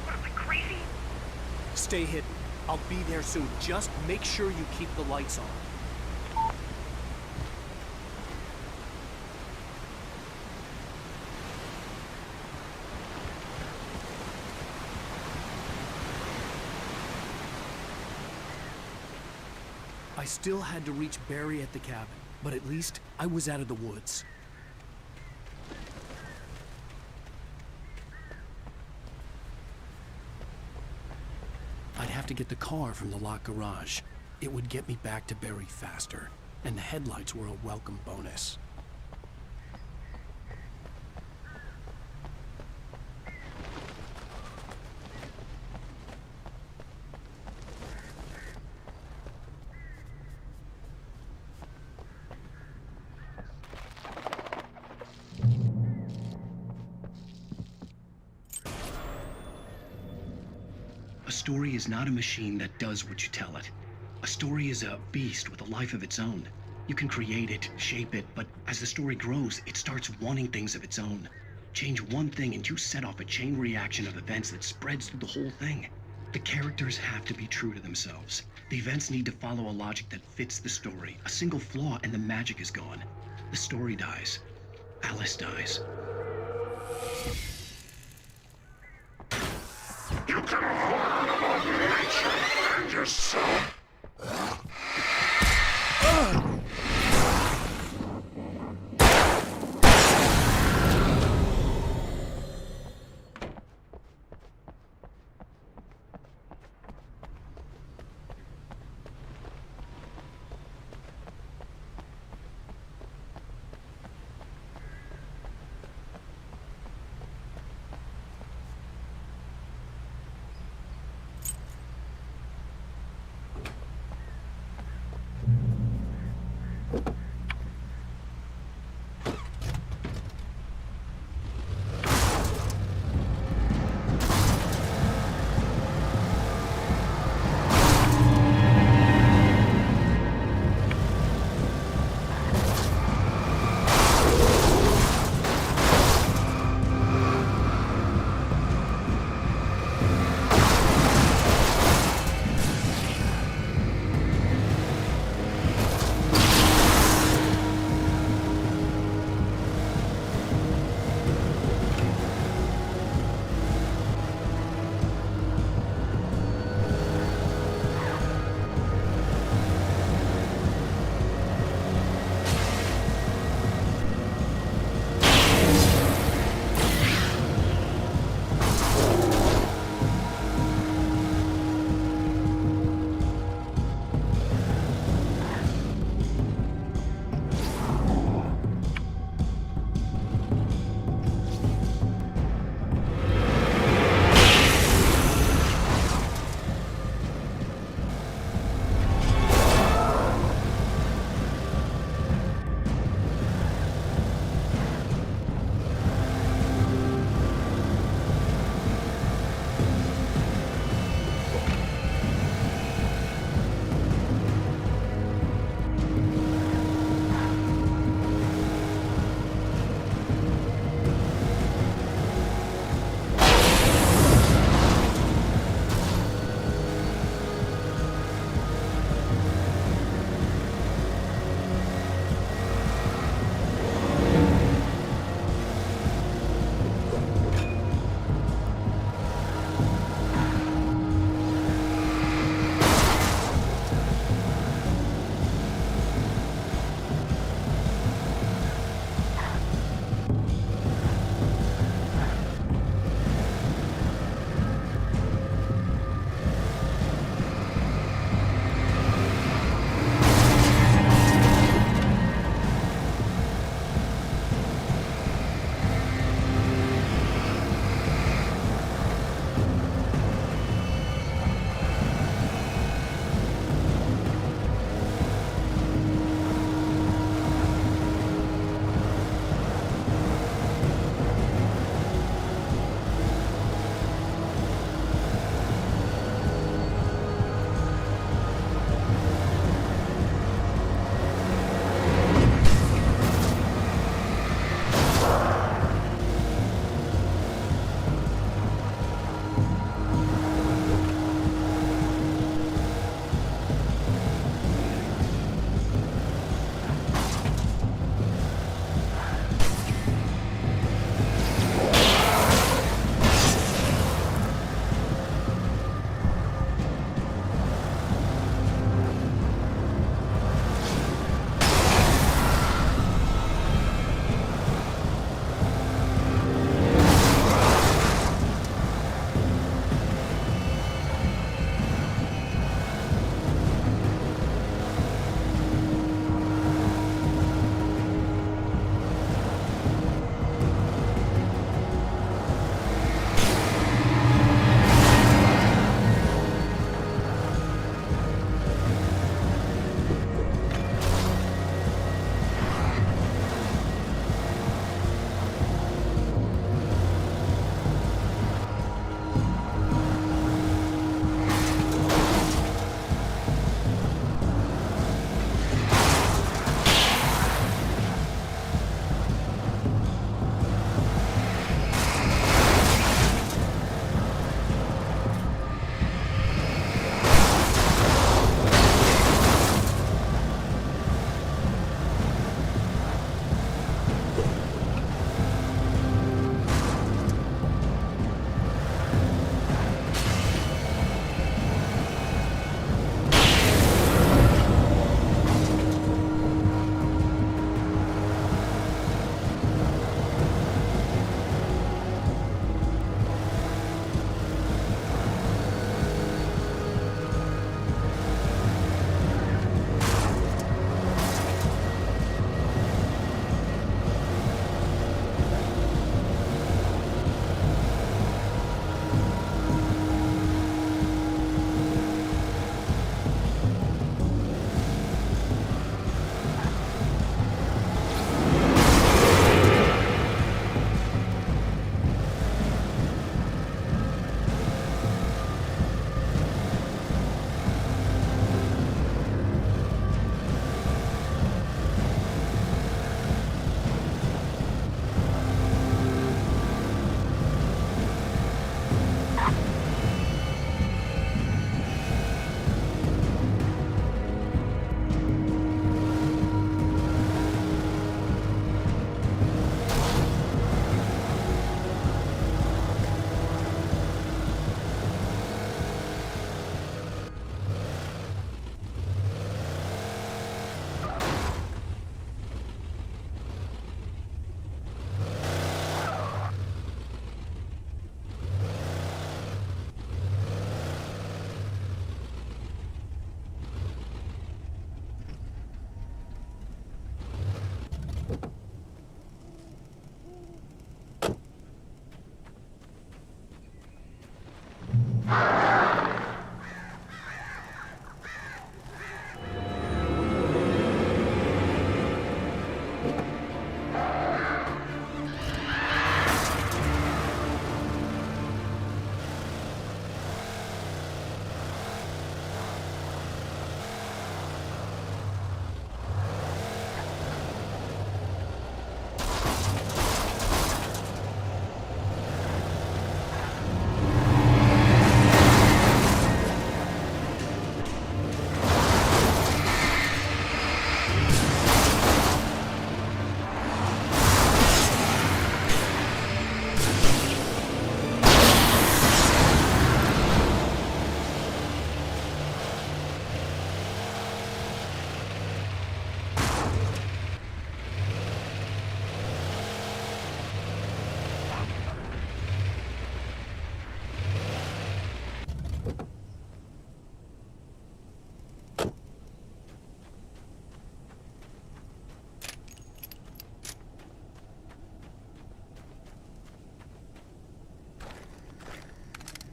What, am I crazy? Stay hidden. I'll be there soon. Just make sure you keep the lights on. I still had to reach Barry at the cabin, but at least I was out of the woods. to get the car from the locked garage. It would get me back to Barry faster, and the headlights were a welcome bonus. A story is not a machine that does what you tell it. A story is a beast with a life of its own. You can create it, shape it, but as the story grows, it starts wanting things of its own. Change one thing and you set off a chain reaction of events that spreads through the whole thing. The characters have to be true to themselves. The events need to follow a logic that fits the story. A single flaw and the magic is gone. The story dies. Alice dies. You can harm about nature and yourself.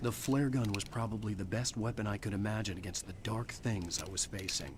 The flare gun was probably the best weapon I could imagine against the dark things I was facing.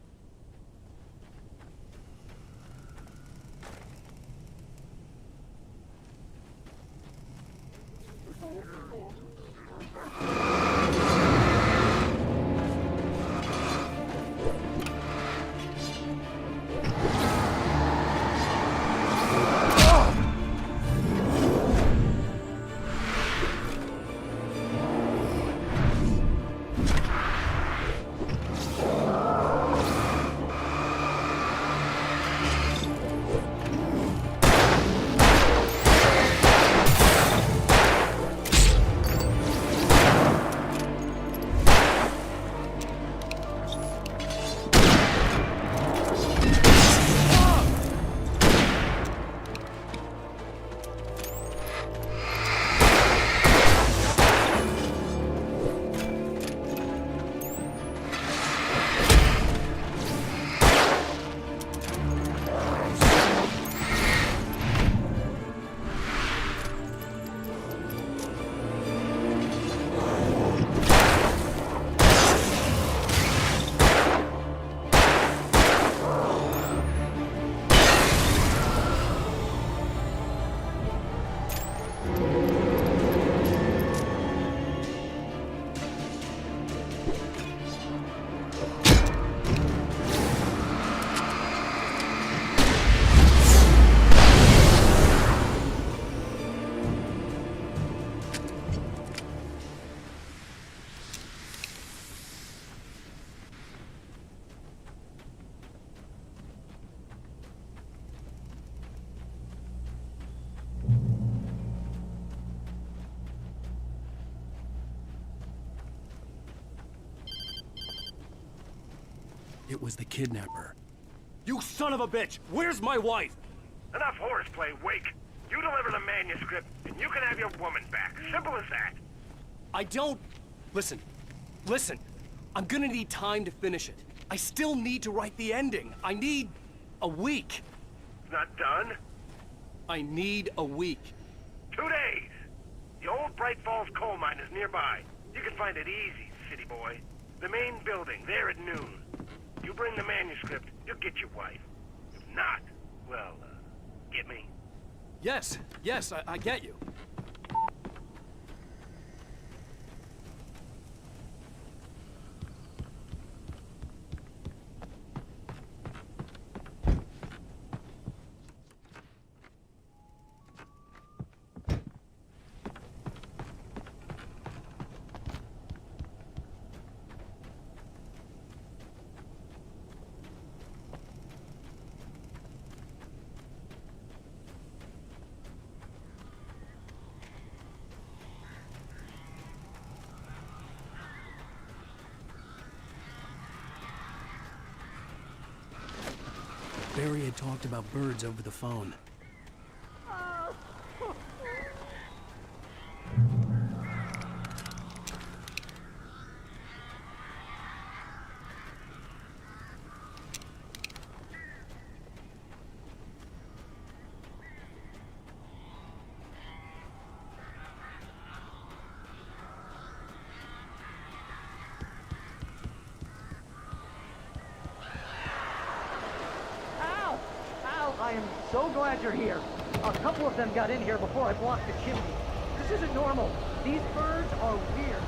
It was the kidnapper. You son of a bitch! Where's my wife? Enough horseplay, Wake. You deliver the manuscript, and you can have your woman back. Simple as that. I don't... Listen. I'm gonna need time to finish it. I still need to write the ending. I need a week. Not done? I need a week. 2 days. The old Bright Falls coal mine is nearby. You can find it easy, city boy. The main building, there at noon. You bring the manuscript, you'll get your wife. If not, well, get me. Yes, I get you. Barry had talked about birds over the phone. I am so glad you're here. A couple of them got in here before I blocked the chimney. This isn't normal. These birds are weird.